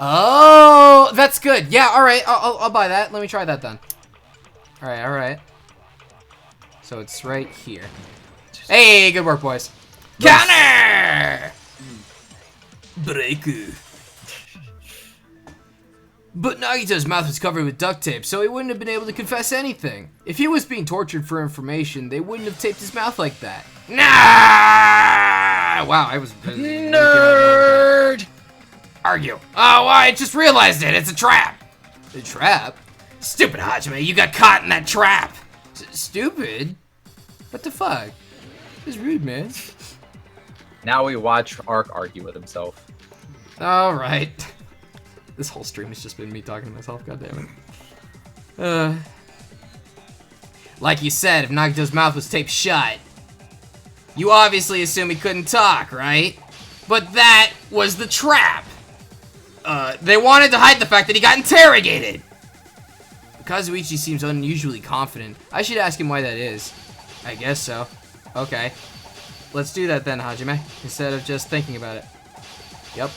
Oh, that's good. Yeah, all right. I'll buy that. Let me try that then. All right. So it's right here. Hey, good work, boys. Counter! Breaker. But Nagito's mouth was covered with duct tape, so he wouldn't have been able to confess anything. If he was being tortured for information, they wouldn't have taped his mouth like that. Nah! Wow, I was... Nerd! Argue. Oh, I just realized it. It's a trap. A trap? Stupid Hajime, you got caught in that trap. Stupid? What the fuck? It's rude, man. Now we watch Ark argue with himself. All right. This whole stream has just been me talking to myself, goddammit. Like you said, if Nagito's mouth was taped shut, you obviously assume he couldn't talk, right? But that was the trap. They wanted to hide the fact that he got interrogated. Kazuichi seems unusually confident. I should ask him why that is. I guess so. Okay. Let's do that then, Hajime, instead of just thinking about it. Yep.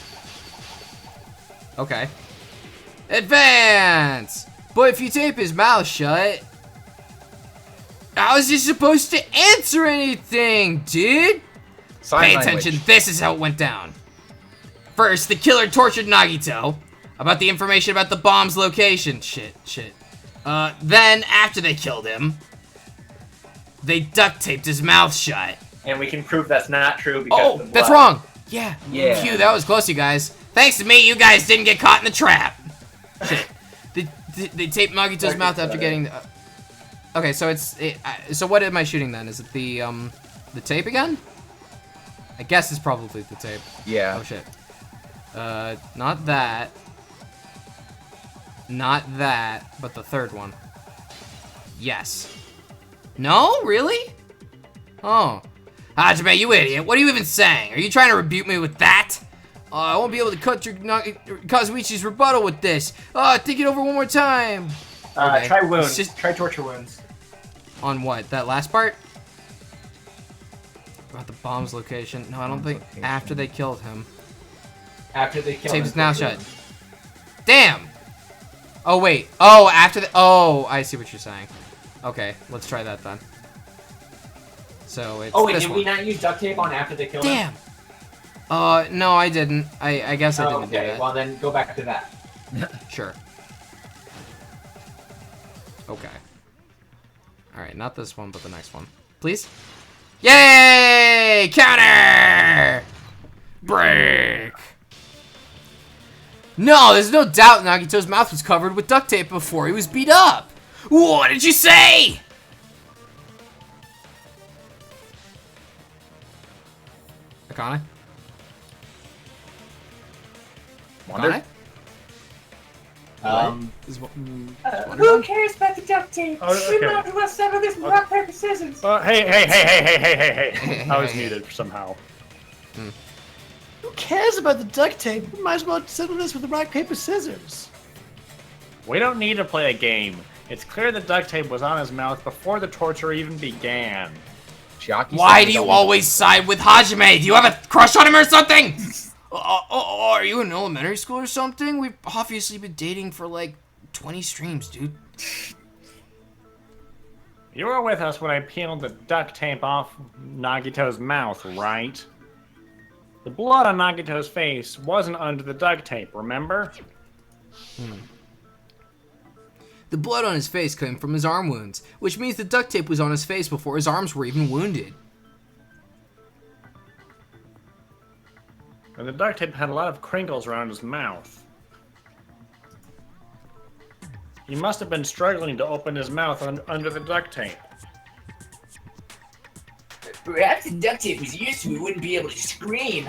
Okay. Advance! But if you tape his mouth shut, how is he supposed to answer anything, dude? Pay attention, this is how it went down. First, the killer tortured Nagito about the information about the bomb's location. Shit. Then, after they killed him, they duct taped his mouth shut. And we can prove that's not true because of the blood. That's wrong! Yeah. Phew, that was close, you guys. Thanks to me, you guys didn't get caught in the trap. Shit. They taped Nagito's mouth after getting... okay, so so what am I shooting then? Is it the, The tape again? I guess it's probably the tape. Yeah. Oh shit. Not that. Not that, but the third one. Yes. No? Really? Oh. Hajime, you idiot. What are you even saying? Are you trying to rebuke me with that? I won't be able to cut your Kazuichi's rebuttal with this. Think it over one more time. Okay. Try wounds. Try torture wounds. On what? That last part? About the bomb's location. No, I don't think after they killed him. After they killed him. Tape's now shut. Damn! Oh, wait. Oh, after the... Oh, I see what you're saying. Okay, let's try that then. So, it's Oh, wait, this did one. we not use duct tape on after they killed him? Damn! No, I didn't. I guess I didn't do Okay, that. well then go back to that. Sure. Okay. Alright, not this one, but the next one. Please? Yay! Counter! Break! No, there's no doubt Nagito's mouth was covered with duct tape before he was beat up. What did you say? Akane? Wonder? Akane? Who cares about the duct tape? Oh, okay. We might as well settle this with rock, paper, scissors. Hey. I was muted somehow. Who cares about the duct tape? We might as well settle this with the rock, paper, scissors. We don't need to play a game. It's clear the duct tape was on his mouth before the torture even began. Why do you always side with Hajime? Do you have a crush on him or something? Are you in elementary school or something? We've obviously been dating for like 20 streams, dude. You were with us when I peeled the duct tape off Nagito's mouth, right? The blood on Nagito's face wasn't under the duct tape, remember? The blood on his face came from his arm wounds, which means the duct tape was on his face before his arms were even wounded. And the duct tape had a lot of crinkles around his mouth. He must have been struggling to open his mouth under the duct tape. Perhaps the duct tape was used so we wouldn't be able to scream.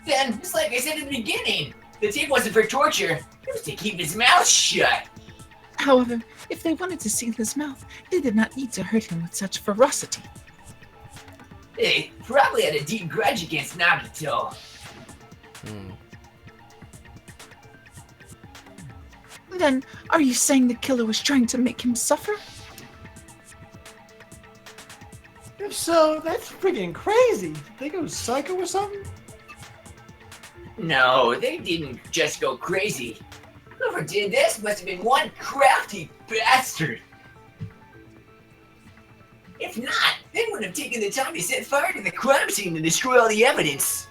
Then, just like I said at the beginning, the tape wasn't for torture. It was to keep his mouth shut. However, if they wanted to seal his mouth, they did not need to hurt him with such ferocity. They probably had a deep grudge against Nagito. Then, are you saying the killer was trying to make him suffer? If so, that's freaking crazy. Did they go psycho or something? No, they didn't just go crazy. Whoever did this must have been one crafty bastard. If not, they wouldn't have taken the time to set fire to the crime scene and destroy all the evidence.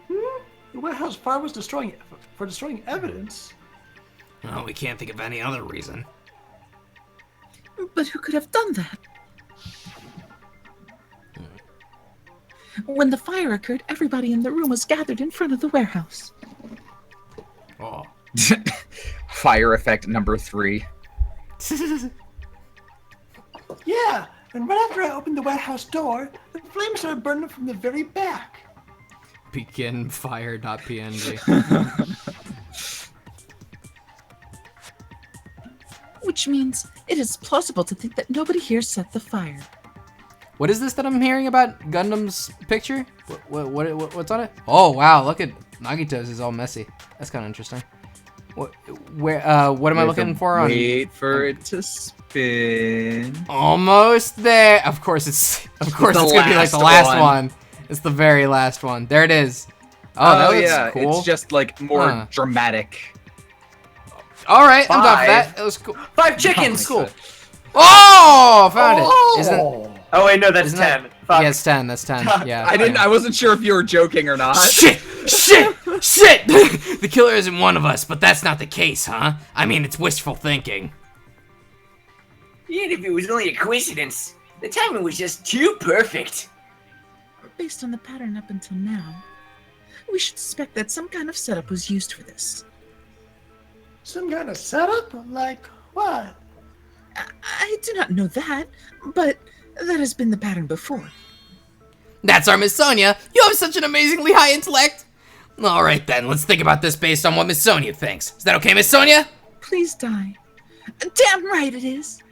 The warehouse fire was destroying evidence. Well, we can't think of any other reason. But who could have done that? When the fire occurred, everybody in the room was gathered in front of the warehouse. Oh. Fire effect number 3. Yeah, and right after I opened the warehouse door, the flames started burning from the very back. Begin fire.png. Which means it is plausible to think that nobody here set the fire. What is this that I'm hearing about Gundam's picture? What's on it? Oh wow, look at Nagito's is all messy. That's kind of interesting. What am I looking for on? Wait for it to spin. Almost there. Of course it's gonna be like the last one. It's the very last one. There it is. Oh, that looks yeah, cool. it's just like more dramatic. All right, I'm done for that. It was cool. 5 chickens. Cool. Oh, found it. Isn't Oh wait, no, that's Isn't 10. that- Fuck. Yeah, it's 10. That's 10. Yeah. I wasn't sure if you were joking or not. Shit! The killer isn't one of us, but that's not the case, huh? I mean, it's wishful thinking. Even if it was only a coincidence, the timing was just too perfect. Based on the pattern up until now, we should suspect that some kind of setup was used for this. Some kind of setup? Like what? I do not know that, but That has been the pattern before. That's our Miss Sonia. You have such an amazingly high intellect. All right then, let's think about this based on what Miss Sonia thinks. Is that okay, Miss Sonia? Please die. Damn right it is.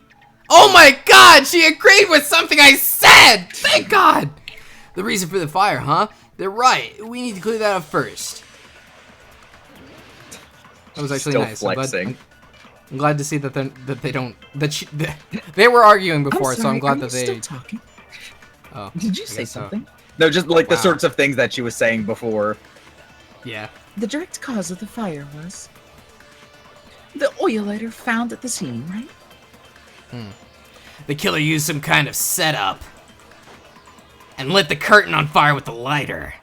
Oh my God, she agreed with something I said. Thank God. The reason for the fire, huh? They're right. We need to clear that up first. That was actually Still nice. flexing. I'm glad to see that they were arguing before, I'm so sorry, I'm glad are that you they. still talking? Oh, Did you I say guess so. something? No, just like the Wow. sorts of things that she was saying before. Yeah. The direct cause of the fire was the oil lighter found at the scene, right? The killer used some kind of setup and lit the curtain on fire with the lighter.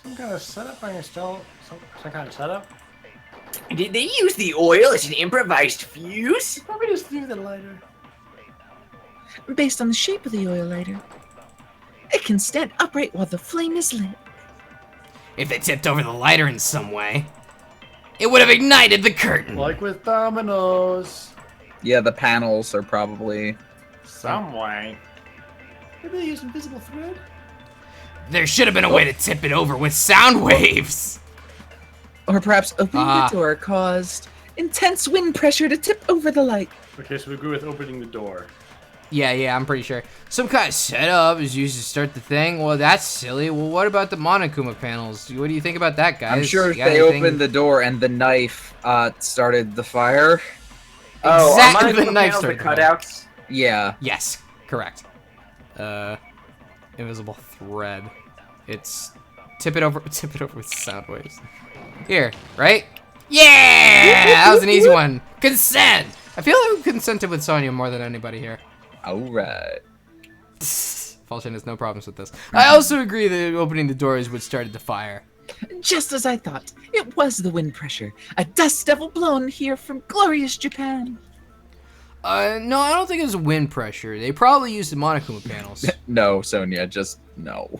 Some kind of setup? Are you still some kind of setup? Did they use the oil as an improvised fuse? Probably just threw the lighter. Based on the shape of the oil lighter, it can stand upright while the flame is lit. If they tipped over the lighter in some way, it would have ignited the curtain. Like with dominoes. Yeah, the panels are probably. Some way. Maybe they use invisible thread? There should have been a way to tip it over with sound waves. Or perhaps opening Ah. the door caused intense wind pressure to tip over the light. Okay, so we agree with opening the door. Yeah, I'm pretty sure. Some kind of setup is used to start the thing. Well, that's silly. Well, what about the Monokuma panels? What do you think about that, guys? I'm sure You if got they anything? opened the door and the knife started the fire. Oh, Exactly, are the the knife panels the started the fire. cutouts? Yeah. Yes, correct. Invisible thread. It's tip it over with sound waves. Here, right? Yeah, that was an easy one. Consent. I feel like we consented with Sonya more than anybody here. Alright. Falchion has no problems with this. I also agree that opening the door is what started the fire. Just as I thought, it was the wind pressure. A dust devil blown here from glorious Japan. No, I don't think it was wind pressure. They probably used the Monokuma panels. No, Sonia, just no.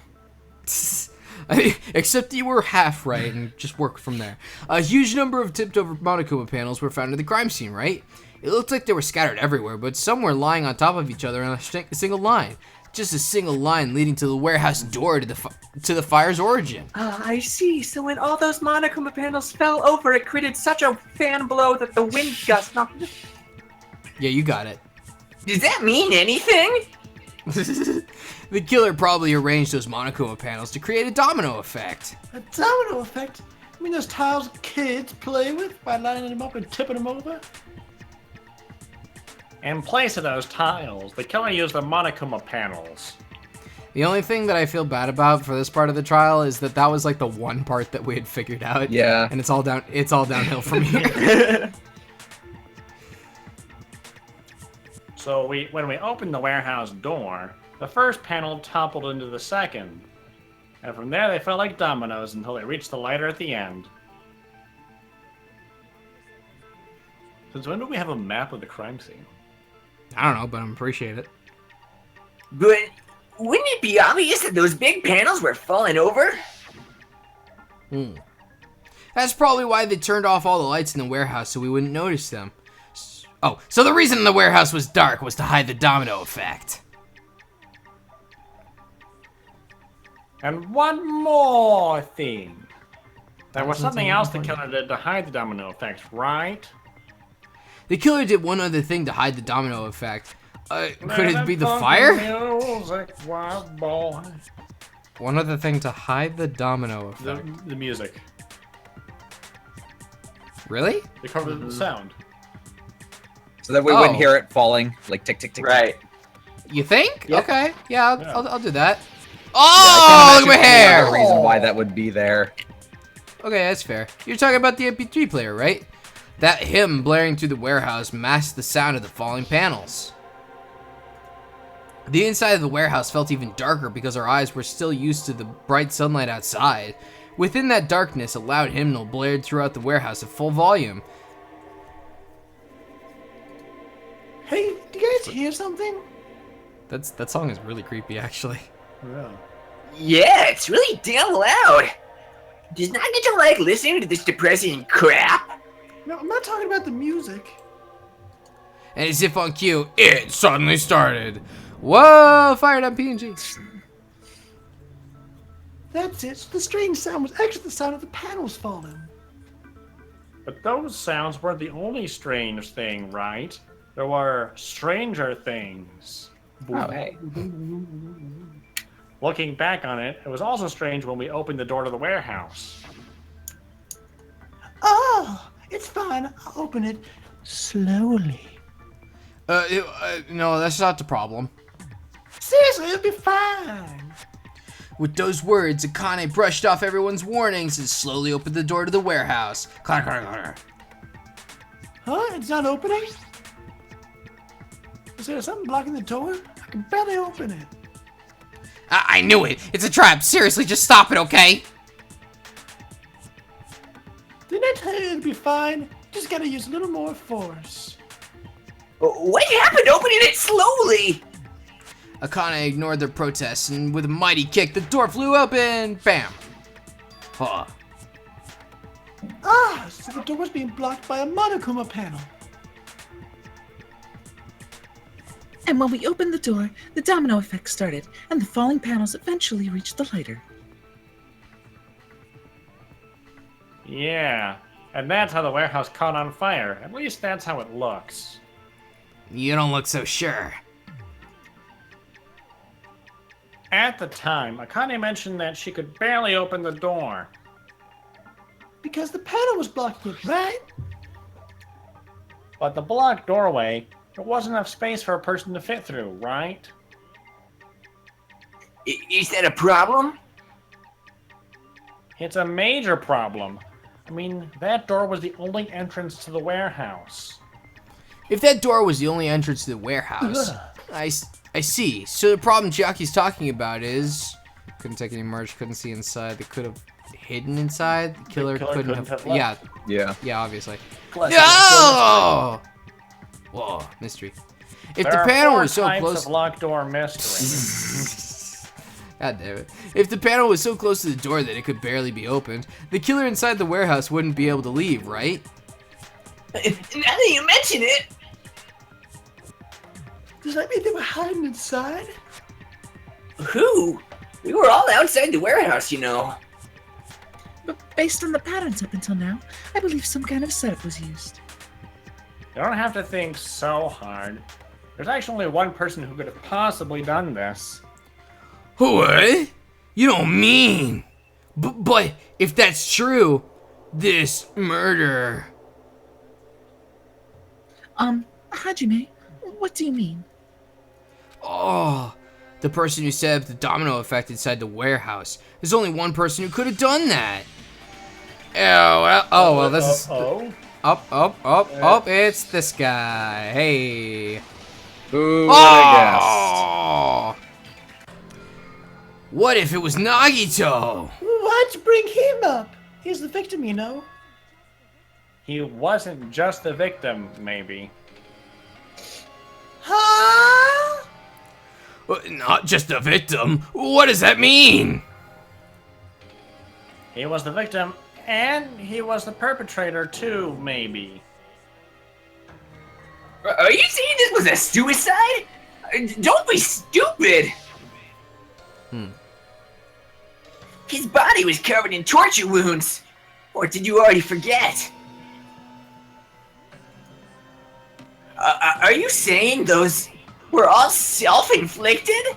Except you were half right and just work from there. A huge number of tipped over Monokuma panels were found at the crime scene, right? It looked like they were scattered everywhere, but some were lying on top of each other in a single line. Just a single line leading to the warehouse door to the fire's origin. I see. So when all those Monokuma panels fell over, it created such a fan blow that the wind gust knocked it. Yeah, you got it. Does that mean anything? The killer probably arranged those Monokuma panels to create a domino effect. A domino effect? I mean those tiles kids play with by lining them up and tipping them over? In place of those tiles, the killer used the Monokuma panels. The only thing that I feel bad about for this part of the trial is that that was like the one part that we had figured out. Yeah. And it's all downhill from here. So when we opened the warehouse door, the first panel toppled into the second. And from there they fell like dominoes until they reached the lighter at the end. Since when do we have a map of the crime scene? I don't know, but I appreciate it. But wouldn't it be obvious that those big panels were falling over? That's probably why they turned off all the lights in the warehouse so we wouldn't notice them. Oh, so the reason the warehouse was dark was to hide the domino effect. And one more thing. There was something else the killer did to hide the domino effect, right? The killer did one other thing to hide the domino effect. Could it be the fire? Music, wild boy. One other thing to hide the domino effect. The music. Really? They covered the sound. So that we Oh. wouldn't hear it falling, like tick, tick, tick. Right. You think? Yeah. Okay. Yeah, Yeah. I'll do that. Yeah, Oh, I look at my can't imagine any other hair! reason why that would be there. Okay, that's fair. You're talking about the MP3 player, right? That hymn blaring through the warehouse masked the sound of the falling panels. The inside of the warehouse felt even darker because our eyes were still used to the bright sunlight outside. Within that darkness, a loud hymnal blared throughout the warehouse at full volume. Hey, do you guys hear something? That song is really creepy, actually. Yeah. Yeah, it's really damn loud. Does Nagito like listening to this depressing crap? No, I'm not talking about the music. And as if on cue, it suddenly started. Whoa, fired up PNG. That's it. So the strange sound was actually the sound of the panels falling. But those sounds weren't the only strange thing, right? There were stranger things. Oh, hey. Looking back on it, it was also strange when we opened the door to the warehouse. Oh, it's fine. I'll open it slowly. No, that's not the problem. Seriously, it'll be fine. With those words, Akane brushed off everyone's warnings and slowly opened the door to the warehouse. Clatter, clatter, clatter. Huh? It's not opening? Is there something blocking the door? I can barely open it. I knew it. It's a trap. Seriously, just stop it, okay? Didn't I tell you it'd be fine? Just gotta use a little more force. What happened opening it slowly? Akane ignored their protests, and with a mighty kick, the door flew open. Bam. Huh. Ah, so the door was being blocked by a Monokuma panel. And when we opened the door, the domino effect started, and the falling panels eventually reached the lighter. Yeah, and that's how the warehouse caught on fire. At least that's how it looks. You don't look so sure. At the time, Akane mentioned that she could barely open the door. Because the panel was blocking it, right? But the blocked doorway, there wasn't enough space for a person to fit through, right? Is that a problem? It's a major problem. I mean, that door was the only entrance to the warehouse. If that door was the only entrance to the warehouse, I see. So the problem Chiaki's talking about is couldn't take any merch, couldn't see inside. They could have hidden inside. The killer couldn't have left. Yeah, obviously. Classic. No! Whoa, mystery. If There the are panel four was so types close, of locked door mystery. God damn it. If the panel was so close to the door that it could barely be opened, the killer inside the warehouse wouldn't be able to leave, right? Now that you mention it, Does that mean they were hiding inside? who? We were all outside the warehouse, you know. But based on the patterns up until now, I believe some kind of setup was used. You don't have to think so hard. There's actually only one person who could have possibly done this. What? You don't mean? But if that's true, this murder... Hajime, what do you mean? Oh, the person who set up the domino effect inside the warehouse. There's only one person who could have done that. Well, this is... Up, it's this guy. Hey. Who would have Oh! What if it was Nagito? Let's bring him up. He's the victim, you know. He wasn't just the victim, maybe. Huh? Not just a victim. What does that mean? He was the victim, and he was the perpetrator too, maybe. Are you saying this was a suicide? Don't be stupid! His body was covered in torture wounds. Or did you already forget? Are you saying those were all self-inflicted?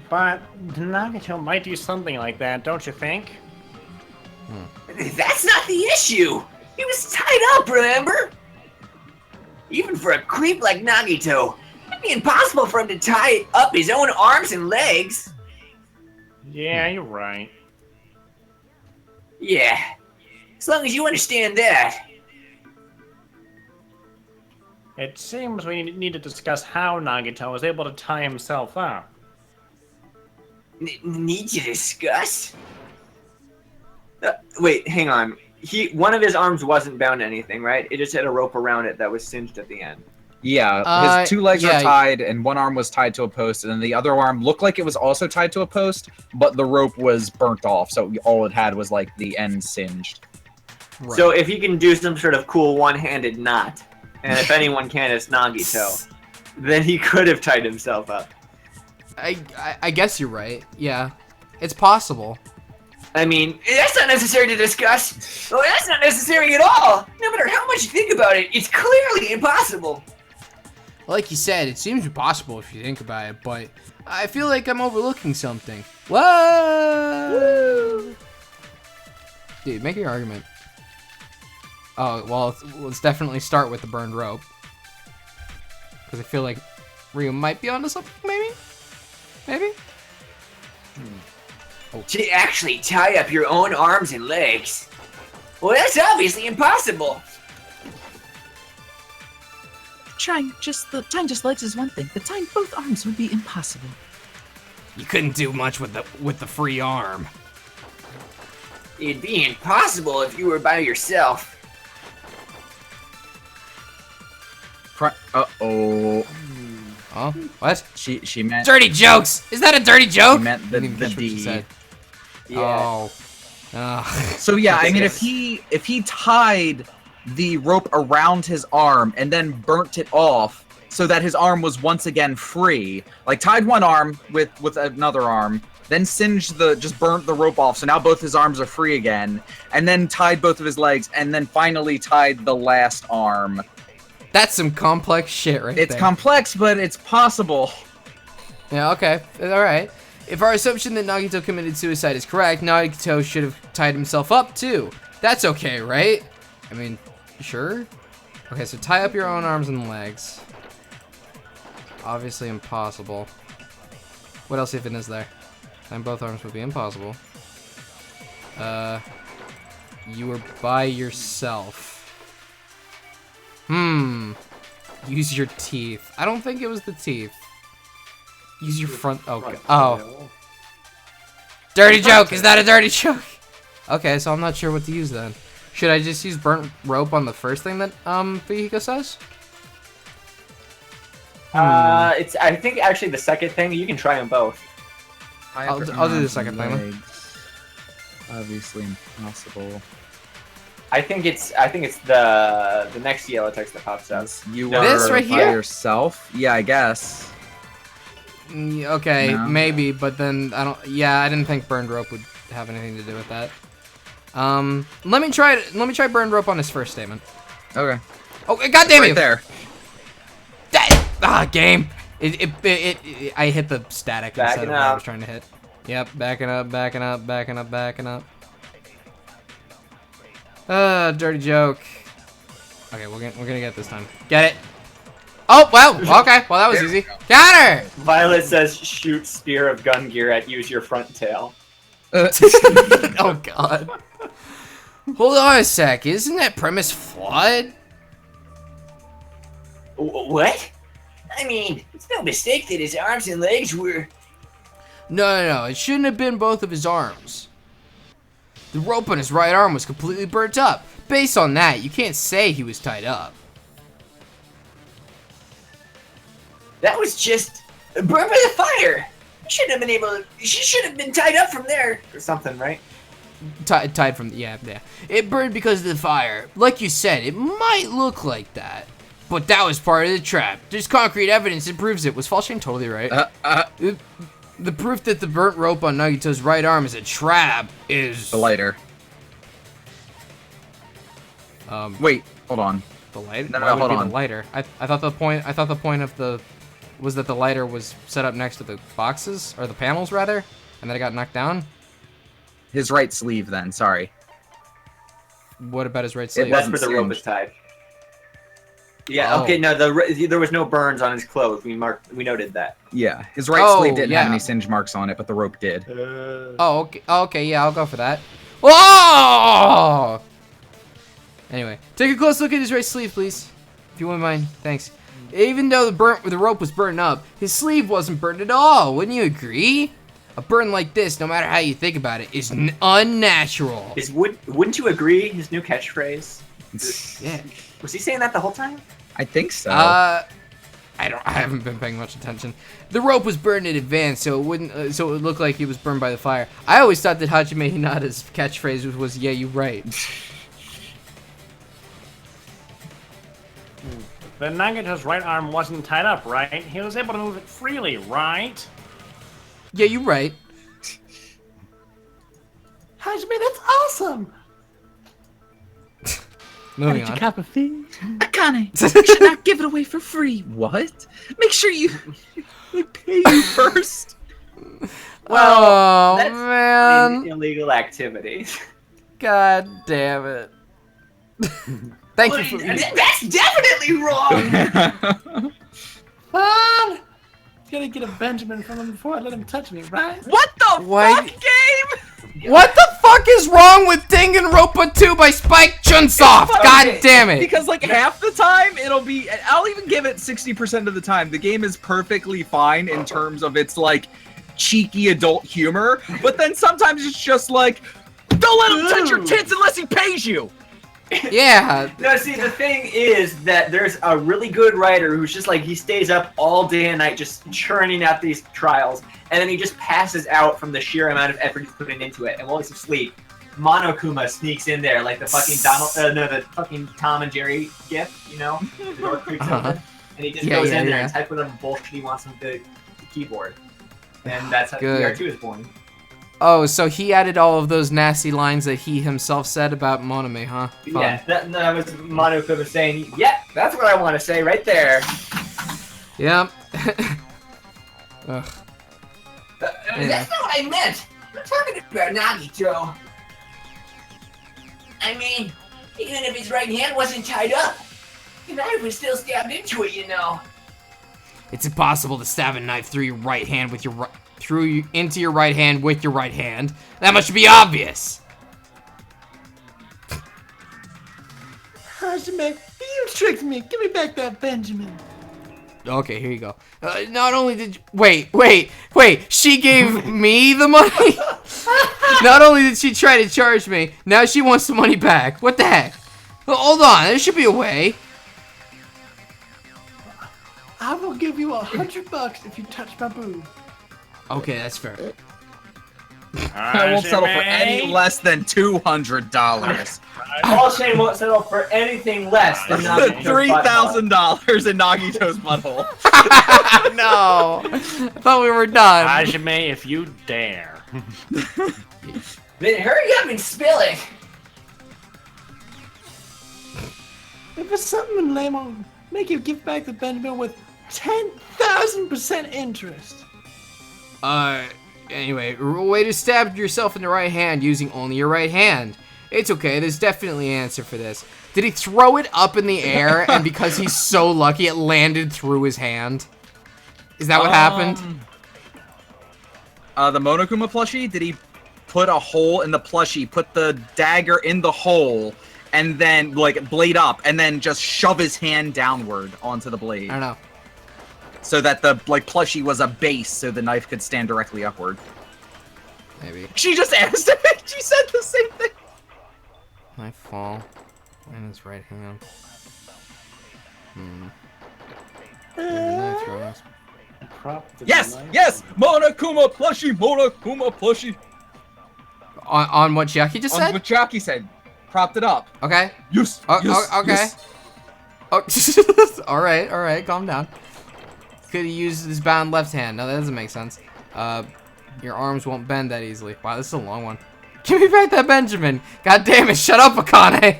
But Nagito might do something like that, don't you think? That's not the issue. He was tied up, remember? Even for a creep like Nagito, it'd be impossible for him to tie up his own arms and legs. Yeah, you're right. Yeah, as long as you understand that. It seems we need to discuss how Nagito was able to tie himself up. Need to discuss? Wait, hang on. One of his arms wasn't bound to anything, right? It just had a rope around it that was cinched at the end. Yeah, his two legs yeah. are tied, and one arm was tied to a post, and then the other arm looked like it was also tied to a post, but the rope was burnt off, so all it had was like the end singed. Right. So if he can do some sort of cool one-handed knot, and if anyone can, it's Nagito, then he could have tied himself up. I guess you're right. Yeah, it's possible. I mean, that's not necessary to discuss. Oh, that's not necessary at all. No matter how much you think about it, it's clearly impossible. Like you said, it seems impossible if you think about it, but I feel like I'm overlooking something. Whoa! Dude, make your argument. Oh, well, let's definitely start with the burned rope. Because I feel like Ryu might be onto something, maybe? Maybe? To actually tie up your own arms and legs. Well, that's obviously impossible. Tying just legs is one thing, but tying both arms would be impossible. You couldn't do much with the free arm. It'd be impossible if you were by yourself. Uh-oh. Oh, what? She meant... Dirty jokes! Is that a dirty joke? She meant the I didn't even catch what she D. said. Yeah. Oh. So yeah, I mean, if he tied the rope around his arm and then burnt it off so that his arm was once again free, like tied one arm with another arm, then just burnt the rope off, so now both his arms are free again, and then tied both of his legs, and then finally tied the last arm. That's some complex shit right there. It's complex, but it's possible. Yeah, okay. Alright. If our assumption that Nagito committed suicide is correct, Nagito should have tied himself up too. That's okay, right? I mean, sure? Okay, so tie up your own arms and legs. Obviously impossible. What else even is there? Tying both arms would be impossible. You were by yourself. Use your teeth. I don't think it was the teeth. Use your front. Okay. Oh. Dirty joke. Is that a dirty joke? Okay, so I'm not sure what to use then. Should I just use burnt rope on the first thing that Fihiko says? It's I think actually the second thing, you can try them both. I'll do the second thing then. Obviously impossible. I think it's the next yellow text that pops up. You No. were This right by here? yourself? Yeah, I guess. Okay, No. maybe, but then I don't. Yeah, I didn't think burned rope would have anything to do with that. Let me try burned rope on his first statement. Okay. Oh, God damn Right you! there. Game. I hit the static Backing instead of what I up. was trying to hit. Yep, backing up. Dirty joke. Okay, we're gonna get it this time. Get it? Oh, well, okay. Well, that was easy. Got her! Violet says, shoot spear of gun gear at use your front tail. Oh, God. Hold on a sec. Isn't that premise flawed? What? I mean, it's no mistake that his arms and legs were... No. It shouldn't have been both of his arms. The rope on his right arm was completely burnt up. Based on that, you can't say he was tied up. That was just burned by the fire. She should have been tied up from there. Or something, right? Tied from, yeah. It burned because of the fire. Like you said, it might look like that. But that was part of the trap. There's concrete evidence that proves it. Was Falshane totally right? The proof that the burnt rope on Nagito's right arm is a trap is... The lighter. Wait, hold on. The lighter? No, Why would hold it be on. the lighter? I thought the point of the... was that the lighter was set up next to the boxes? Or the panels, rather? And then it got knocked down? His right sleeve, then. Sorry. What about his right sleeve? That's wasn't where the rope is singed. tied. Yeah. Oh. Okay. No, there was no burns on his clothes. We noted that. Yeah, his right Oh, sleeve didn't yeah. have any singe marks on it, but the rope did. Oh, okay. Okay, yeah, I'll go for that. Whoa! Anyway, take a close look at his right sleeve, please. If you wouldn't mind. Thanks. Even though the rope was burned up, his sleeve wasn't burned at all. Wouldn't you agree? A burn like this, no matter how you think about it, is unnatural. Wouldn't you agree? His new catchphrase. Yeah. Was he saying that the whole time? I think so. I haven't been paying much attention. The rope was burned in advance, so it wouldn't. So it would look like it was burned by the fire. I always thought that Hajime Hinata's catchphrase was "Yeah, you right." The Nagito's right arm wasn't tied up, right? He was able to move it freely, right? Yeah, you're right. Hajime, that's awesome. Moving Had on. a cup of tea. Akane, you should not give it away for free. What? Make sure you Pay you first. Oh, That's man. illegal activity. God damn it. Thank you for... That's definitely wrong. Fine. Gotta get a Benjamin from him before I let him touch me, right? What the Why- fuck, game? What the fuck is wrong with Danganronpa 2 by Spike Chunsoft? God damn it. Because like half the time it'll be, I'll even give it 60% of the time. The game is perfectly fine in terms of its like cheeky adult humor, but then sometimes it's just like, don't let him touch your tits unless he pays you. Yeah. No, see, the thing is that there's a really good writer who's just like, he stays up all day and night just churning out these trials, and then he just passes out from the sheer amount of effort he's putting into it. And while he's asleep, Monokuma sneaks in there like the fucking the fucking Tom and Jerry gif, you know? The door creaks open, and he just goes in there and types whatever bullshit he wants with the keyboard. And that's how Good. DR2 is born. Oh, so he added all of those nasty lines that he himself said about Monome, huh? Fun. Yeah, that was Monokuma saying, yeah, that's what I want to say right there. Yep. Ugh. That's not what I meant. I'm talking about Nagito. I mean, even if his right hand wasn't tied up, the knife was still stabbed into it, you know. It's impossible to stab a knife through your right hand with your into your right hand with your right hand. That much should be obvious. Hajime, you tricked me. Give me back that Benjamin. Okay, here you go. Not only did wait. She gave me the money. Not only did she try to charge me, now she wants the money back. What the heck? Well, hold on, there should be a way. I will give you $100 if you touch my boob. Okay, that's fair. I won't settle for any less than $200. Paul Shane won't settle for anything less than Nagito's $3,000 in Nagito's butthole. No, I thought we were done. Hajime, if you dare. Then hurry up and spill it. If it's something lame, I'll make you give back the Benjamin with 10,000% interest. Anyway, way to stab yourself in the right hand using only your right hand. It's okay, there's definitely an answer for this. Did he throw it up in the air, and because he's so lucky, it landed through his hand? Is that what happened? The Monokuma plushie, did he put a hole in the plushie, put the dagger in the hole, and then, like, blade up, and then just shove his hand downward onto the blade? I don't know. So that the, like, plushie was a base so the knife could stand directly upward. Maybe. She just asked him, she said the same thing. I fall in his right hand. Yes! Yes! Monokuma plushie! On what Jackie just said? On what Jackie said. Propped it up. Okay. Yes! Yes! Okay. Yes. Oh, alright, calm down. Could he use his bound left hand? No, that doesn't make sense. Your arms won't bend that easily. Wow, this is a long one. Give me back that Benjamin. God damn it, shut up, Akane.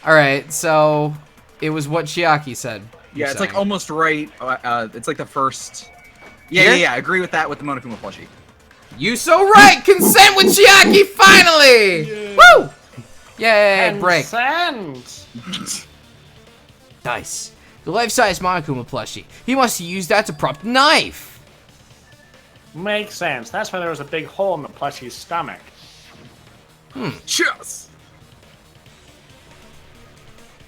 Alright, so it was what Chiaki said. Yeah, it's like almost right. It's like the first. Yeah, Here? yeah, I agree with that with the Monokuma plushie. You so right! Consent with Chiaki, finally! Woo! Yay, break. Consent. Nice. The life-size Monokuma plushie. He must have used that to prop the knife. Makes sense. That's why there was a big hole in the plushie's stomach. Cheers!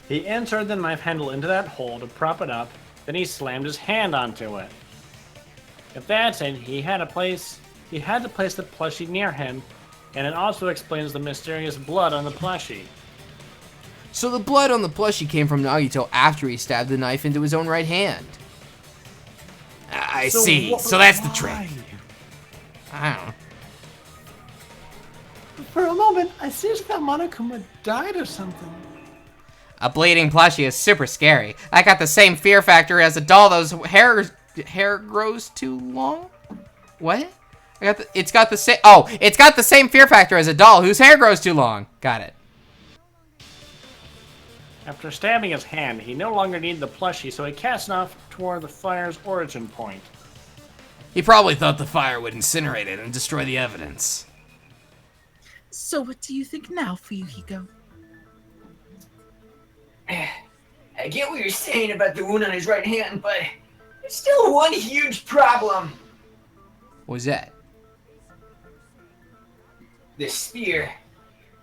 He inserted the knife handle into that hole to prop it up, then he slammed his hand onto it. If that's it, he had to place the plushie near him, and it also explains the mysterious blood on the plushie. So the blood on the plushie came from Nagito after he stabbed the knife into his own right hand. I see. So that's the trick. I don't know. For a moment, I seriously thought Monokuma died or something. A bleeding plushie is super scary. I got the same fear factor as a doll whose hair grows too long. What? It's got the same fear factor as a doll whose hair grows too long. Got it. After stabbing his hand, he no longer needed the plushie, so he cast it off toward the fire's origin point. He probably thought the fire would incinerate it and destroy the evidence. So what do you think now, Fuyuhiko? I get what you're saying about the wound on his right hand, but there's still one huge problem. What was that? The spear.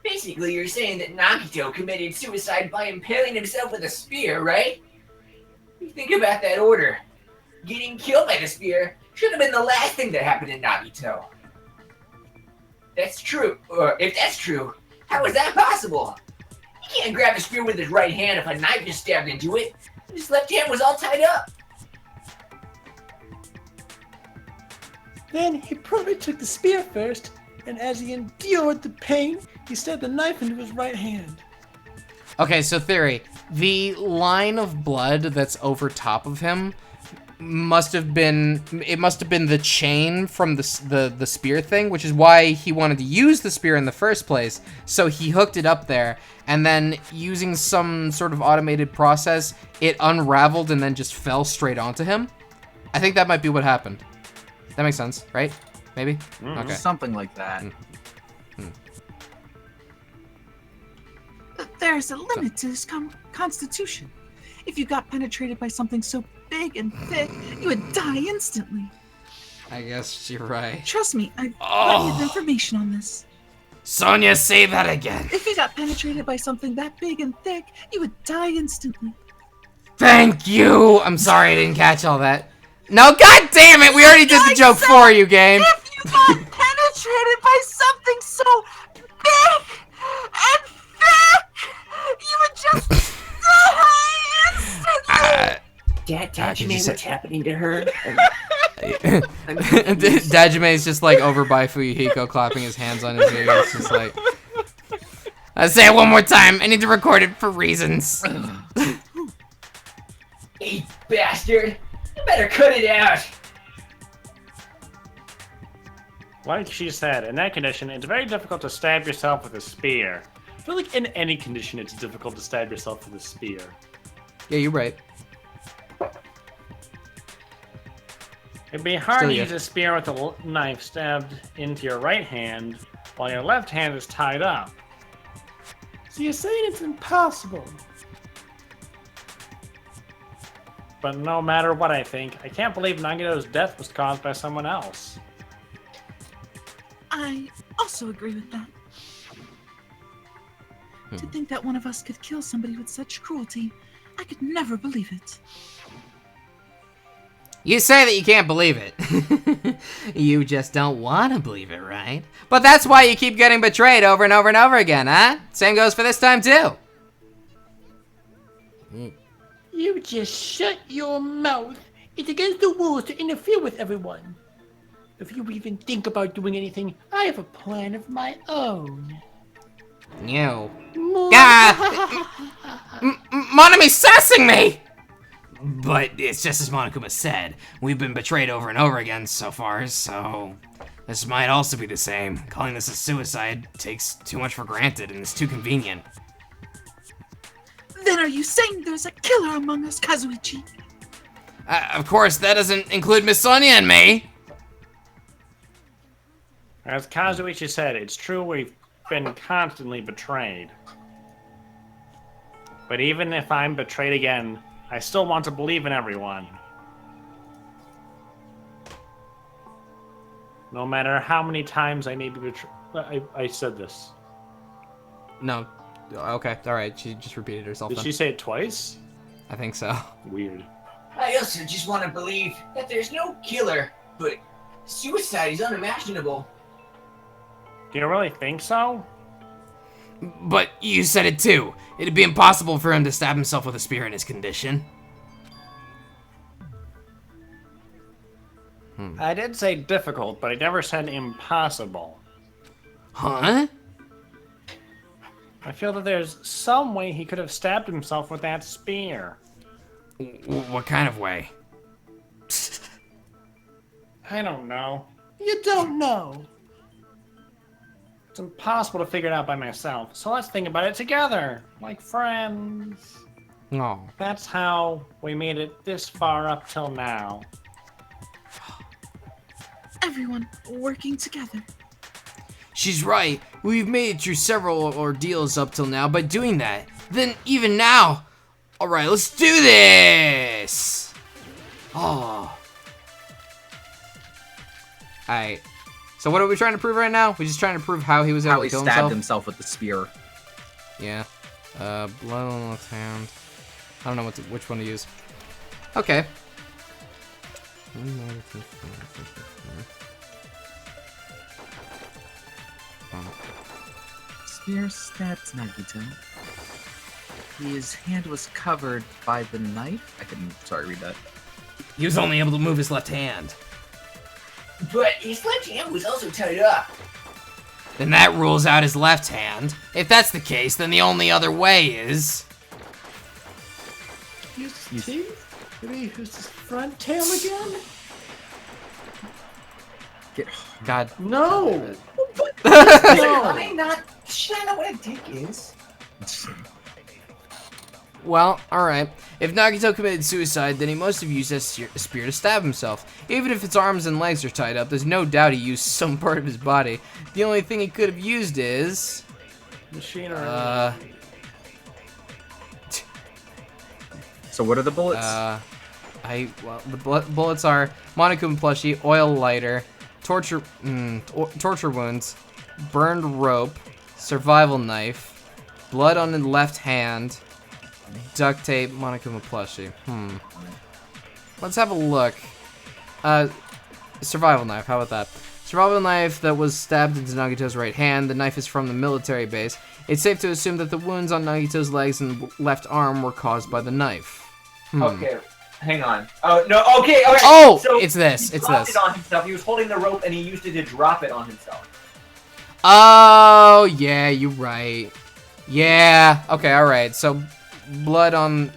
Basically, you're saying that Nagito committed suicide by impaling himself with a spear, right? You think about that order. Getting killed by the spear should have been the last thing that happened to Nagito. That's true. Or if that's true, how is that possible? He can't grab the spear with his right hand if a knife is stabbed into it. His left hand was all tied up. Then he probably took the spear first, and as he endured the pain, he stabbed the knife into his right hand. Okay, so theory. The line of blood that's over top of him must have been the chain from the spear thing, which is why he wanted to use the spear in the first place. So he hooked it up there, and then using some sort of automated process, it unraveled and then just fell straight onto him. I think that might be what happened. That makes sense, right? Maybe? Okay. Something like that. There's a limit to his constitution. If you got penetrated by something so big and thick, you would die instantly. I guess you're right. Trust me, I've plenty of information on this. Sonia, say that again. If you got penetrated by something that big and thick, you would die instantly. Thank you! I'm sorry I didn't catch all that. No, god damn it! We already did the joke for you, game. If you got penetrated by something so big and thick, you would just die instantly. Dajime, what's happening to her? Dajime is just like over by Fuyuhiko, clapping his hands on his ears. It's just like, I'll say it one more time. I need to record it for reasons. You bastard! You better cut it out! Like she said, in that condition, it's very difficult to stab yourself with a spear. I feel like in any condition, it's difficult to stab yourself with a spear. Yeah, you're right. It'd be hard Still, to yeah. use a spear with a knife stabbed into your right hand while your left hand is tied up. So you're saying it's impossible? But no matter what I think, I can't believe Nagito's death was caused by someone else. I also agree with that. To think that one of us could kill somebody with such cruelty, I could never believe it. You say that you can't believe it. You just don't want to believe it, right? But that's why you keep getting betrayed over and over and over again, huh? Same goes for this time, too. You just shut your mouth. It's against the rules to interfere with everyone. If you even think about doing anything, I have a plan of my own. No. Monami's sassing me! But it's just as Monokuma said. We've been betrayed over and over again so far, so this might also be the same. Calling this a suicide takes too much for granted and is too convenient. Then are you saying there's a killer among us, Kazuichi? Of course, that doesn't include Miss Sonia and me. As Kazuichi said, it's true we've been constantly betrayed. But even if I'm betrayed again, I still want to believe in everyone. No matter how many times I may be betrayed. I said this. No. Okay, alright. She just repeated herself. Did then. she say it twice? I think so. Weird. I also just want to believe that there's no killer, but suicide is unimaginable. Do you really think so? But you said it too. It'd be impossible for him to stab himself with a spear in his condition. I did say difficult, but I never said impossible. Huh? I feel that there's some way he could have stabbed himself with that spear. What kind of way? I don't know. You don't know. It's impossible to figure it out by myself, so let's think about it together, like friends. Oh. That's how we made it this far up till now. Everyone working together. She's right. We've made it through several ordeals up till now by doing that. Then even now. Alright, let's do this! Oh. Alright. So what are we trying to prove right now? We're just trying to prove how he was able How to he kill stabbed himself? himself with the spear. Yeah. Blood on the left hand. I don't know which one to use. Okay. Spear stabbed Nagito. His hand was covered by the knife. I couldn't, read that. He was only able to move his left hand. But his left hand was also tied up. Then that rules out his left hand. If that's the case, then the only other way is... Use his teeth? Did he use his front tail again? Get God. No! Should I know what a dick is? Well, alright. If Nagito committed suicide, then he must have used a spear to stab himself. Even if its arms and legs are tied up, there's no doubt he used some part of his body. The only thing he could have used is... Machinery. So what are the bullets? The bullets are Monokuma plushie, oil lighter, torture wounds, burned rope, survival knife, blood on the left hand, duct tape, Monokuma plushie. Let's have a look. Survival knife, how about that? Survival knife that was stabbed into Nagito's right hand. The knife is from the military base. It's safe to assume that the wounds on Nagito's legs and left arm were caused by the knife. Okay, hang on. Oh, no, okay, alright. Oh, so it's this, he it's dropped this. it on himself. He was holding the rope and he used it to drop it on himself. Oh, yeah, you're right. Yeah, okay, alright. So, blood on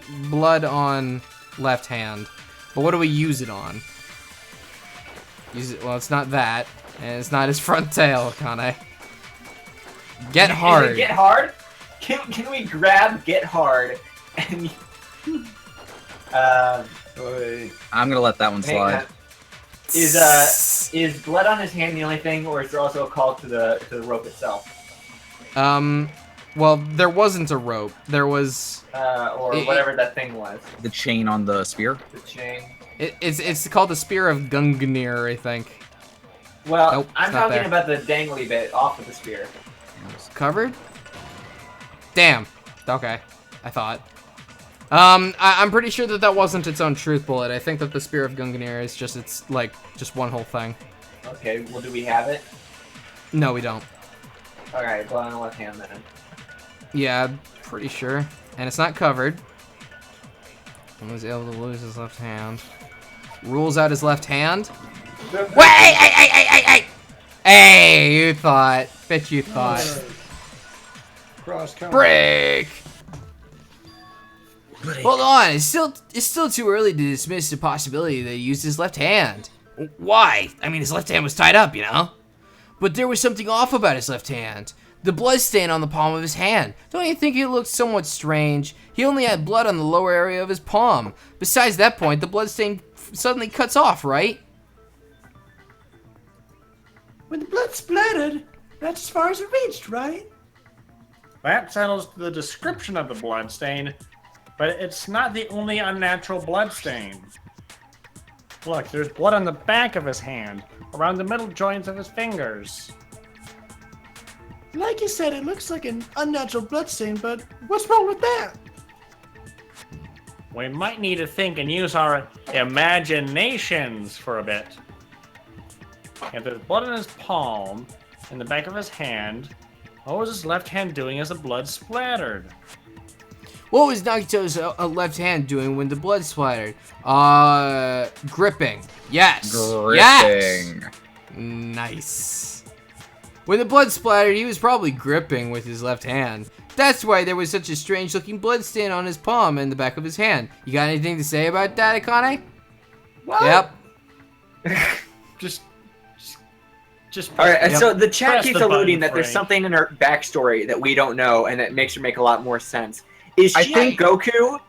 left hand. But what do we use it on? Use it, well, it's not that. And it's not his front tail, Kane. Get hard. Is it get hard? Can we grab get hard and I'm gonna let that one hang slide. on. Is blood on his hand the only thing, or is there also a call to the rope itself? Well, there wasn't a rope. There was Whatever that thing was. The chain on the spear. The chain. it's called the Spear of Gungnir, I think. Well, Nope, I'm it's not talking there. about the dangly bit off of the spear. Covered? Damn. Okay. I thought. I'm pretty sure that wasn't its own truth bullet. I think that the Spear of Gungnir is just just one whole thing. Okay, well, do we have it? No, we don't. Alright, blood on the left hand then. Yeah, pretty sure. And it's not covered. He was able to lose his left hand. Rules out his left hand. Wait! Hey! Hey, you thought. Bet you thought. Cross country. Break! Hold on, it's still too early to dismiss the possibility that he used his left hand. Why? I mean, his left hand was tied up, you know? But there was something off about his left hand. The blood stain on the palm of his hand. Don't you think it looked somewhat strange? He only had blood on the lower area of his palm. Besides that point, the blood stain suddenly cuts off, right? When the blood splattered, that's as far as it reached, right? That settles the description of the blood stain, but it's not the only unnatural blood stain. Look, there's blood on the back of his hand, around the middle joints of his fingers. Like you said, it looks like an unnatural bloodstain, but what's wrong with that? We might need to think and use our imaginations for a bit. If there's blood in his palm, in the back of his hand, what was his left hand doing as the blood splattered? What was Nagito's left hand doing when the blood splattered? Gripping. Yes. Gripping. Yes. Nice. When the blood splattered, he was probably gripping with his left hand. That's why there was such a strange looking blood stain on his palm and the back of his hand. You got anything to say about that, Akane? What? Yep. Just. All right, Yep. so the chat Press keeps the button, alluding that there's Frank. something in her backstory that we don't know, and that makes her make a lot more sense. Is she think- Goku?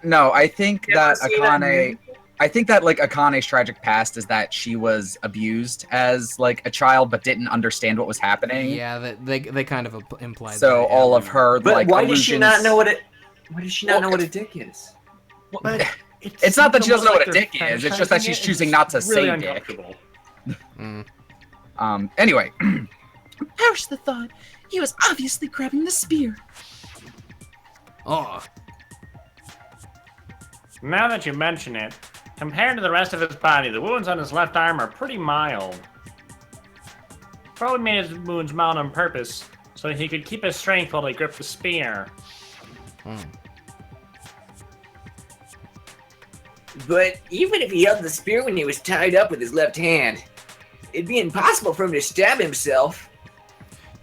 No, I think You that ever see that Akane. I think that like Akane's tragic past is that she was abused as like a child, but didn't understand what was happening. Yeah, they kind of implied So that, yeah. all of her But like why does she not illusions- know what it? Why does she not know Well, what a dick is? But It's not that she doesn't know what a almost dick like is. It's just that they're she's franchising choosing it. not to It's really say dick. uncomfortable. Anyway, Perish the thought. He was obviously grabbing the spear. Oh, Now that you mention it, compared to the rest of his body, the wounds on his left arm are pretty mild. Probably made his wounds mild on purpose, so he could keep his strength while he gripped the spear. But even if he held the spear when he was tied up with his left hand, it'd be impossible for him to stab himself.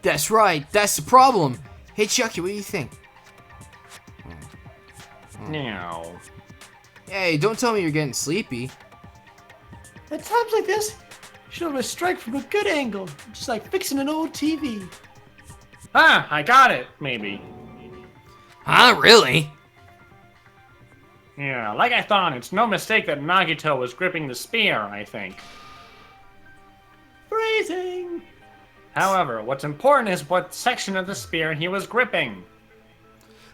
that's right. That's the problem. Hey, Chucky, what do you think? No. Hey, don't tell me you're getting sleepy. At times like this, you should have a strike from a good angle, just like fixing an old TV. Ah, I got it, maybe. Huh? Really? Yeah, like I thought, it's no mistake that Nagito was gripping the spear, I think. Phrasing. However, what's important is what section of the spear he was gripping.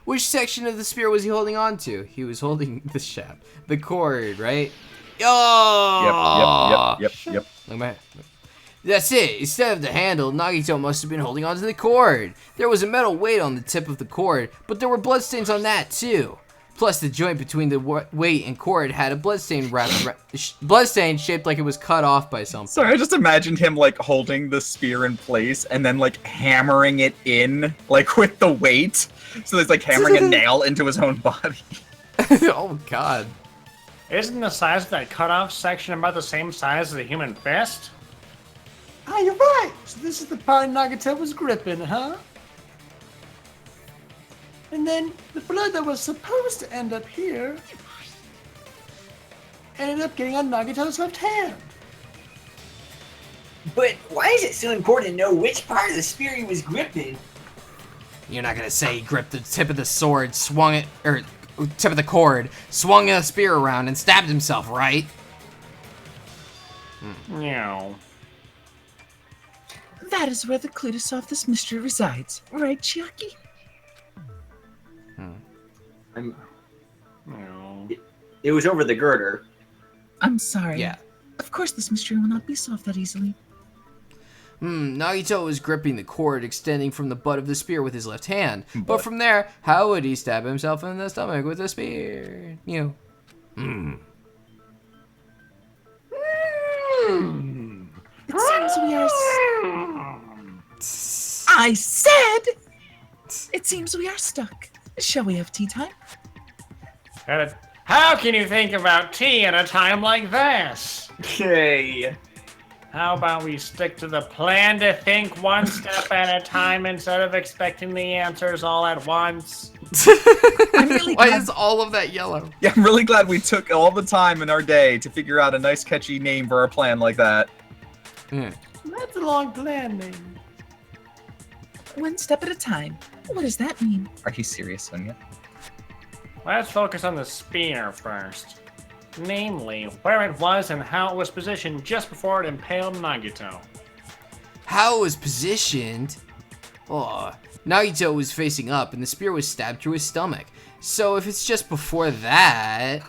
Which section of the spear was he holding on to? He was holding the shaft, the cord, right? Oh! Yep. Look, man. That's it. Instead of the handle, Nagito must have been holding onto the cord. There was a metal weight on the tip of the cord, but there were bloodstains on that too. Plus, the joint between the weight and cord had a bloodstain bloodstain shaped like it was cut off by something. Sorry, I just imagined him like holding the spear in place and then like hammering it in like with the weight. So it's like hammering a nail into his own body. Oh God. Isn't the size of that cut-off section about the same size as a human fist? Ah, you're right. So this is the part Nagito was gripping, huh? And then the blood that was supposed to end up here ended up getting on Nagito's left hand. But why is it so important to know which part of the spear he was gripping? You're not gonna say he gripped the tip of the sword, swung it, or tip of the cord, swung a spear around, and stabbed himself, right? No. That is where the clue to solve this mystery resides, right, Chiaki? No. It was over the girder. I'm sorry. Yeah. Of course this mystery will not be solved that easily. Nagito was gripping the cord extending from the butt of the spear with his left hand. But from there, how would he stab himself in the stomach with a spear? You. It seems we are. I said! It seems we are stuck. Shall we have tea time? How can you think about tea at a time like this? Okay. How about we stick to the plan to think one step at a time instead of expecting the answers all at once? I'm really Why glad- is all of that yellow? Yeah, I'm really glad we took all the time in our day to figure out a nice catchy name for our plan like that. That's a long plan name. One step at a time. What does that mean? Are you serious, Sonia? Let's focus on the spear first. Namely, where it was and how it was positioned just before it impaled Nagito. How it was positioned? Oh, Nagito was facing up and the spear was stabbed through his stomach. So if it's just before that...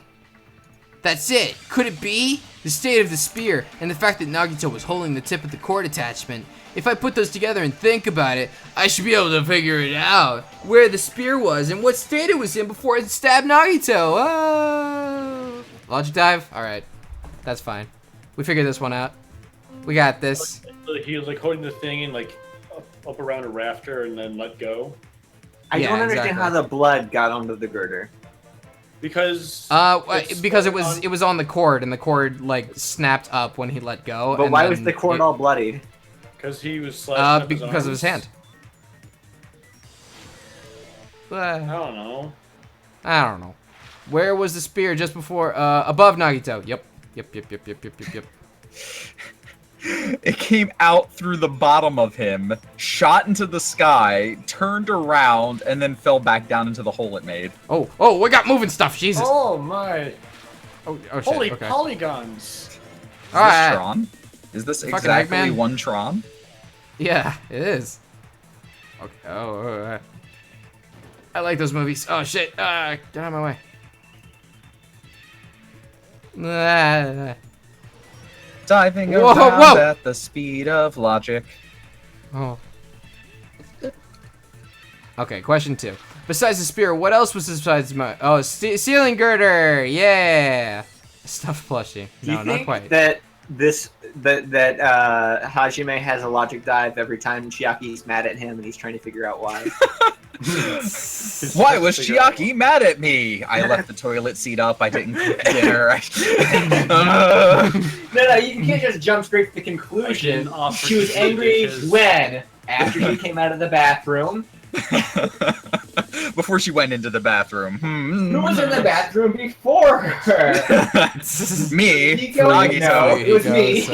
That's it. Could it be? The state of the spear and the fact that Nagito was holding the tip of the cord attachment. If I put those together and think about it, I should be able to figure it out. Where the spear was and what state it was in before it stabbed Nagito. Oh. Logic dive? Alright. That's fine. We figured this one out. We got this. He was like holding the thing and like up around a rafter and then let go. I Yeah, don't understand exactly. how the blood got onto the girder. Because Because it was on the cord and the cord like snapped up when he let go. But and why then was the cord it- all bloodied? Because he was slicing up his because of his hand. I don't know. I don't know. Where was the spear just before? Above Nagito. Yep. Yep. It came out through the bottom of him, shot into the sky, turned around, and then fell back down into the hole it made. Oh, we got moving stuff. Jesus. Oh my! Oh shit. Holy Okay. polygons! Is All right. this Tron? Is this Fucking exactly Eggman. one Tron? Yeah, it is. Okay. Oh. I like those movies. Oh shit. Get out of my way. Diving Whoa, around whoa. at the speed of logic. Oh. Okay, question 2. Besides the spear, what else was besides my... Oh, ceiling girder! Yeah! Stuffed plushie. Do you No, not think quite. that Hajime has a logic dive every time Chiaki's mad at him and he's trying to figure out why? Why was Chiaki mad at me? I left the toilet seat up. I didn't cook dinner. No, you can't just jump straight to the conclusion. She was angry when? After she came out of the bathroom. Before she went into the bathroom. Who was in the bathroom before her? Me, Nico? Nagito. No, it was me.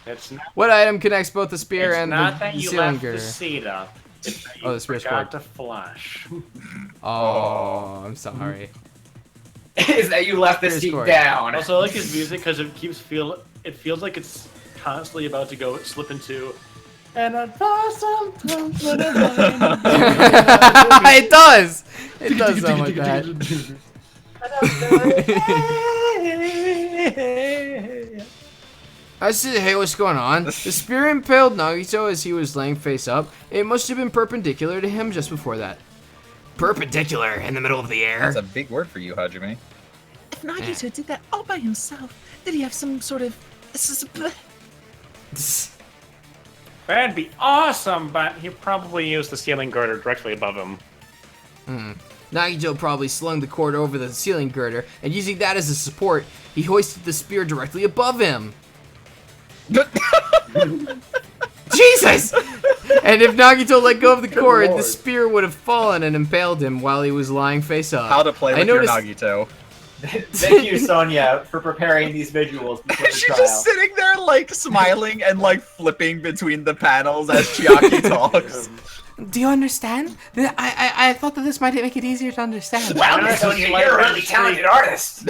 It's not, What item connects both the spear it's and not the that you ceiling left the girder? seat up. It's that you Oh, the spear's forgot cord. to flush. Oh, I'm sorry. Is that you left the Here's seat Corey. down? Also, I like his music because it feels like it's constantly about to slip into. And I thought sometimes when It does! It does sound like that. I said, hey, what's going on? The spear impaled Nagito as he was laying face up. It must have been perpendicular to him just before that. Perpendicular in the middle of the air. That's a big word for you, Hajime. If Nagito did that all by himself, did he have some sort of... That'd be awesome, but he probably used the ceiling girder directly above him. Nagito probably slung the cord over the ceiling girder, and using that as a support, he hoisted the spear directly above him. Jesus! And if Nagito let go of the cord, the spear would have fallen and impaled him while he was lying face up. How to play with your Nagito. Thank you, Sonia, for preparing these visuals before the She's trial. just sitting there, like, smiling and, like, flipping between the panels as Chiaki talks. Do you understand? I thought that this might make it easier to understand. Wow, Sonia, you're a really talented artist.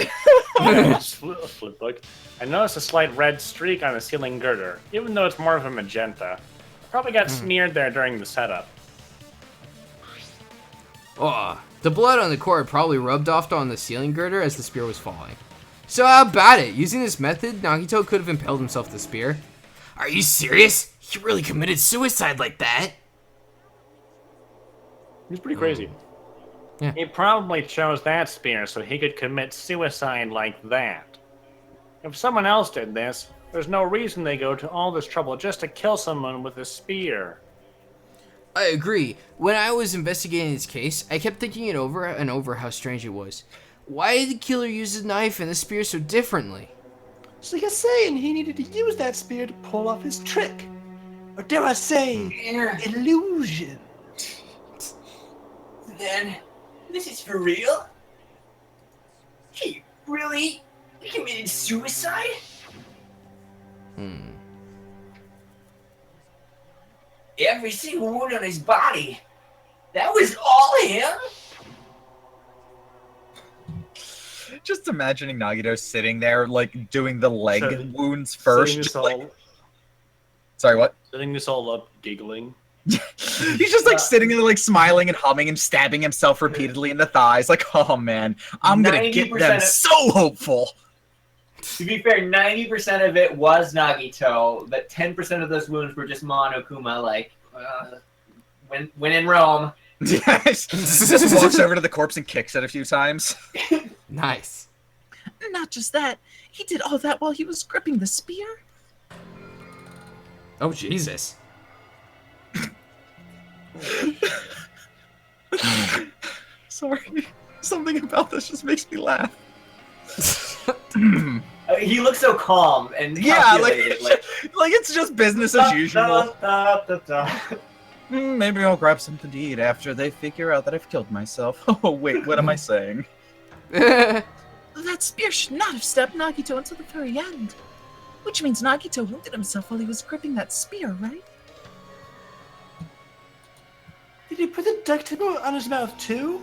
Flipbook. I noticed a slight red streak on the ceiling girder, even though it's more of a magenta. Probably got smeared there during the setup. Oh, the blood on the cord probably rubbed off on the ceiling girder as the spear was falling. So how about it? Using this method, Nagito could have impaled himself with the spear. Are you serious? He really committed suicide like that? He's pretty crazy. Yeah. He probably chose that spear so he could commit suicide like that. If someone else did this, there's no reason they go to all this trouble just to kill someone with a spear. I agree. When I was investigating this case, I kept thinking it over and over how strange it was. Why did the killer use his knife and the spear so differently? So you're saying he needed to use that spear to pull off his trick? Or dare I say, illusion? Then, this is for real? He really committed suicide? Every single wound on his body. That was all him? Just imagining Nagito sitting there, like, doing the leg Setting- wounds first. Setting this Just like... all, Sorry, what? setting this all up, giggling. He's just, like, sitting there, like, smiling and humming and stabbing himself repeatedly in the thighs. Like, oh, man, I'm gonna get 90% them of- so hopeful. To be fair, 90% of it was Nagito, but 10% of those wounds were just Monokuma, like, when in Rome. Yes. Just walks over to the corpse and kicks it a few times. Nice. Not just that, he did all that while he was gripping the spear? Oh, Jesus. Sorry. Something about this just makes me laugh. He looks so calm and Yeah, like, calculated. like it's just business as usual. Maybe I'll grab something to eat after they figure out that I've killed myself. Oh, wait, what am I saying? That spear should not have stabbed Nagito until the very end. Which means Nagito wounded himself while he was gripping that spear, right? Did he put the duct tape on his mouth too?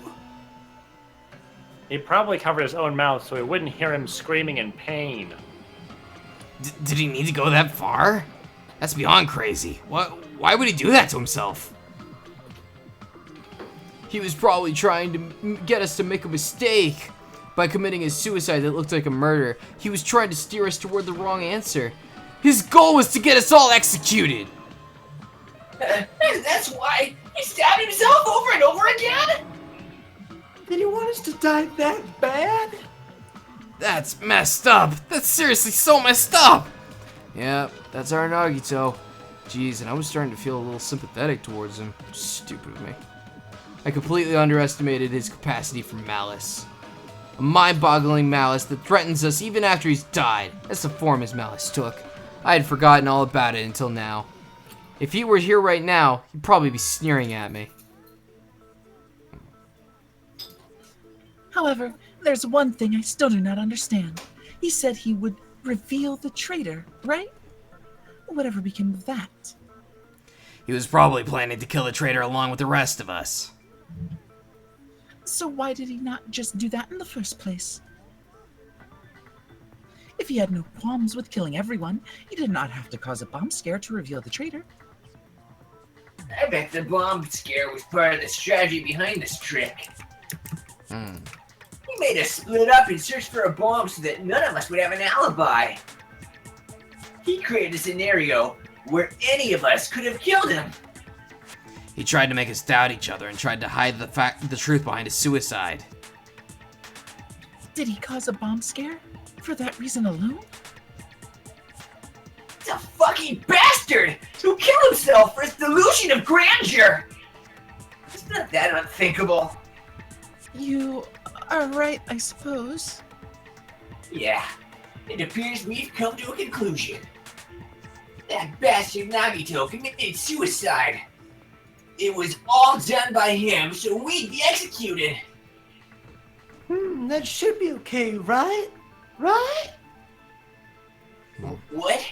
He probably covered his own mouth so we wouldn't hear him screaming in pain. Did he need to go that far? That's beyond crazy. Why would he do that to himself? He was probably trying to get us to make a mistake by committing a suicide that looked like a murder. He was trying to steer us toward the wrong answer. His goal was to get us all executed. That's why he stabbed himself over and over again? Did he want us to die that bad? That's messed up. That's seriously so messed up. Yeah, that's our Nagito. Jeez, and I was starting to feel a little sympathetic towards him. Stupid of me. I completely underestimated his capacity for malice. A mind-boggling malice that threatens us even after he's died. That's the form his malice took. I had forgotten all about it until now. If he were here right now, he'd probably be sneering at me. However, there's one thing I still do not understand. He said he would reveal the traitor, right? Whatever became of that? He was probably planning to kill the traitor along with the rest of us. So why did he not just do that in the first place? If he had no qualms with killing everyone, he did not have to cause a bomb scare to reveal the traitor. I bet the bomb scare was part of the strategy behind this trick. He made us split up and search for a bomb so that none of us would have an alibi. He created a scenario where any of us could have killed him. He tried to make us doubt each other and tried to hide the truth behind his suicide. Did he cause a bomb scare for that reason alone? He's a fucking bastard who killed himself for his delusion of grandeur. It's not that unthinkable. You are right, I suppose. Yeah, it appears we've come to a conclusion. That bastard Nagito committed suicide. It was all done by him, so we'd be executed. That should be okay, right? Right? What?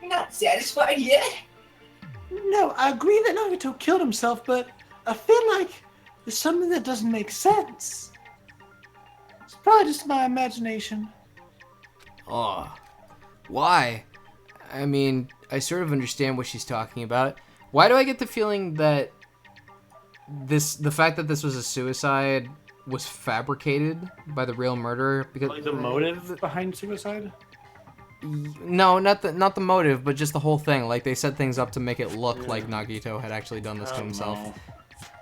You're not satisfied yet? No, I agree that Nagito killed himself, but I feel like there's something that doesn't make sense. It's probably just my imagination. Oh, why? I mean, I sort of understand what she's talking about. Why do I get the feeling that the fact that this was a suicide was fabricated by the real murderer? Because Like the motive behind suicide? No, not the motive, but just the whole thing. Like they set things up to make it look like Nagito had actually done this to himself. No.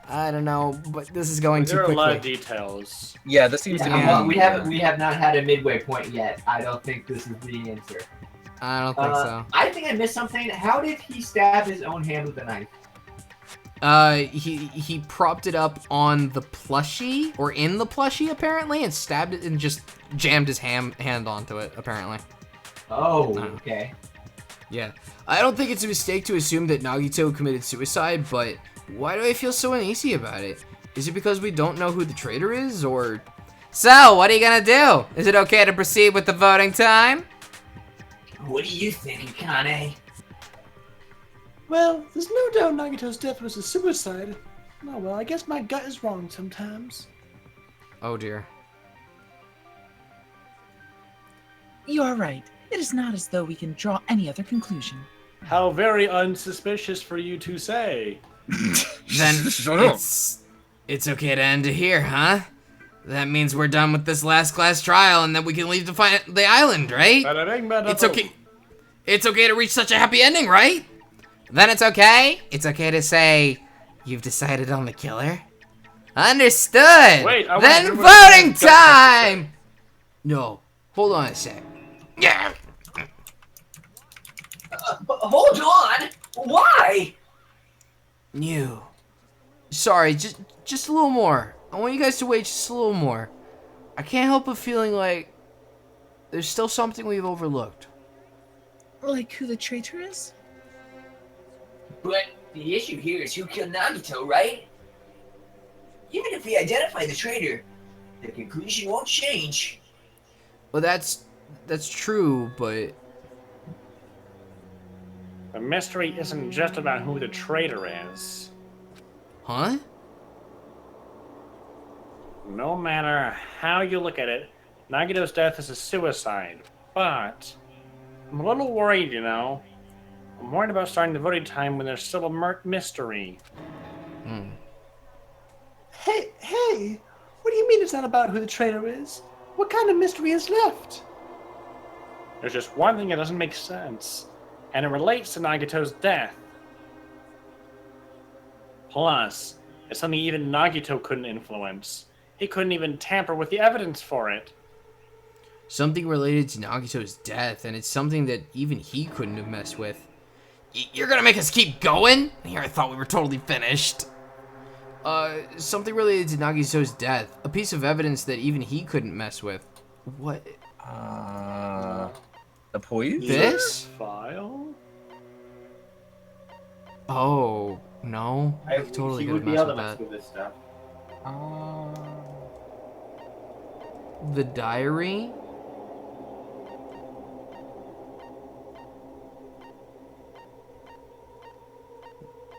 I don't know, but this is going too There are quickly. a lot of details. Yeah, this seems to be... Well, we have not had a midway point yet. I don't think this is the answer. I don't think so. I think I missed something. How did he stab his own hand with a knife? He propped it up on the plushie, or in the plushie apparently, and stabbed it and just jammed his hand onto it apparently. Oh, okay. Yeah, I don't think it's a mistake to assume that Nagito committed suicide, but why do I feel so uneasy about it? Is it because we don't know who the traitor is, or... So, what are you gonna do? Is it okay to proceed with the voting time? What do you think, Akane? Well, there's no doubt Nagito's death was a suicide. Oh well, I guess my gut is wrong sometimes. Oh dear. You are right. It is not as though we can draw any other conclusion. How very unsuspicious for you to say. Then it's okay to end it here, huh? That means we're done with this last class trial and that we can leave to find the island, right? It's okay. It's okay to reach such a happy ending, right? Then it's okay. It's okay to say you've decided on the killer. Understood. Wait, then voting time. No, hold on a sec. Yeah. Hold on. Why? You. Sorry, just a little more. I want you guys to wait just a little more. I can't help but feeling like there's still something we've overlooked. Like who the traitor is? But the issue here is who killed Nagito, right? Even if we identify the traitor, the conclusion won't change. Well, that's true, but The mystery isn't just about who the traitor is. huh? No matter how you look at it, Nagito's death is a suicide. But I'm a little worried, you know. I'm worried about starting the voting time when there's still a mystery. Hey, what do you mean it's not about who the traitor is? What kind of mystery is left? There's just one thing that doesn't make sense, and it relates to Nagito's death. Plus, it's something even Nagito couldn't influence. He couldn't even tamper with the evidence for it. Something related to Nagito's death, and it's something that even he couldn't have messed with. You're gonna make us keep going? Here, I thought we were totally finished. Something related to Nagito's death. A piece of evidence that even he couldn't mess with. What? The poison? This? File? Oh, no. I totally he could would have be messed able to with mess that. with this stuff. The diary?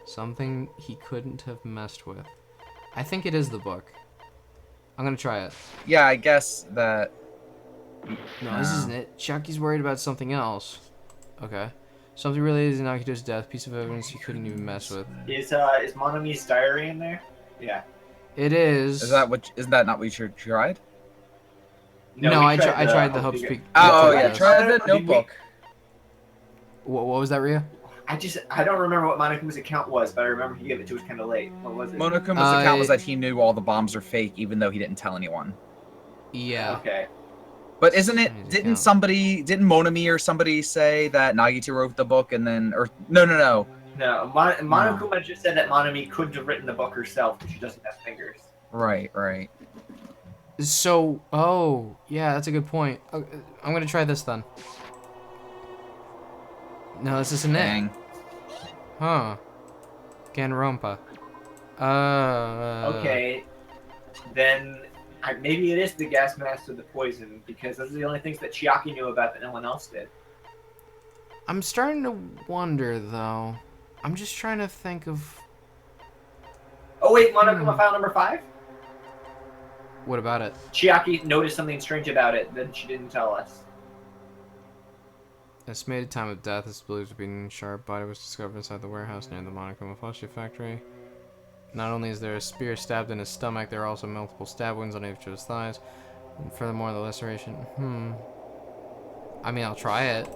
Something he couldn't have messed with. I think it is the book. I'm gonna try it. Yeah, I guess that. No, this isn't it. Chucky's worried about something else. Okay. Something related to Nagito's death. Piece of evidence he couldn't even mess with. Is Monami's diary in there? Yeah. It is. Isn't that not what you tried? No, we I tried the Hope Speaker. Speak. Oh, yeah, yeah, try the notebook. What was that, Rhea? I don't remember what Monokuma's account was, but I remember he gave it to us kind of late. What was it? Monokuma's account was that he knew all the bombs are fake, even though he didn't tell anyone. Yeah. Okay. But didn't Monami or somebody say that Nagito wrote the book and then, or no. No, Monokuma just said that Monami couldn't have written the book herself because she doesn't have fingers. Right. So, oh, yeah, that's a good point. Okay, I'm gonna try this then. No, this isn't Dang. it. Huh. DanganRonpa. Okay. Then maybe it is the gas mask or the poison, because those are the only things that Chiaki knew about that no one else did. I'm starting to wonder, though. I'm just trying to think of... Oh wait, Monokuma file number 5? What about it? Chiaki noticed something strange about it that she didn't tell us. Estimated time of death is believed to be sharp. Body was discovered inside the warehouse near the Monokuma plushie factory. Not only is there a spear stabbed in his stomach, there are also multiple stab wounds on each of his thighs. And furthermore, the laceration... I mean, I'll try it.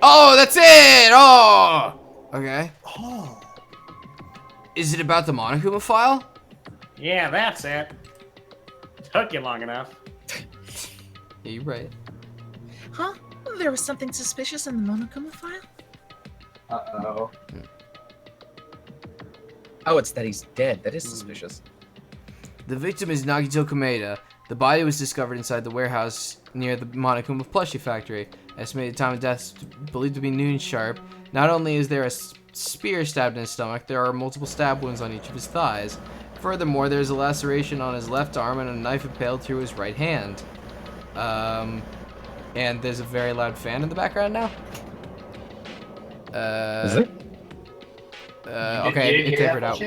Oh, that's it! Oh! Okay. Oh. Is it about the Monokuma file? Yeah, that's it. Took you long enough. Yeah, you're right. Huh? There was something suspicious in the Monokuma file? Uh-oh. Oh, it's that he's dead. That is suspicious. The victim is Nagito Komeda. The body was discovered inside the warehouse near the Monokuma plushie factory. Estimated time of death is believed to be noon sharp. Not only is there a spear stabbed in his stomach, there are multiple stab wounds on each of his thighs. Furthermore, there's a laceration on his left arm and a knife impaled through his right hand. And there's a very loud fan in the background now. Is it? Okay, it tapered out.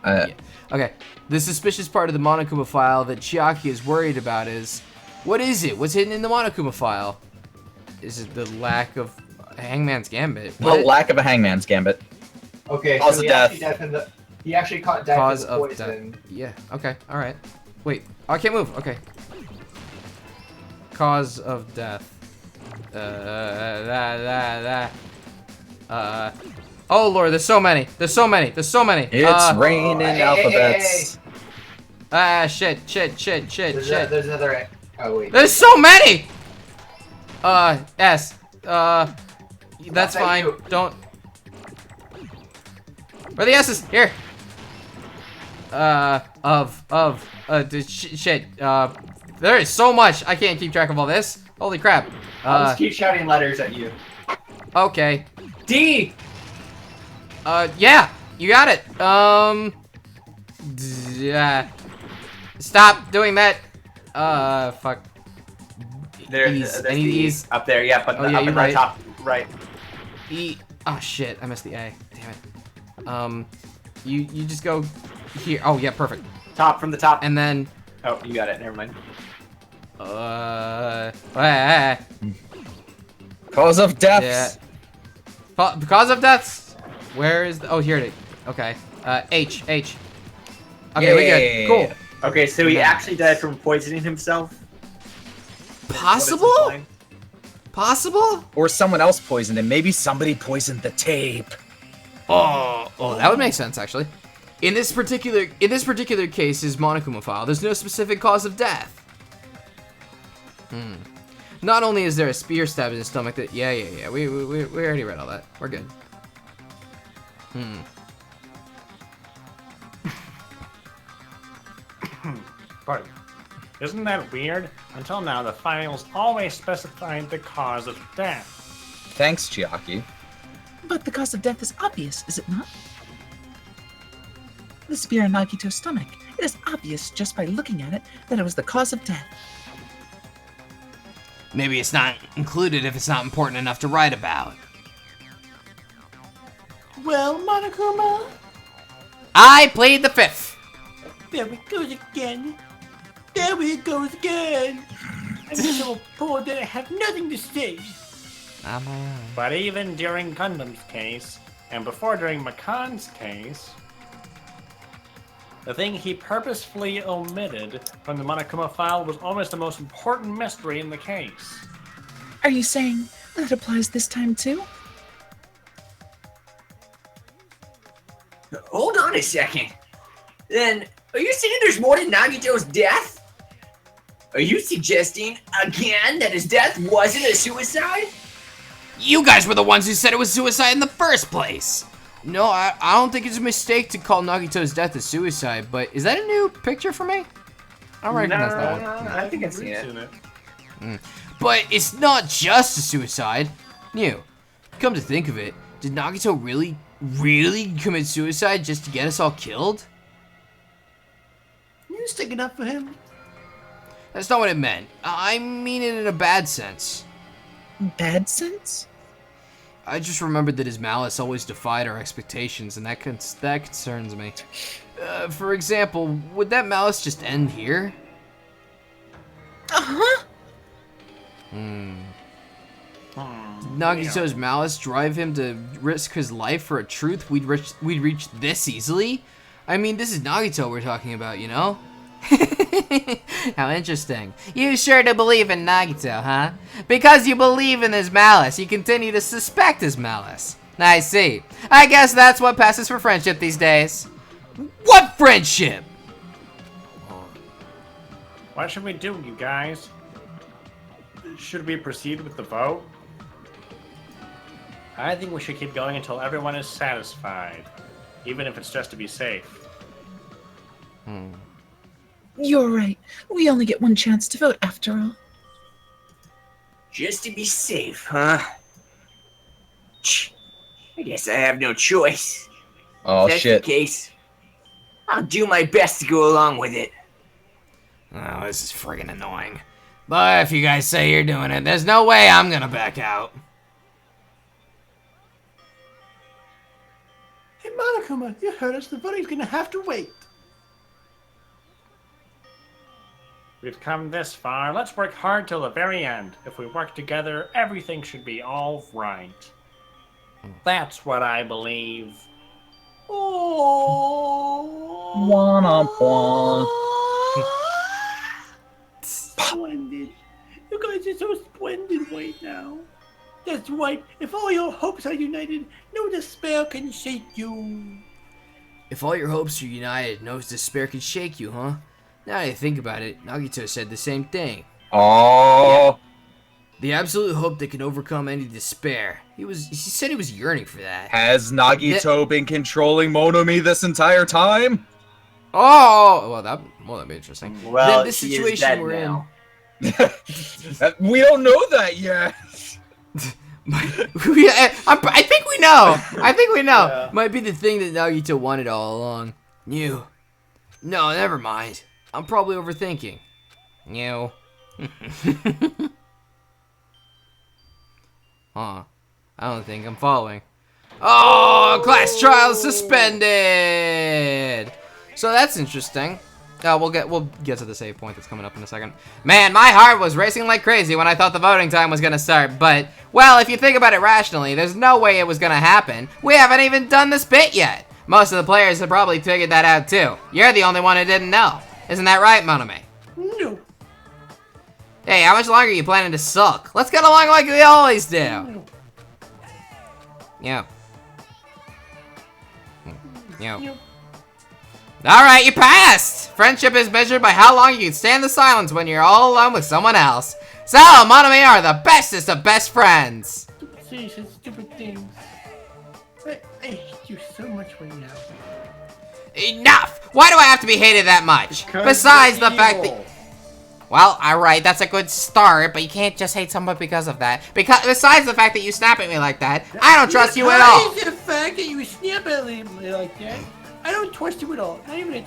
Yeah. Okay, the suspicious part of the Monokuma file that Chiaki is worried about is... What is it? What's hidden in the Monokuma file? Is it the lack of Hangman's Gambit? The lack of a Hangman's Gambit. Okay, Cause so of death. He actually caught death Cause of the of poison. death. Yeah, okay, alright. Wait, oh, I can't move, okay. Cause of death. Oh lord, there's so many. There's so many. It's raining alphabets. Ah, shit. There's another. Oh wait. There's so many! S. That's fine. Don't. Where are the S's? Here. There is so much. I can't keep track of all this. Holy crap. I'll just keep shouting letters at you. Okay. D! Yeah. You got it. Stop doing that. Fuck. There's I need these. up there, yeah, but Oh, yeah, up you're in right. the top right. E. Oh shit, I missed the A. Damn it. You just go here. Oh yeah, perfect. Top from the top. And then. Oh, you got it. Never mind. Cause of deaths. Yeah. Cause of deaths. Where is the? Oh, here it is. Okay. H. Okay, we good. Cool. Okay, so he actually died from poisoning himself. Possible? Possible? Or someone else poisoned him. Maybe somebody poisoned the tape. Oh, that would make sense actually. In this particular case, his Monokuma file, there's no specific cause of death. Not only is there a spear stab in his stomach that yeah. We already read all that. We're good. But isn't that weird? Until now, the files always specified the cause of death. Thanks, Chiaki. But the cause of death is obvious, is it not? The spear in Nagito's stomach. It is obvious just by looking at it that it was the cause of death. Maybe it's not included if it's not important enough to write about. Well, Monokuma, I played the fifth. there it goes again. There it goes again. I'm so poor that I have nothing to say. But even during Gundam's case, and before during Makan's case, the thing he purposefully omitted from the Monokuma file was almost the most important mystery in the case. Are you saying that applies this time too? Hold on a second. Then, are you saying there's more to Nagito's death? Are you suggesting, again, that his death wasn't a suicide? You guys were the ones who said it was suicide in the first place. No, I don't think it's a mistake to call Nagito's death a suicide, but is that a new picture for me? I don't recognize that one. I think I've seen it. But it's not just a suicide. Come to think of it, did Nagito really commit suicide just to get us all killed? You sticking up for him? That's not what it meant. I mean it in a bad sense. Bad sense? I just remembered that his malice always defied our expectations, and that concerns me. For example, would that malice just end here? Uh-huh. Did Nagito's malice drive him to risk his life for a truth we'd reach this easily? I mean, this is Nagito we're talking about, you know? How interesting. You sure do believe in Nagito, huh? Because you believe in his malice, you continue to suspect his malice. I see. I guess that's what passes for friendship these days. What friendship? What should we do, you guys? Should we proceed with the vote? I think we should keep going until everyone is satisfied, even if it's just to be safe. You're right. We only get one chance to vote after all. Just to be safe, huh? I guess I have no choice. Oh, If that's shit. the case, I'll do my best to go along with it. Oh, this is friggin' annoying. But if you guys say you're doing it, there's no way I'm gonna back out. Hey, Monokuma, you heard us. The voting's gonna have to wait. We've come this far. Let's work hard till the very end. If we work together, everything should be all right. That's what I believe. Oh. Wanna. Splendid. You guys are so splendid right now. That's right. If all your hopes are united, no despair can shake you. If all your hopes are united, no despair can shake you, huh? Now that I think about it, Nagito said the same thing. Oh. The absolute hope that can overcome any despair. He said he was yearning for that. Has Nagito been controlling Monomi this entire time? Oh, well, that'd be interesting. Well, then this he is situation dead we're now. We don't know that yet. I think we know. I think we know. Yeah. Might be the thing that Nagito wanted all along. You. No, never mind. I'm probably overthinking. You. Huh. I don't think I'm following. Oh, class trial suspended. So that's interesting. We'll get to the save point that's coming up in a second. Man, my heart was racing like crazy when I thought the voting time was gonna start, but, well, if you think about it rationally, there's no way it was gonna happen. We haven't even done this bit yet. Most of the players have probably figured that out too. You're the only one who didn't know. Isn't that right, Monome? No. Hey, how much longer are you planning to sulk? Let's get along like we always do. Yeah. Yeah. Alright, you passed! Friendship is measured by how long you can stand the silence when you're all alone with someone else. So, Monome are the bestest of best friends. Stupid things and stupid things. I hate you so much right now. Enough! Why do I have to be hated that much? Besides the fact that... Well, alright, that's a good start, but you can't just hate someone because of that. Besides the fact that you snap at me like that, I don't trust you at all. Besides the fact that you snap at me like that, I don't trust you at all. Not even a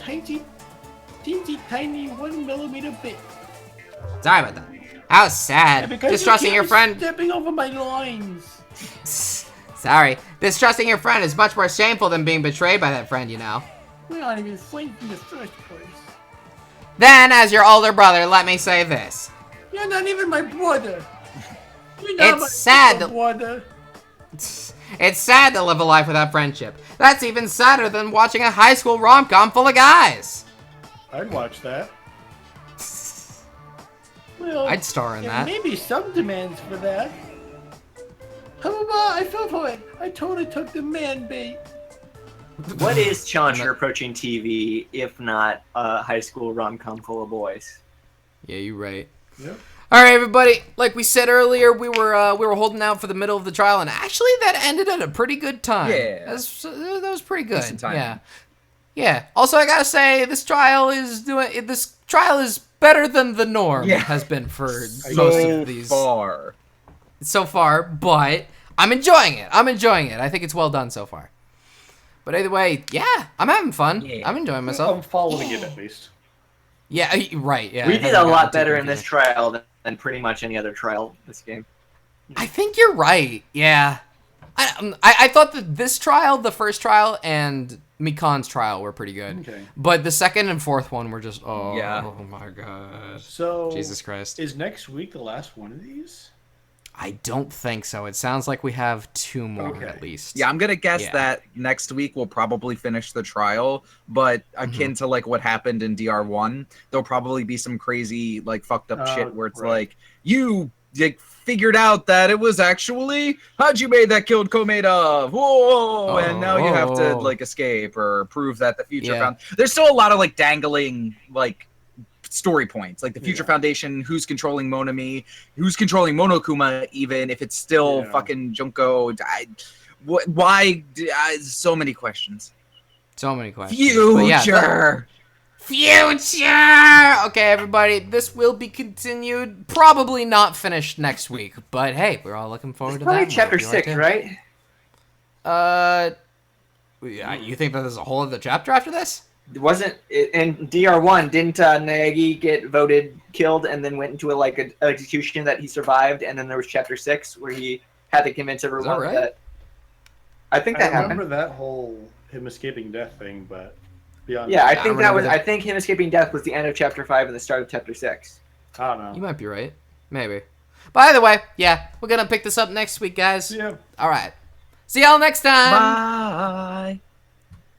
tiny 1 millimeter bit. Sorry about that. How sad. Because Distrusting your friend... stepping over my lines. Sorry. Distrusting your friend is much more shameful than being betrayed by that friend, you know. We're not even friends in the first place. Then, as your older brother, let me say this. You're not even my brother. You're not It's sad my brother. It's sad to live a life without friendship. That's even sadder than watching a high school rom-com full of guys. I'd watch that. Well, I'd star in that. Maybe some demands for that. How about I fell for it? I totally took the man bait. What is Chancellor approaching TV if not a high school rom-com full of boys? Yeah, you're right. Yep. All right, everybody. Like we said earlier, we were holding out for the middle of the trial, and actually, that ended at a pretty good time. Yeah, that was pretty good. Decent time. Yeah, yeah. Also, I gotta say, this trial is better than the norm has been for most of these so far. But I'm enjoying it. I think it's well done so far. But either way, yeah, I'm having fun. Yeah. I'm enjoying myself. I'm following it at least. Yeah, right. Yeah, we did a lot better in this trial than pretty much any other trial this game. I think you're right. Yeah, I thought that this trial, the first trial, and Mikan's trial were pretty good. Okay. But the second and fourth one were just oh my god. So Jesus Christ. Is next week the last one of these? I don't think so. It sounds like we have 2 more at least. Yeah, I'm gonna guess that next week we'll probably finish the trial, but akin to like what happened in DR1, there'll probably be some crazy like fucked up shit where it's like you figured out that it was actually Hajime that killed Komeda. Whoa! And now you have to like escape or prove that the future found. There's still a lot of like dangling like story points, like the Future Foundation, who's controlling Monami, who's controlling Monokuma, even if it's still fucking Junko. Why? So many questions. Future. Future! Okay, everybody, this will be continued. Probably not finished next week, but hey, we're all looking forward to that. Probably chapter 6, right? You think that there's a whole other chapter after this? Wasn't in DR1? Didn't Naegi get voted killed and then went into an execution that he survived, and then there was chapter 6 where he had to convince everyone that. I think that happened. I remember that whole him escaping death thing, but beyond. Yeah, I think that was. I think him escaping death was the end of chapter 5 and the start of chapter 6. I don't know. You might be right. Maybe. But either way, yeah, we're gonna pick this up next week, guys. Yeah. All right. See y'all next time. Bye.